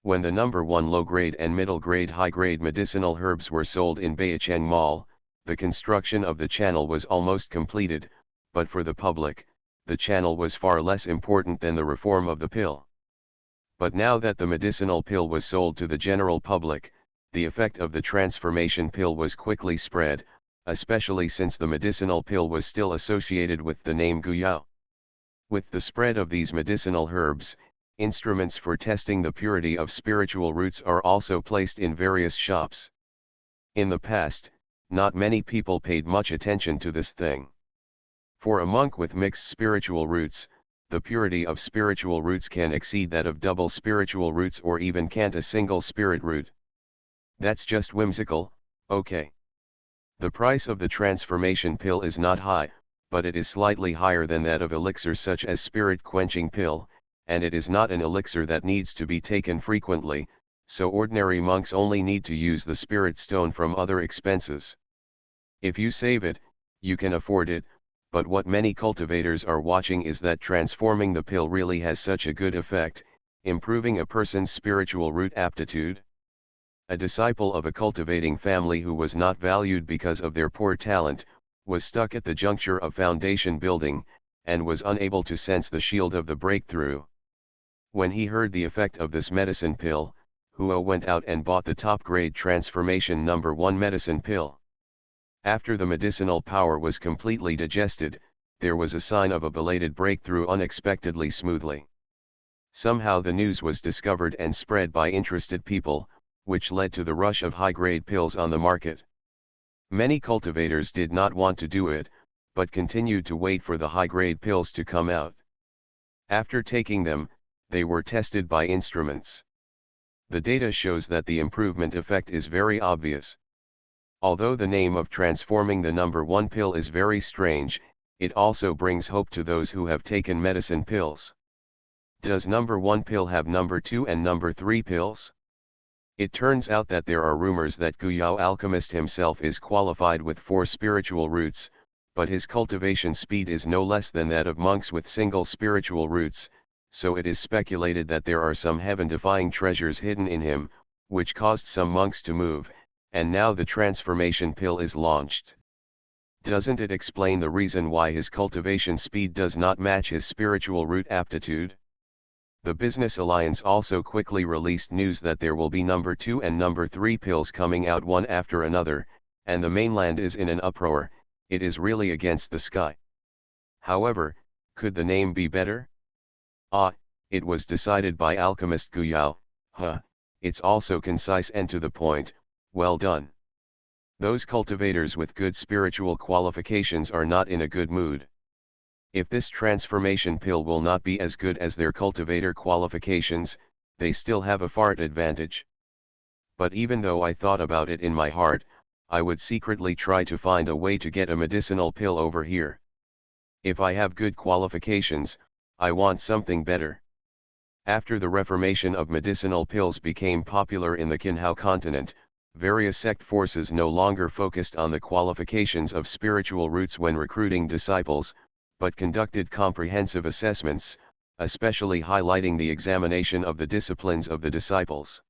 When the number 1 low-grade and middle-grade high-grade medicinal herbs were sold in Beicheng Mall, the construction of the channel was almost completed, but for the public, the channel was far less important than the reform of the pill. But now that the medicinal pill was sold to the general public, the effect of the transformation pill was quickly spread, especially since the medicinal pill was still associated with the name Guyao. With the spread of these medicinal herbs, instruments for testing the purity of spiritual roots are also placed in various shops. In the past, not many people paid much attention to this thing. For a monk with mixed spiritual roots, the purity of spiritual roots can exceed that of double spiritual roots or even cant a single spirit root. That's just whimsical, okay. The price of the transformation pill is not high, but it is slightly higher than that of elixirs such as spirit quenching pill, and it is not an elixir that needs to be taken frequently, so ordinary monks only need to use the spirit stone from other expenses. If you save it, you can afford it, but what many cultivators are watching is that transforming the pill really has such a good effect, improving a person's spiritual root aptitude. A disciple of a cultivating family who was not valued because of their poor talent, was stuck at the juncture of foundation building, and was unable to sense the shield of the breakthrough. When he heard the effect of this medicine pill, Huo went out and bought the top-grade transformation number 1 medicine pill. After the medicinal power was completely digested, there was a sign of a belated breakthrough unexpectedly smoothly. Somehow the news was discovered and spread by interested people, which led to the rush of high-grade pills on the market. Many cultivators did not want to do it, but continued to wait for the high-grade pills to come out. After taking them, they were tested by instruments. The data shows that the improvement effect is very obvious. Although the name of transforming the number 1 pill is very strange, it also brings hope to those who have taken medicine pills. Does number 1 pill have number 2 and number 3 pills? It turns out that there are rumors that Guyao alchemist himself is qualified with 4 spiritual roots, but his cultivation speed is no less than that of monks with single spiritual roots, so it is speculated that there are some heaven-defying treasures hidden in him, which caused some monks to move, and now the transformation pill is launched. Doesn't it explain the reason why his cultivation speed does not match his spiritual root aptitude? The Business Alliance also quickly released news that there will be number 2 and number 3 pills coming out one after another, and the mainland is in an uproar. It is really against the sky. However, could the name be better? It was decided by alchemist Guyao. It's also concise and to the point. Well done. Those cultivators with good spiritual qualifications are not in a good mood. If this transformation pill will not be as good as their cultivator qualifications, they still have a fart advantage. But even though I thought about it in my heart, I would secretly try to find a way to get a medicinal pill over here. If I have good qualifications, I want something better. After the reformation of medicinal pills became popular in the Qinghao continent, Various sect forces no longer focused on the qualifications of spiritual roots when recruiting disciples, but conducted comprehensive assessments, especially highlighting the examination of the disciplines of the disciples.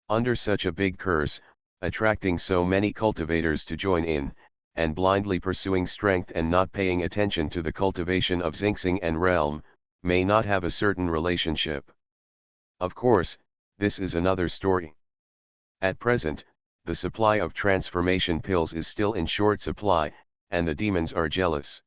Under such a big curse, attracting so many cultivators to join in, and blindly pursuing strength and not paying attention to the cultivation of Xingxing and realm, may not have a certain relationship. Of course, this is another story. At present, the supply of transformation pills is still in short supply, and the demons are jealous.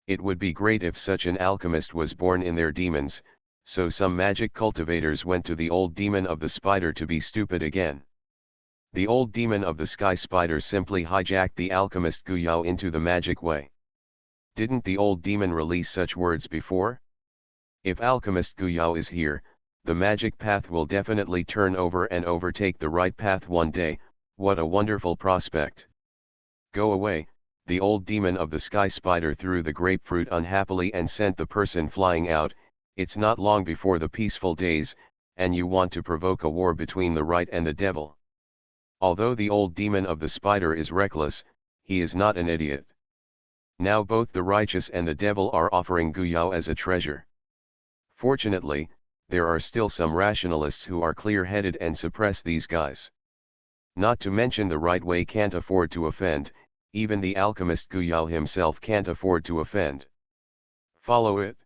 It would be great if such an alchemist was born in their demons, so some magic cultivators went to the old demon of the spider to be stupid again. The old demon of the sky spider simply hijacked the alchemist Guyao into the magic way. Didn't the old demon release such words before? If alchemist Guyao is here, the magic path will definitely turn over and overtake the right path one day. What a wonderful prospect. Go away, the old demon of the sky spider threw the grapefruit unhappily and sent the person flying out. It's not long before the peaceful days, and you want to provoke a war between the right and the devil. Although the old demon of the spider is reckless, he is not an idiot. Now both the righteous and the devil are offering Guyao as a treasure. Fortunately, there are still some rationalists who are clear-headed and suppress these guys. Not to mention the right way can't afford to offend, even the alchemist Guyao himself can't afford to offend. Follow it.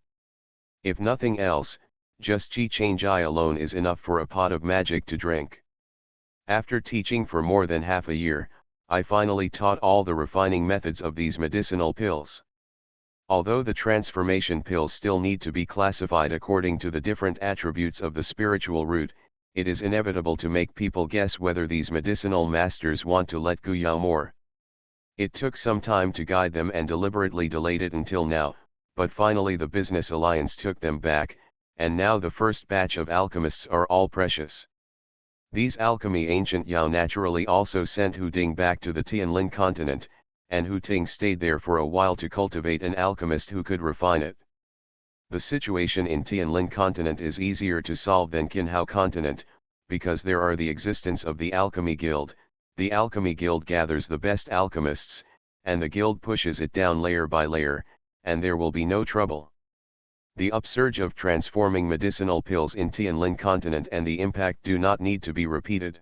If nothing else, just Qi Change I alone is enough for a pot of magic to drink. After teaching for more than half a year, I finally taught all the refining methods of these medicinal pills. Although the transformation pills still need to be classified according to the different attributes of the spiritual root, it is inevitable to make people guess whether these medicinal masters want to let Guyao more. It took some time to guide them and deliberately delayed it until now, but finally the business alliance took them back, and now the first batch of alchemists are all precious. These alchemy ancient Yao naturally also sent Hu Ding back to the Tianlin continent, and Hu Ting stayed there for a while to cultivate an alchemist who could refine it. The situation in Tianlin continent is easier to solve than Qinhao continent, because there are the existence of the Alchemy Guild. The Alchemy Guild gathers the best alchemists, and the guild pushes it down layer by layer, and there will be no trouble. The upsurge of transforming medicinal pills in Tianlin continent and the impact do not need to be repeated.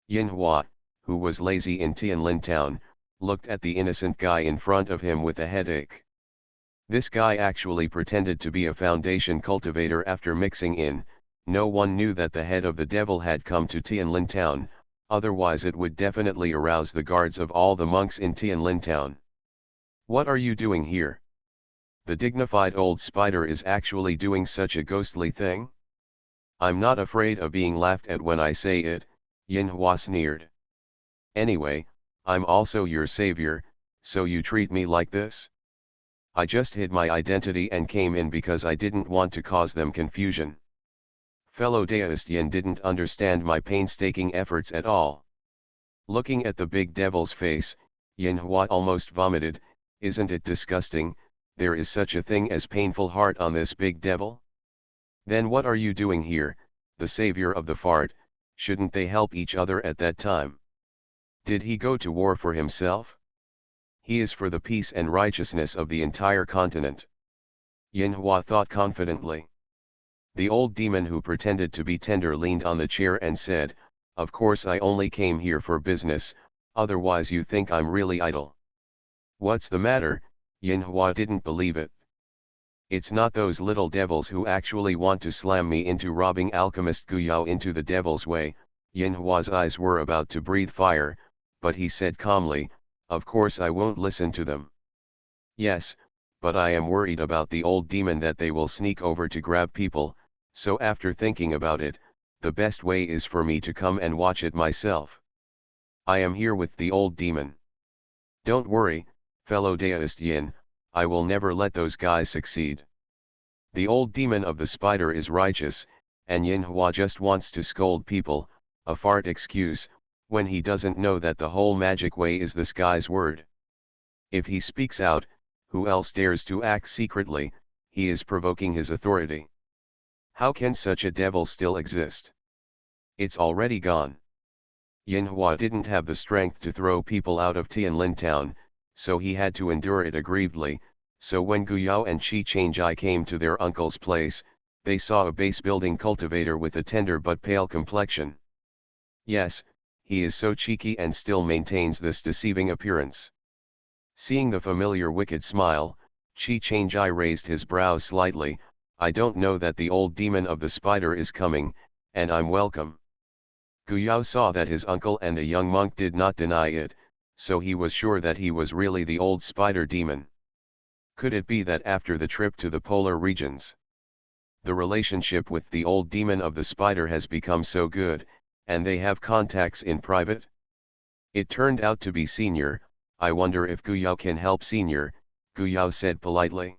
Yin Hua, who was lazy in Tianlin town, looked at the innocent guy in front of him with a headache. This guy actually pretended to be a foundation cultivator. After mixing in, no one knew that the head of the devil had come to Tianlin town, otherwise it would definitely arouse the guards of all the monks in Tianlin town. What are you doing here? The dignified old spider is actually doing such a ghostly thing? I'm not afraid of being laughed at when I say it, Yin Hua sneered. Anyway, I'm also your savior, so you treat me like this? I just hid my identity and came in because I didn't want to cause them confusion. Fellow Daoist Yin didn't understand my painstaking efforts at all. Looking at the big devil's face, Yin Hua almost vomited. Isn't it disgusting? There is such a thing as painful heart on this big devil? Then what are you doing here, the savior of the fart? Shouldn't they help each other at that time? Did he go to war for himself? He is for the peace and righteousness of the entire continent. Yin Hua thought confidently. The old demon who pretended to be tender leaned on the chair and said, "Of course I only came here for business, otherwise you think I'm really idle." What's the matter? Yin Hua didn't believe it. It's not those little devils who actually want to slam me into robbing alchemist Guyao into the devil's way. Yin Hua's eyes were about to breathe fire, but he said calmly, "Of course I won't listen to them." Yes, but I am worried about the old demon that they will sneak over to grab people, so after thinking about it, the best way is for me to come and watch it myself. I am here with the old demon. Don't worry, fellow Daoist Yin, I will never let those guys succeed. The old demon of the spider is righteous, and Yin Hua just wants to scold people, a fart excuse, when he doesn't know that the whole magic way is the sky's word. If he speaks out, who else dares to act secretly? He is provoking his authority. How can such a devil still exist? It's already gone. Yinhua didn't have the strength to throw people out of Tianlin town, so he had to endure it aggrievedly. So when Guyao and Qi Changjai came to their uncle's place, they saw a base-building cultivator with a tender but pale complexion. Yes, he is so cheeky and still maintains this deceiving appearance. Seeing the familiar wicked smile, Qi Changjai raised his brows slightly. I don't know that the old demon of the spider is coming, and I'm welcome. Guyao saw that his uncle and the young monk did not deny it, so he was sure that he was really the old spider demon. Could it be that after the trip to the polar regions, the relationship with the old demon of the spider has become so good, and they have contacts in private? It turned out to be Senior. I wonder if Guyao can help Senior, Guyao said politely.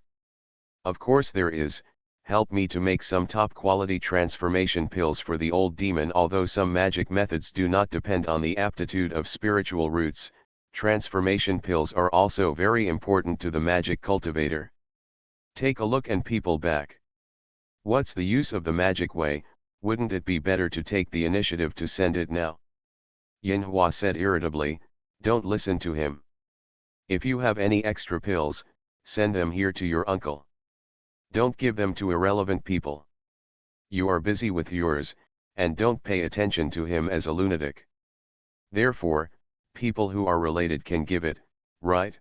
Of course there is. Help me to make some top-quality transformation pills for the old demon. Although some magic methods do not depend on the aptitude of spiritual roots, transformation pills are also very important to the magic cultivator. Take a look and people back. What's the use of the magic way? Wouldn't it be better to take the initiative to send it now? Yinhua said irritably, don't listen to him. If you have any extra pills, send them here to your uncle. Don't give them to irrelevant people. You are busy with yours, and don't pay attention to him as a lunatic. Therefore, people who are related can give it, right?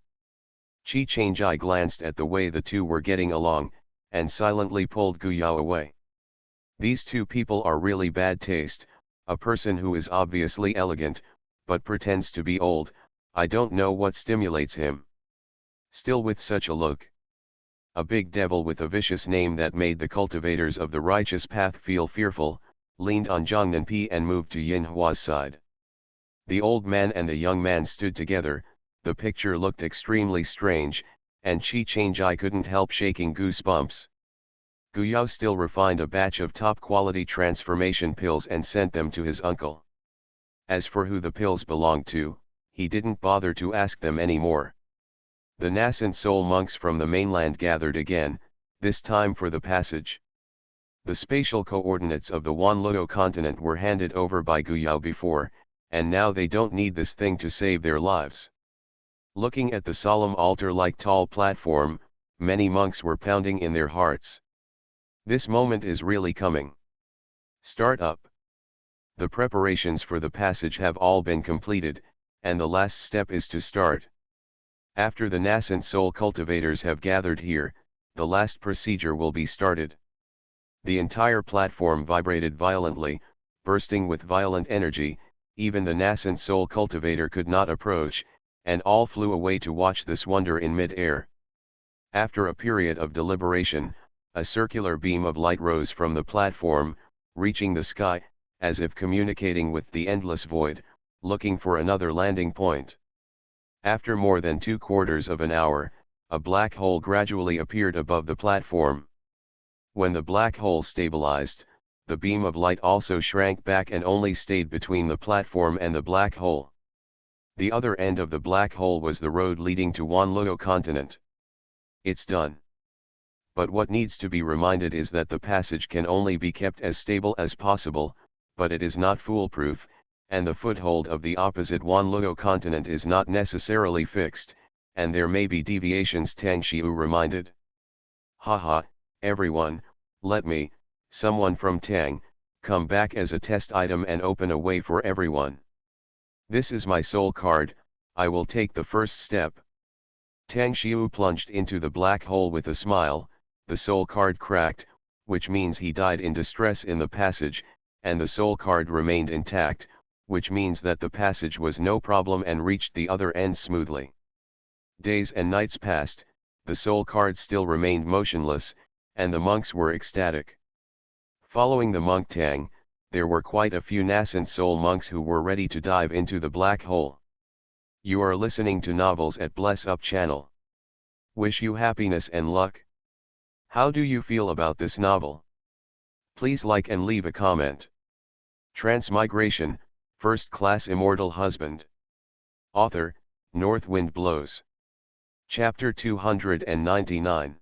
Qi Changjai glanced at the way the two were getting along, and silently pulled Guyao away. These two people are really bad taste. A person who is obviously elegant, but pretends to be old. I don't know what stimulates him. Still with such a look. A big devil with a vicious name that made the cultivators of the righteous path feel fearful, leaned on Zhang Nanpi and moved to Yinhua's side. The old man and the young man stood together. The picture looked extremely strange, and Qi Changjai couldn't help shaking goosebumps. Guyao still refined a batch of top-quality transformation pills and sent them to his uncle. As for who the pills belonged to, he didn't bother to ask them anymore. The nascent soul monks from the mainland gathered again, this time for the passage. The spatial coordinates of the Wanluo continent were handed over by Guyao before, and now they don't need this thing to save their lives. Looking at the solemn altar-like tall platform, many monks were pounding in their hearts. This moment is really coming. Start up. The preparations for the passage have all been completed, and the last step is to start. After the nascent soul cultivators have gathered here, the last procedure will be started. The entire platform vibrated violently, bursting with violent energy. Even the nascent soul cultivator could not approach, and all flew away to watch this wonder in mid-air. After a period of deliberation, a circular beam of light rose from the platform, reaching the sky, as if communicating with the endless void, looking for another landing point. After more than 2/4 of an hour, a black hole gradually appeared above the platform. When the black hole stabilized, the beam of light also shrank back and only stayed between the platform and the black hole. The other end of the black hole was the road leading to Wanluo continent. It's done. But what needs to be reminded is that the passage can only be kept as stable as possible, but it is not foolproof, and the foothold of the opposite Wanluo continent is not necessarily fixed, and there may be deviations, Tang Xiu reminded. Haha, everyone, let me, someone from Tang, come back as a test item and open a way for everyone. This is my soul card, I will take the first step. Tang Xiu plunged into the black hole with a smile. The soul card cracked, which means he died in distress in the passage, and the soul card remained intact, which means that the passage was no problem and reached the other end smoothly. Days and nights passed, the soul card still remained motionless, and the monks were ecstatic. Following the monk Tang, there were quite a few nascent soul monks who were ready to dive into the black hole. You are listening to Novels at Bless Up channel. Wish you happiness and luck. How do you feel about this novel? Please like and leave a comment. Transmigration, First Class Immortal Husband. Author, North Wind Blows. Chapter 299.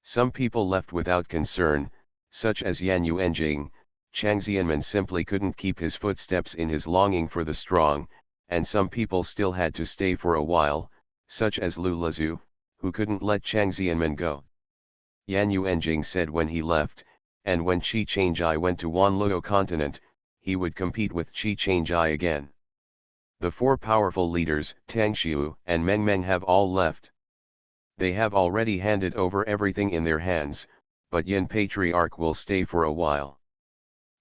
Some people left without concern, such as Yan Yuanjing, Chang Xianmen simply couldn't keep his footsteps in his longing for the strong, and some people still had to stay for a while, such as Lu Lezu, who couldn't let Chang Xianmen go. Yan Yuanjing said when he left, and when Qi Changjai went to Wanluo continent, he would compete with Qi Changjai again. The four powerful leaders, Tang Xiu and Meng Meng, have all left. They have already handed over everything in their hands, but Yin Patriarch will stay for a while.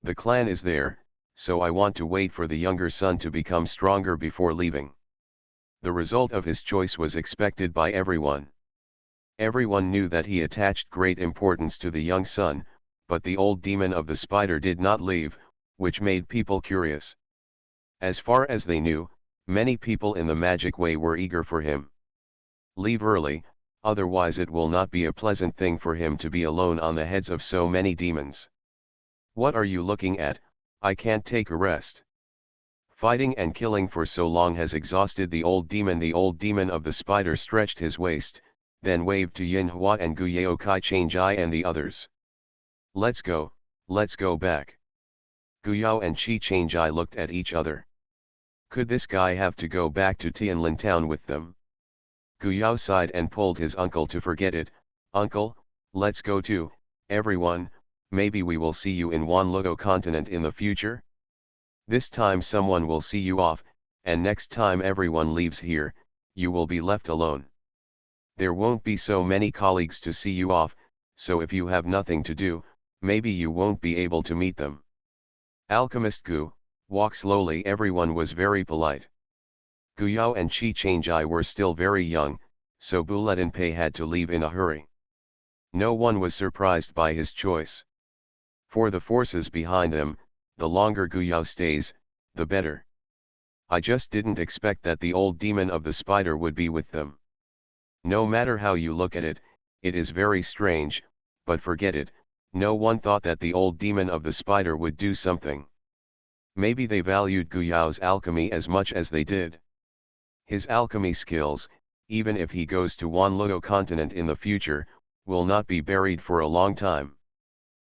The clan is there, so I want to wait for the younger son to become stronger before leaving. The result of his choice was expected by everyone. Everyone knew that he attached great importance to the young son, but the old demon of the spider did not leave, which made people curious. As far as they knew, many people in the magic way were eager for him. Leave early, otherwise it will not be a pleasant thing for him to be alone on the heads of so many demons. What are you looking at? I can't take a rest. Fighting and killing for so long has exhausted the old demon. The old demon of the spider stretched his waist, then waved to Yin Hua and Guyao Kai Changjai and the others. Let's go back. Guyao and Qi Changjai looked at each other. Could this guy have to go back to Tianlin town with them? Guyao sighed and pulled his uncle to forget it. Uncle, let's go too, everyone. Maybe we will see you in Wanluo continent in the future? This time someone will see you off, and next time everyone leaves here, you will be left alone. There won't be so many colleagues to see you off, so if you have nothing to do, maybe you won't be able to meet them. Alchemist Gu, walk slowly. Everyone was very polite. Guyao and Qi Changjai were still very young, so Buletinpei had to leave in a hurry. No one was surprised by his choice. For the forces behind them, the longer Guyao stays, the better. I just didn't expect that the old demon of the spider would be with them. No matter how you look at it, it is very strange, but forget it, no one thought that the old demon of the spider would do something. Maybe they valued Guyao's alchemy as much as they did. His alchemy skills, even if he goes to Wanluo continent in the future, will not be buried for a long time.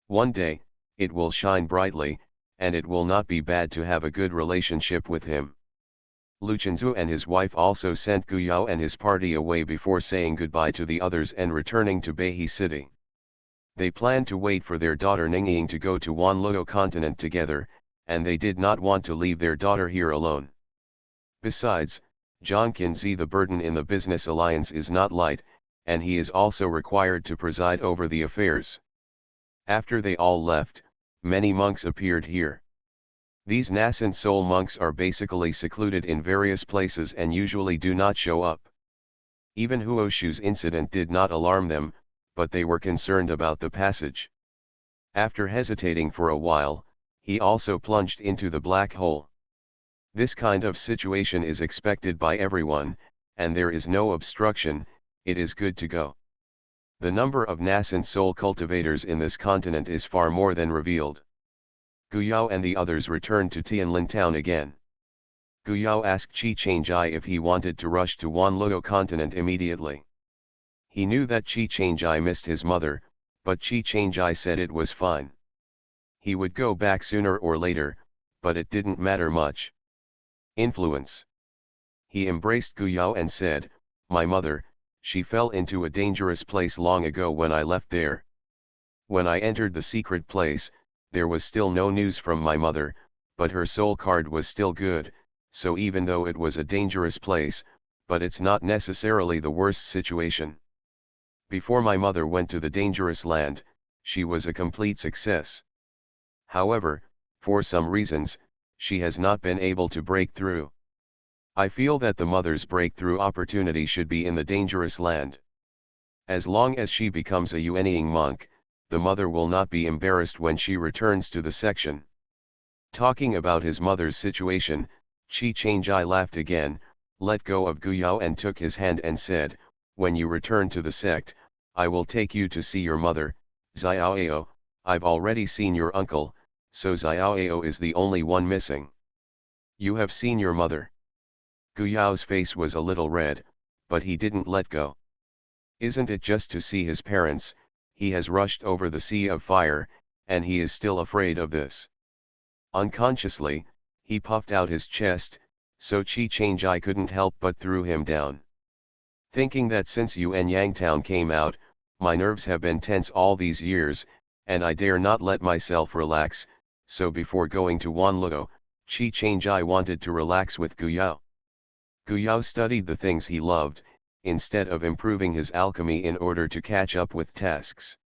One day, it will shine brightly, and it will not be bad to have a good relationship with him. Lu Chenzu and his wife also sent Guyao and his party away before saying goodbye to the others and returning to Beihe City. They planned to wait for their daughter Ningying to go to Wanluo continent together, and they did not want to leave their daughter here alone. Besides, Zhang Qinzi, the burden in the business alliance is not light, and he is also required to preside over the affairs. After they all left, many monks appeared here. These nascent soul monks are basically secluded in various places and usually do not show up. Even Huoshu's incident did not alarm them, but they were concerned about the passage. After hesitating for a while, he also plunged into the black hole. This kind of situation is expected by everyone, and there is no obstruction, it is good to go. The number of nascent soul cultivators in this continent is far more than revealed. Guyao and the others returned to Tianlin town again. Guyao asked Qi Changjai if he wanted to rush to Wanluo continent immediately. He knew that Qi Changjai missed his mother, but Qi Changjai said it was fine. He would go back sooner or later, but it didn't matter much. Influence. He embraced Guyao and said, "My mother, she fell into a dangerous place long ago when I left there. When I entered the secret place, there was still no news from my mother, but her soul card was still good, so even though it was a dangerous place, but it's not necessarily the worst situation. Before my mother went to the dangerous land, she was a complete success. However, for some reasons, she has not been able to break through. I feel that the mother's breakthrough opportunity should be in the dangerous land. As long as she becomes a Yuanying monk, the mother will not be embarrassed when she returns to the section." Talking about his mother's situation, Qi Changjai laughed again, let go of Guyao and took his hand and said, "When you return to the sect, I will take you to see your mother, Xiaoao. I've already seen your uncle, so Xiaoao is the only one missing. You have seen your mother." Guyao's face was a little red, but he didn't let go. Isn't it just to see his parents? He has rushed over the sea of fire, and he is still afraid of this. Unconsciously, he puffed out his chest, so Chi-Chang-Jai couldn't help but threw him down. Thinking that since Yuan Yangtown came out, my nerves have been tense all these years, and I dare not let myself relax, so before going to Wanluo, Chi-Chang-Jai wanted to relax with Guyao. Guyao studied the things he loved, instead of improving his alchemy in order to catch up with tasks.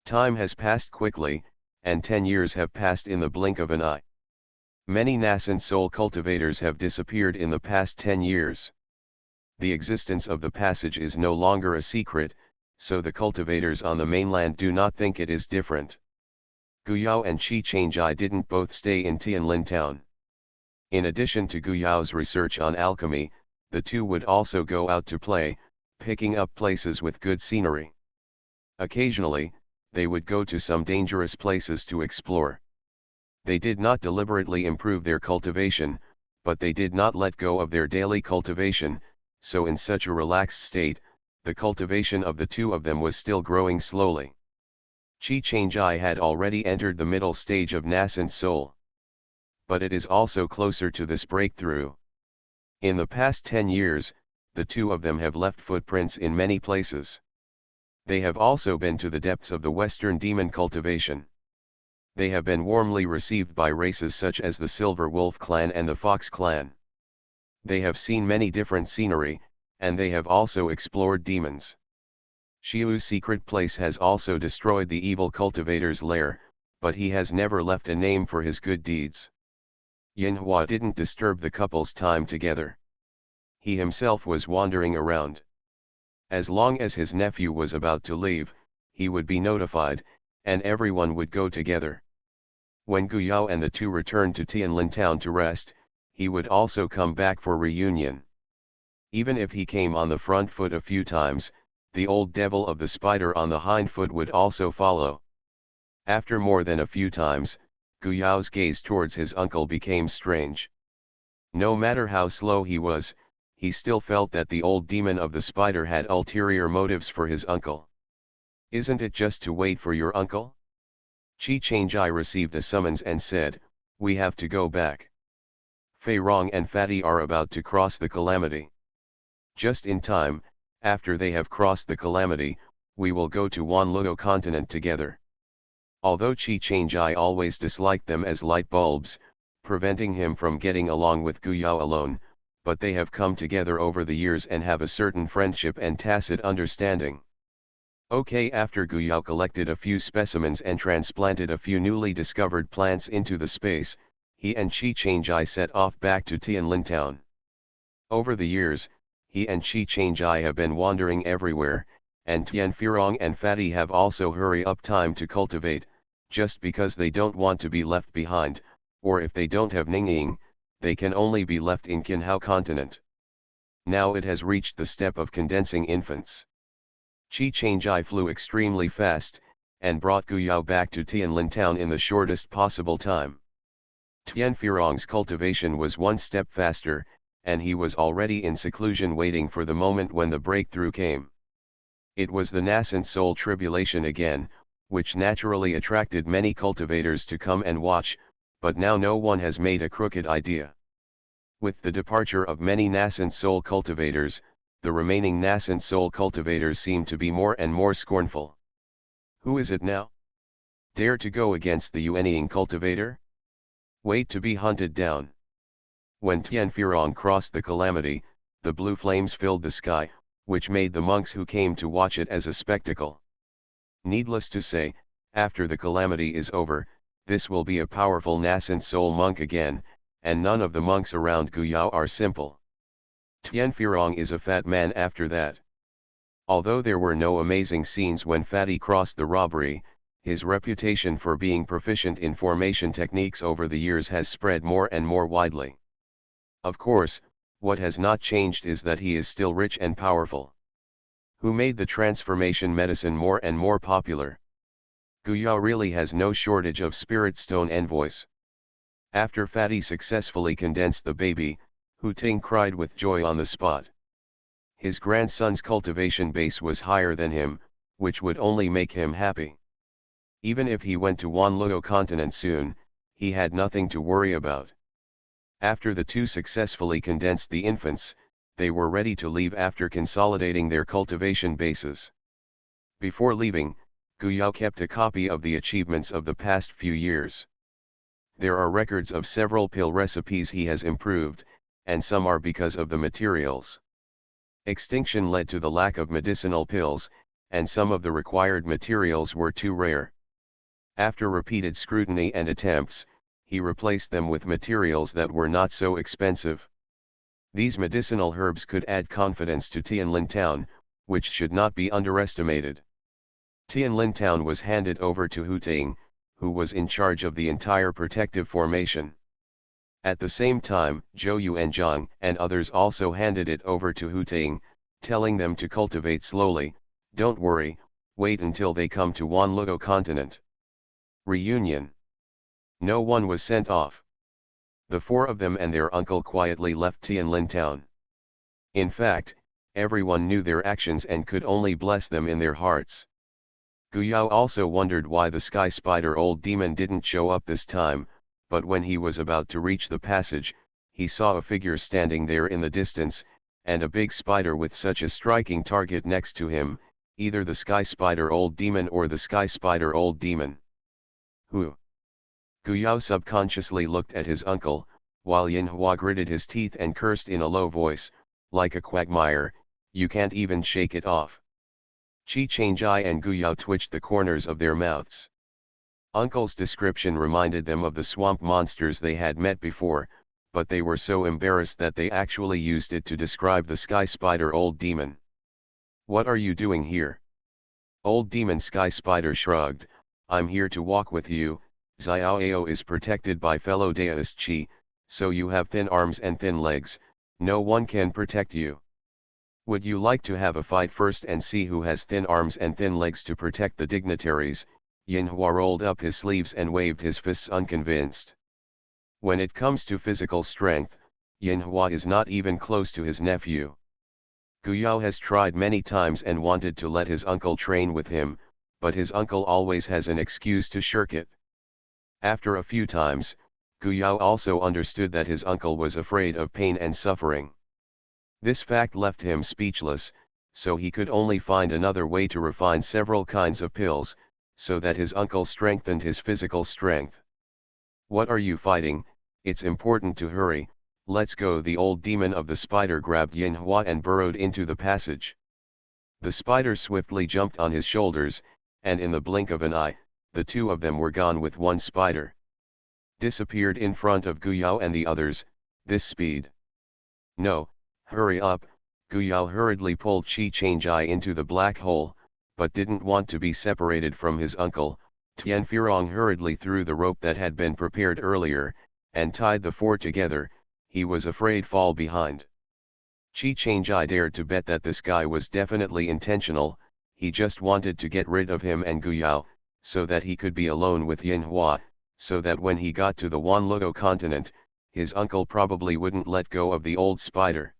Time has passed quickly, and 10 years have passed in the blink of an eye. Many nascent soul cultivators have disappeared in the past 10 years. The existence of the passage is no longer a secret, so the cultivators on the mainland do not think it is different. Guyao and Chi-Chang-Jai didn't both stay in Tianlin town. In addition to Guyao's research on alchemy, the two would also go out to play, picking up places with good scenery. Occasionally, they would go to some dangerous places to explore. They did not deliberately improve their cultivation, but they did not let go of their daily cultivation, so in such a relaxed state, the cultivation of the two of them was still growing slowly. Chi-Chang-Jai had already entered the middle stage of nascent soul. But it is also closer to this breakthrough. In the past 10 years, the two of them have left footprints in many places. They have also been to the depths of the Western demon cultivation. They have been warmly received by races such as the Silver Wolf clan and the Fox clan. They have seen many different scenery, and they have also explored demons. Xiu's secret place has also destroyed the evil cultivator's lair, but he has never left a name for his good deeds. Yinhua didn't disturb the couple's time together. He himself was wandering around. As long as his nephew was about to leave, he would be notified, and everyone would go together. When Guyao and the two returned to Tianlin town to rest, he would also come back for reunion. Even if he came on the front foot a few times, the old devil of the spider on the hind foot would also follow. After more than a few times, Guyao's gaze towards his uncle became strange. No matter how slow he was, he still felt that the old demon of the spider had ulterior motives for his uncle. Isn't it just to wait for your uncle? Chi-Chang-Jai received a summons and said, "We have to go back. Fei Rong and Fatty are about to cross the calamity. Just in time, after they have crossed the calamity, we will go to Wanluo continent together." Although Chi-Chang-Jai always disliked them as light bulbs, preventing him from getting along with Guyao alone, but they have come together over the years and have a certain friendship and tacit understanding. Okay, after Guyao collected a few specimens and transplanted a few newly discovered plants into the space, he and Chi-Chang-Jai set off back to Tianlin town. Over the years, he and Chi-Chang-Jai have been wandering everywhere, and Tian Firong and Fatty have also hurry up time to cultivate, just because they don't want to be left behind, or if they don't have Ningying, they can only be left in Qinhao continent. Now it has reached the step of condensing infants. Chi-Chang-Jai flew extremely fast, and brought Guyao back to Tianlin town in the shortest possible time. Tian Firong's cultivation was one step faster, and he was already in seclusion waiting for the moment when the breakthrough came. It was the nascent soul tribulation again, which naturally attracted many cultivators to come and watch, but now no one has made a crooked idea. With the departure of many nascent soul cultivators, the remaining nascent soul cultivators seem to be more and more scornful. Who is it now? Dare to go against the Yuanying cultivator? Wait to be hunted down. When Tian Firong crossed the calamity, the blue flames filled the sky, which made the monks who came to watch it as a spectacle. Needless to say, after the calamity is over, this will be a powerful nascent soul monk again, and none of the monks around Guyao are simple. Tian Firong is a fat man after that. Although there were no amazing scenes when Fatty crossed the robbery, his reputation for being proficient in formation techniques over the years has spread more and more widely. Of course, what has not changed is that he is still rich and powerful. Who made the transformation medicine more and more popular? Guyao really has no shortage of spirit stone envoys. After Fatty successfully condensed the baby, Hu Ting cried with joy on the spot. His grandson's cultivation base was higher than him, which would only make him happy. Even if he went to Wanluo continent soon, he had nothing to worry about. After the two successfully condensed the infants, they were ready to leave after consolidating their cultivation bases. Before leaving, Guyao kept a copy of the achievements of the past few years. There are records of several pill recipes he has improved, and some are because of the materials. Extinction led to the lack of medicinal pills, and some of the required materials were too rare. After repeated scrutiny and attempts, he replaced them with materials that were not so expensive. These medicinal herbs could add confidence to Tianlin Town, which should not be underestimated. Tianlin Town was handed over to Hu Ting, who was in charge of the entire protective formation. At the same time, Zhou Yuanzhang and others also handed it over to Hu Ting, telling them to cultivate slowly, don't worry, wait until they come to Wanluo continent. Reunion. No one was sent off. The four of them and their uncle quietly left Tianlin Town. In fact, everyone knew their actions and could only bless them in their hearts. Guyao also wondered why the sky spider old demon didn't show up this time, but when he was about to reach the passage, he saw a figure standing there in the distance, and a big spider with such a striking target next to him, either the sky spider old demon or the sky spider old demon. Who? Guyao subconsciously looked at his uncle, while Yinhua gritted his teeth and cursed in a low voice, like a quagmire, you can't even shake it off. Qi Changjai and Guyao twitched the corners of their mouths. Uncle's description reminded them of the swamp monsters they had met before, but they were so embarrassed that they actually used it to describe the sky spider old demon. What are you doing here? Old demon sky spider shrugged, I'm here to walk with you. Xiaoao is protected by fellow Daoist Qi, so you have thin arms and thin legs, no one can protect you. Would you like to have a fight first and see who has thin arms and thin legs to protect the dignitaries? Yinhua rolled up his sleeves and waved his fists unconvinced. When it comes to physical strength, Yinhua is not even close to his nephew. Guyao has tried many times and wanted to let his uncle train with him, but his uncle always has an excuse to shirk it. After a few times, Guyao also understood that his uncle was afraid of pain and suffering. This fact left him speechless, so he could only find another way to refine several kinds of pills, so that his uncle strengthened his physical strength. What are you fighting? It's important to hurry, let's go. The old demon of the spider grabbed Yinhua and burrowed into the passage. The spider swiftly jumped on his shoulders, and in the blink of an eye, the two of them were gone with one spider. Disappeared in front of Guyao and the others. This speed. No, hurry up. Guyao hurriedly pulled Qi Changjai into the black hole, but didn't want to be separated from his uncle. Tianfirong hurriedly threw the rope that had been prepared earlier, and tied the four together. He was afraid fall behind. Qi Changjai dared to bet that this guy was definitely intentional. He just wanted to get rid of him and Guyao, so that he could be alone with Yinhua, so that when he got to the Wanluo continent, his uncle probably wouldn't let go of the old spider.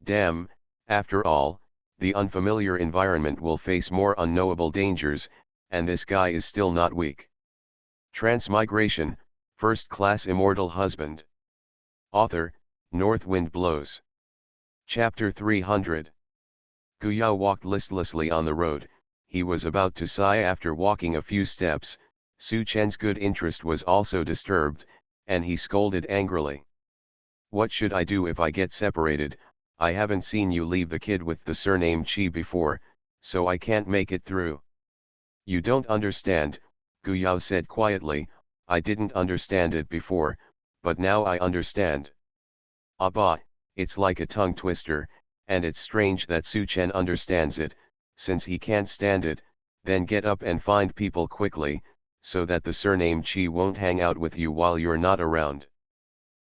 Damn, after all, the unfamiliar environment will face more unknowable dangers, and this guy is still not weak. Transmigration, First Class Immortal Husband. Author, North Wind Blows. Chapter 300. Guyao walked listlessly on the road. He was about to sigh after walking a few steps. Su Chen's good interest was also disturbed, and he scolded angrily. What should I do if I get separated? I haven't seen you leave the kid with the surname Qi before, so I can't make it through. You don't understand, Guyao said quietly, I didn't understand it before, but now I understand. Abba, it's like a tongue twister, and it's strange that Su Chen understands it, since he can't stand it. Then get up and find people quickly, so that the surname Qi won't hang out with you while you're not around.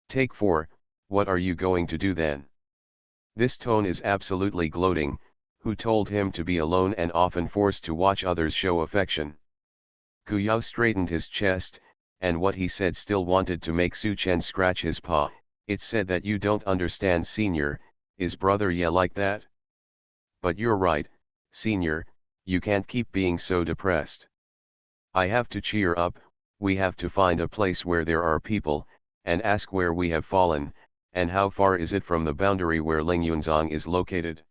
Take 4, what are you going to do then? This tone is absolutely gloating. Who told him to be alone and often forced to watch others show affection? Guyao straightened his chest, and what he said still wanted to make Su Chen scratch his paw. It's said that you don't understand, senior. Is brother Ye like that? But you're right, senior, you can't keep being so depressed. I have to cheer up, we have to find a place where there are people, and ask where we have fallen, and how far is it from the boundary where Lingyunzong is located.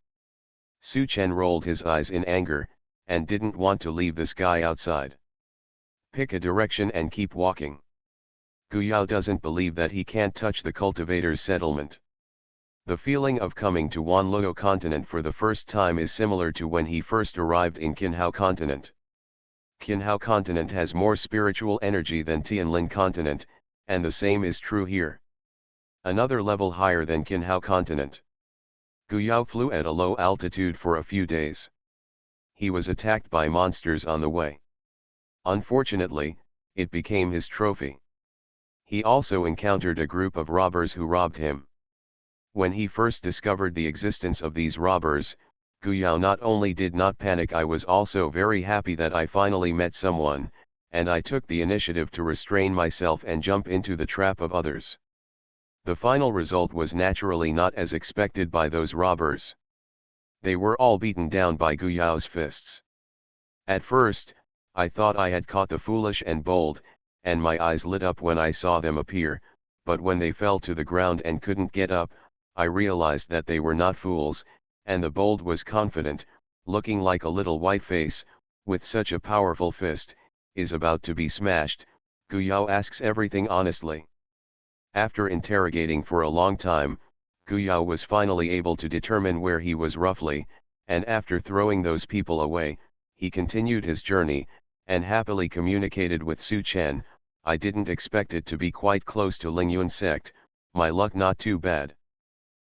Su Chen rolled his eyes in anger, and didn't want to leave this guy outside. Pick a direction and keep walking. Gu Yao doesn't believe that he can't touch the cultivator's settlement. The feeling of coming to Wanluo continent for the first time is similar to when he first arrived in Qinhao continent. Qinhao continent has more spiritual energy than Tianlin continent, and the same is true here. Another level higher than Qinhao continent. Gu Yao flew at a low altitude for a few days. He was attacked by monsters on the way. Unfortunately, it became his trophy. He also encountered a group of robbers who robbed him. When he first discovered the existence of these robbers, Gu Yao not only did not panic, I was also very happy that I finally met someone, and I took the initiative to restrain myself and jump into the trap of others. The final result was naturally not as expected by those robbers. They were all beaten down by Gu Yao's fists. At first, I thought I had caught the foolish and bold, and my eyes lit up when I saw them appear, but when they fell to the ground and couldn't get up, I realized that they were not fools, and the bold was confident, looking like a little white face, with such a powerful fist, is about to be smashed. Gu Yao asks everything honestly. After interrogating for a long time, Gu Yao was finally able to determine where he was roughly, and after throwing those people away, he continued his journey, and happily communicated with Su Chen. I didn't expect it to be quite close to Lingyun sect, my luck not too bad.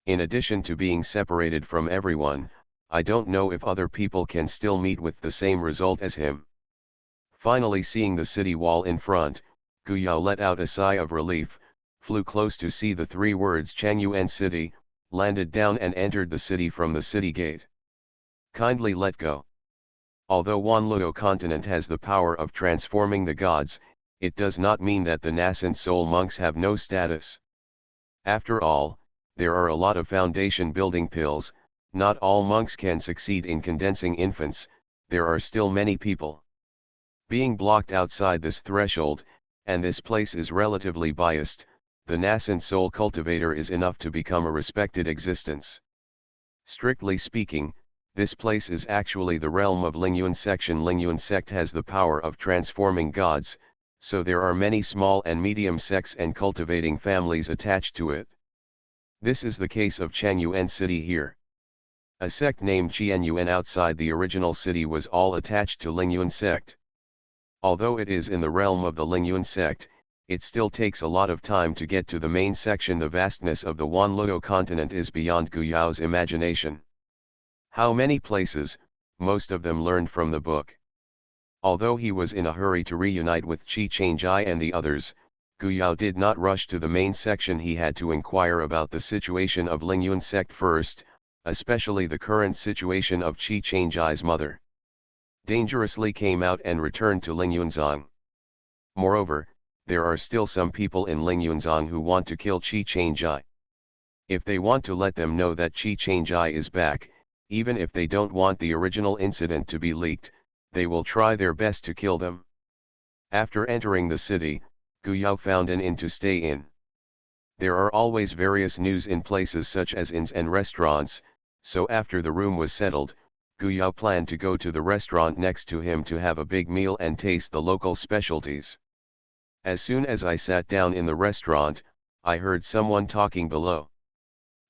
In addition to being separated from everyone, I don't know if other people can still meet with the same result as him. Finally seeing the city wall in front, Gu Yao let out a sigh of relief, flew close to see the three words Changyuan City, landed down and entered the city from the city gate. Kindly let go. Although Wanluo continent has the power of transforming the gods, it does not mean that the nascent soul monks have no status. After all, there are a lot of foundation building pills, not all monks can succeed in condensing infants, there are still many people being blocked outside this threshold, and this place is relatively biased. The nascent soul cultivator is enough to become a respected existence. Strictly speaking, this place is actually the realm of Lingyun section. Lingyun sect has the power of transforming gods, so there are many small and medium sects and cultivating families attached to it. This is the case of Changyuan city here. A sect named Qianyuan outside the original city was all attached to Lingyun sect. Although it is in the realm of the Lingyun sect, it still takes a lot of time to get to the main section. The vastness of the Wanluo continent is beyond Gu Yao's imagination. How many places, most of them learned from the book. Although he was in a hurry to reunite with Qi Changjai and the others, Gu Yao did not rush to the main section. He had to inquire about the situation of Lingyun sect first, especially the current situation of Qi Changjai's mother. Dangerously came out and returned to Lingyunzong. Moreover, there are still some people in Lingyunzong who want to kill Qi Changjai. If they want to let them know that Qi Changjai is back, even if they don't want the original incident to be leaked, they will try their best to kill them. After entering the city, Gu Yao found an inn to stay in. There are always various news in places such as inns and restaurants, so after the room was settled, Gu Yao planned to go to the restaurant next to him to have a big meal and taste the local specialties. As soon as I sat down in the restaurant, I heard someone talking below.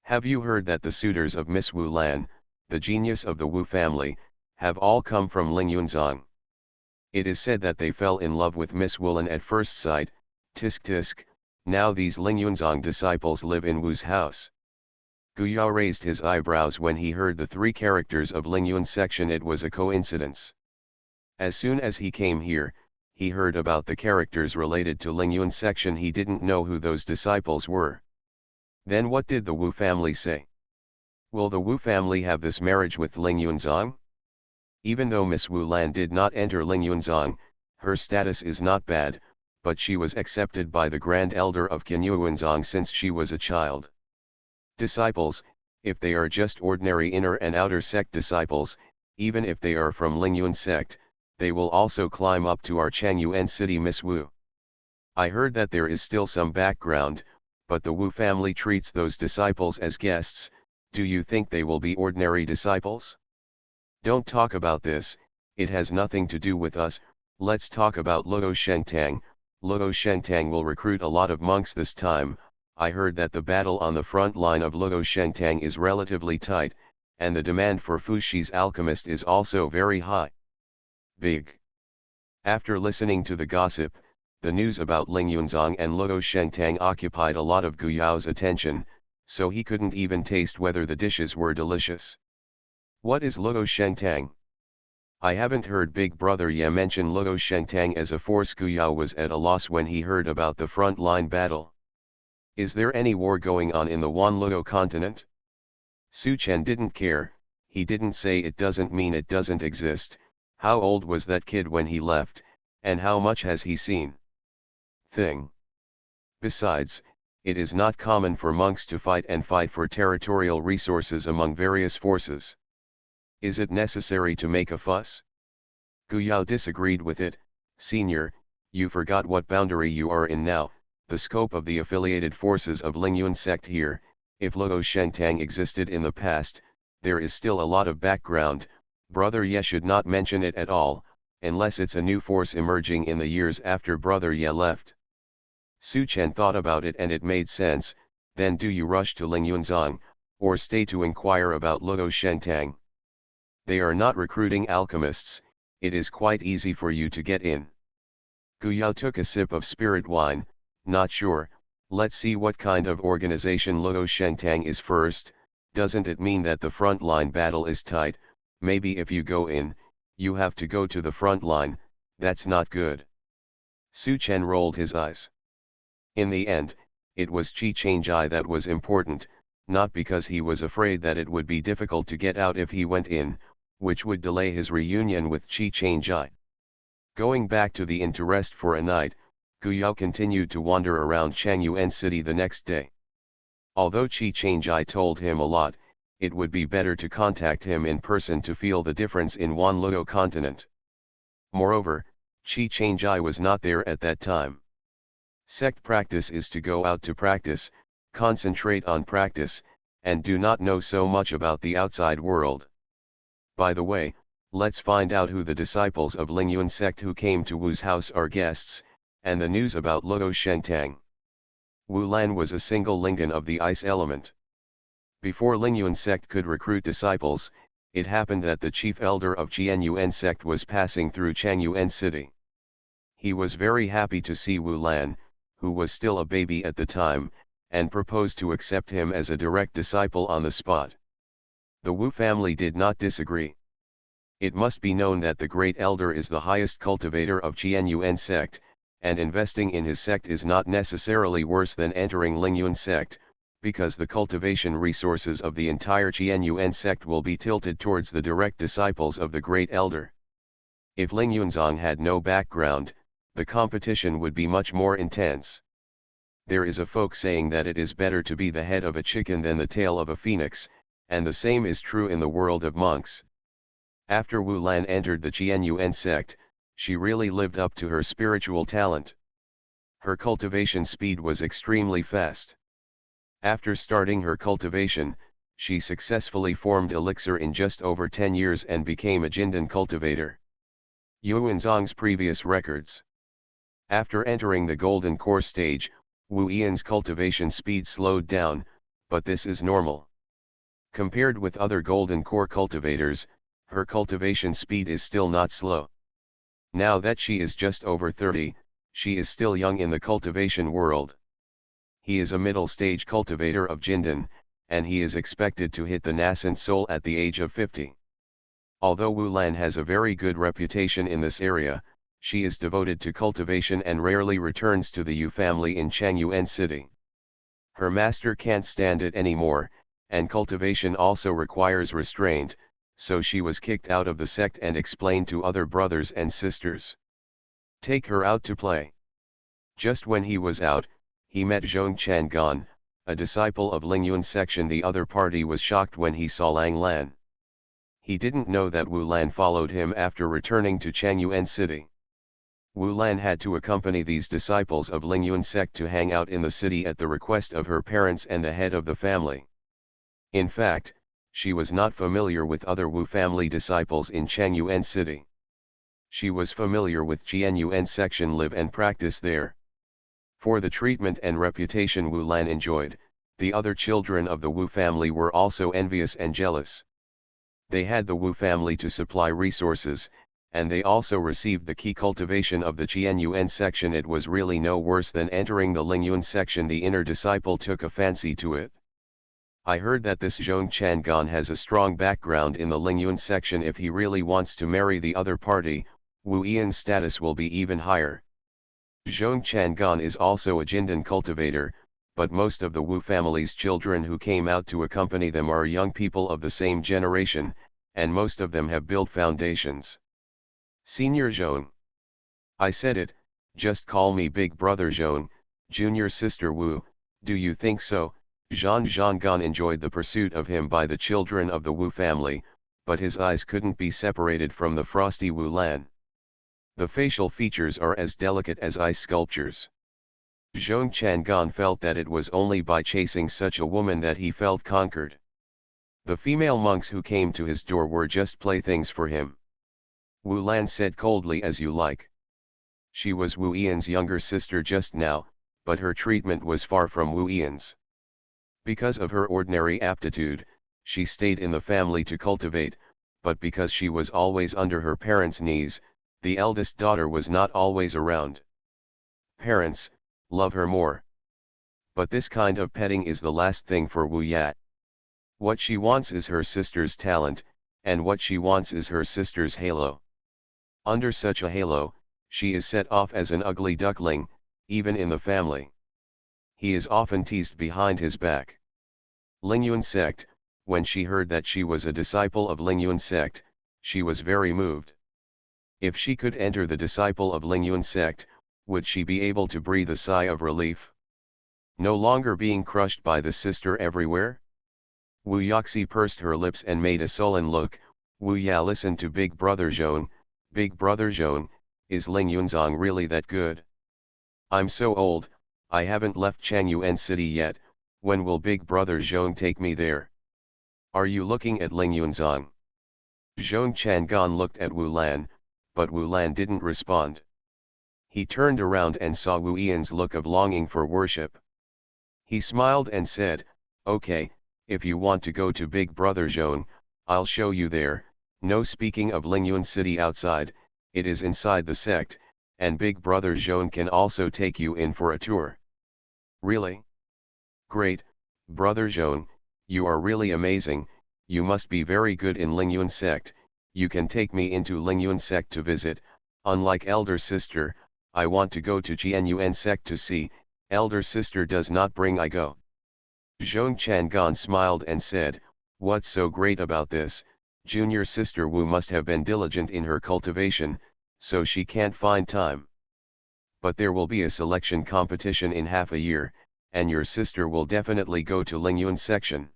Have you heard that the suitors of Miss Wu Lan, the genius of the Wu family, have all come from Lingyunzong? It is said that they fell in love with Miss Wu Lan at first sight. Tisk tisk, now these Lingyunzong disciples live in Wu's house. Gu Yao raised his eyebrows when he heard the three characters of Lingyun section. It was a coincidence. As soon as he came here, he heard about the characters related to Lingyun section. He didn't know who those disciples were. Then what did the Wu family say? Will the Wu family have this marriage with Lingyunzong? Even though Miss Wu Lan did not enter Lingyunzong, her status is not bad, but she was accepted by the Grand Elder of Qianyuanzong since she was a child. Disciples, if they are just ordinary inner and outer sect disciples, even if they are from Lingyun sect, They will also climb up to our Changyuan city, Miss Wu. I heard that there is still some background, but the Wu family treats those disciples as guests. Do you think they will be ordinary disciples? Don't talk about this, it has nothing to do with us. Let's talk about Luo Shentang. Luo Shentang will recruit a lot of monks this time. I heard that the battle on the front line of Luo Shentang is relatively tight, and the demand for Fushi's alchemist is also very high. Big. After listening to the gossip, the news about Ling Yunzong and Luo Shentang occupied a lot of Gu Yao's attention, so he couldn't even taste whether the dishes were delicious. What is Luo Shentang? I haven't heard Big Brother Ye mention Luo Shentang as a force. Gu Yao was at a loss when he heard about the front line battle. Is there any war going on in the Wanluo continent? Su Chen didn't care. He didn't say it doesn't mean it doesn't exist. How old was that kid when he left, and how much has he seen? Thing. Besides, it is not common for monks to fight for territorial resources among various forces. Is it necessary to make a fuss? Gu Yao disagreed with it. Senior, you forgot what boundary you are in now, the scope of the affiliated forces of Lingyun sect here. If Luo Shentang existed in the past, there is still a lot of background. Brother Ye should not mention it at all, unless it's a new force emerging in the years after Brother Ye left. Su Chen thought about it and it made sense. Then do you rush to Ling Yunzong, or stay to inquire about Luo Shentang? They are not recruiting alchemists, it is quite easy for you to get in. Gu Yao took a sip of spirit wine. Not sure, let's see what kind of organization Luo Shentang is first. Doesn't it mean that the front line battle is tight? Maybe if you go in, you have to go to the front line. That's not good. Su Chen rolled his eyes. In the end, it was Qi Changjai that was important, not because he was afraid that it would be difficult to get out if he went in, which would delay his reunion with Qi Changjai. Going back to the inn to rest for a night, Gu Yao continued to wander around Changyuan city the next day. Although Qi Changjai told him a lot, it would be better to contact him in person to feel the difference in Wanluo continent. Moreover, Qi Changjai was not there at that time. Sect practice is to go out to practice, concentrate on practice, and do not know so much about the outside world. By the way, let's find out who the disciples of Lingyun sect who came to Wu's house are guests, and the news about Luo Shentang. Wu Lan was a single lingon of the ice element. Before Lingyun sect could recruit disciples, it happened that the chief elder of Qianyuan sect was passing through Changyuan city. He was very happy to see Wu Lan, who was still a baby at the time, and proposed to accept him as a direct disciple on the spot. The Wu family did not disagree. It must be known that the great elder is the highest cultivator of Qianyuan sect, and investing in his sect is not necessarily worse than entering Lingyun sect, because the cultivation resources of the entire Qianyuan sect will be tilted towards the direct disciples of the great elder. If Lingyunzong had no background, the competition would be much more intense. There is a folk saying that it is better to be the head of a chicken than the tail of a phoenix, and the same is true in the world of monks. After Wu Lan entered the Qianyuan sect, she really lived up to her spiritual talent. Her cultivation speed was extremely fast. After starting her cultivation, she successfully formed elixir in just over 10 years and became a Jindan cultivator. Yuanzong's previous records. After entering the golden core stage, Wu Yan's cultivation speed slowed down, but this is normal. Compared with other golden core cultivators, her cultivation speed is still not slow. Now that she is just over 30, she is still young in the cultivation world. He is a middle stage cultivator of Jindan, and he is expected to hit the nascent soul at the age of 50. Although Wu Lan has a very good reputation in this area, she is devoted to cultivation and rarely returns to the Yu family in Changyuan city. Her master can't stand it anymore, and cultivation also requires restraint, so she was kicked out of the sect and explained to other brothers and sisters. Take her out to play. Just when he was out, he met Zhong Changan, a disciple of Lingyun section. The other party was shocked when he saw Lang Lan. He didn't know that Wu Lan followed him after returning to Changyuan City. Wu Lan had to accompany these disciples of Lingyuan sect to hang out in the city at the request of her parents and the head of the family. In fact, she was not familiar with other Wu family disciples in Changyuan City. She was familiar with Jianyuan section live and practice there. For the treatment and reputation Wu Lan enjoyed, the other children of the Wu family were also envious and jealous. They had the Wu family to supply resources, and they also received the key cultivation of the Jianyuan section. It was really no worse than entering the Lingyuan section. The inner disciple took a fancy to it. I heard that this Zhong Changan has a strong background in the Lingyuan section. If he really wants to marry the other party, Wu Yan's status will be even higher. Zhong Changan is also a Jindan cultivator, but most of the Wu family's children who came out to accompany them are young people of the same generation, and most of them have built foundations. Senior Zhong. I said it, just call me Big Brother Zhong, Junior Sister Wu. Do you think so? Zhang Zhanggan enjoyed the pursuit of him by the children of the Wu family, but his eyes couldn't be separated from the frosty Wu Lan. The facial features are as delicate as ice sculptures. Zhong Changan felt that it was only by chasing such a woman that he felt conquered. The female monks who came to his door were just playthings for him. Wu Lan said coldly, as you like. She was Wu Yan's younger sister just now, but her treatment was far from Wu Yan's. Because of her ordinary aptitude, she stayed in the family to cultivate, but because she was always under her parents' knees, the eldest daughter was not always around. Parents, love her more. But this kind of petting is the last thing for Wu Ya. What she wants is her sister's talent, and what she wants is her sister's halo. Under such a halo, she is set off as an ugly duckling, even in the family. He is often teased behind his back. Lingyuan sect, when she heard that she was a disciple of Lingyuan sect, she was very moved. If she could enter the disciple of Lingyuan sect, would she be able to breathe a sigh of relief? No longer being crushed by the sister everywhere? Wu Yaxi pursed her lips and made a sullen look. Wu Ya listened to Big Brother Zhong. Big Brother Zhong, is Lingyunzong really that good? I'm so old, I haven't left Changyuan City yet. When will Big Brother Zhong take me there? Are you looking at Lingyunzong? Zhong Changan looked at Wu Lan, but Wu Lan didn't respond. He turned around and saw Wu Yan's look of longing for worship. He smiled and said, okay, if you want to go to Big Brother Zhong, I'll show you there. No speaking of Lingyuan City outside, it is inside the sect, and Big Brother Zhong can also take you in for a tour. Really? Great, Brother Zhong, you are really amazing. You must be very good in Lingyuan sect. You can take me into Lingyuan sect to visit. Unlike elder sister, I want to go to Jianyuan sect to see. Elder sister does not bring, I go. Zhong Changan smiled and said, what's so great about this? Junior sister Wu must have been diligent in her cultivation, so she can't find time. But there will be a selection competition in half a year, and your sister will definitely go to Lingyuan section.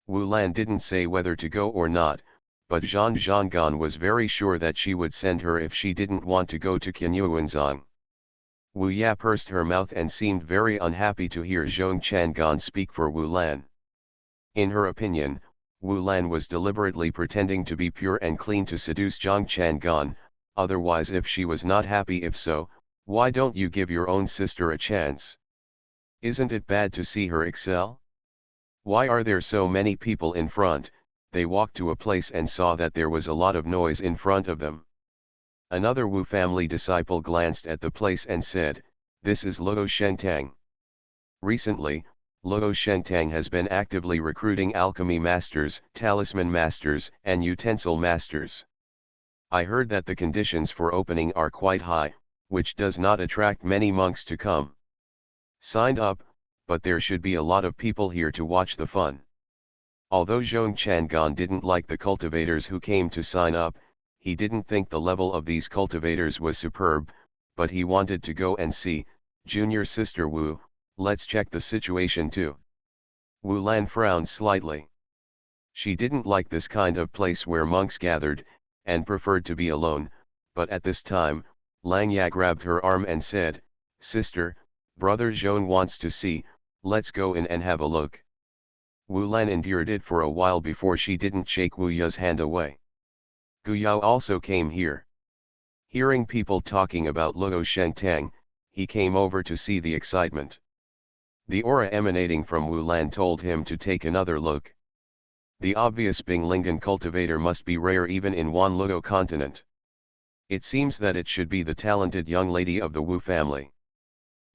Wu Lan didn't say whether to go or not, but Zhang Zhanggan was very sure that she would send her if she didn't want to go to Qianyuanzong. Wu Ya pursed her mouth and seemed very unhappy to hear Zhong Changan speak for Wu Lan. In her opinion, Wu Lan was deliberately pretending to be pure and clean to seduce Zhong Changan. Otherwise, if she was not happy, if so, why don't you give your own sister a chance? Isn't it bad to see her excel? Why are there so many people in front? They walked to a place and saw that there was a lot of noise in front of them. Another Wu family disciple glanced at the place and said, this is Luo Shengtang. Recently, Luo Shengtang has been actively recruiting alchemy masters, talisman masters, and utensil masters. I heard that the conditions for opening are quite high, which does not attract many monks to come. Signed up, but there should be a lot of people here to watch the fun. Although Zhong Changan didn't like the cultivators who came to sign up, he didn't think the level of these cultivators was superb, but he wanted to go and see. Junior sister Wu, let's check the situation too. Wu Lan frowned slightly. She didn't like this kind of place where monks gathered, and preferred to be alone, but at this time, Langya grabbed her arm and said, "Sister, brother Zhong wants to see, let's go in and have a look." Wu Lan endured it for a while before she didn't shake Wu Ya's hand away. Gu Yao also came here. Hearing people talking about Luo Shengtang, he came over to see the excitement. The aura emanating from Wu Lan told him to take another look. The obvious Binglingan cultivator must be rare even in Wanluo continent. It seems that it should be the talented young lady of the Wu family.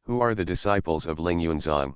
Who are the disciples of Ling Yunzong?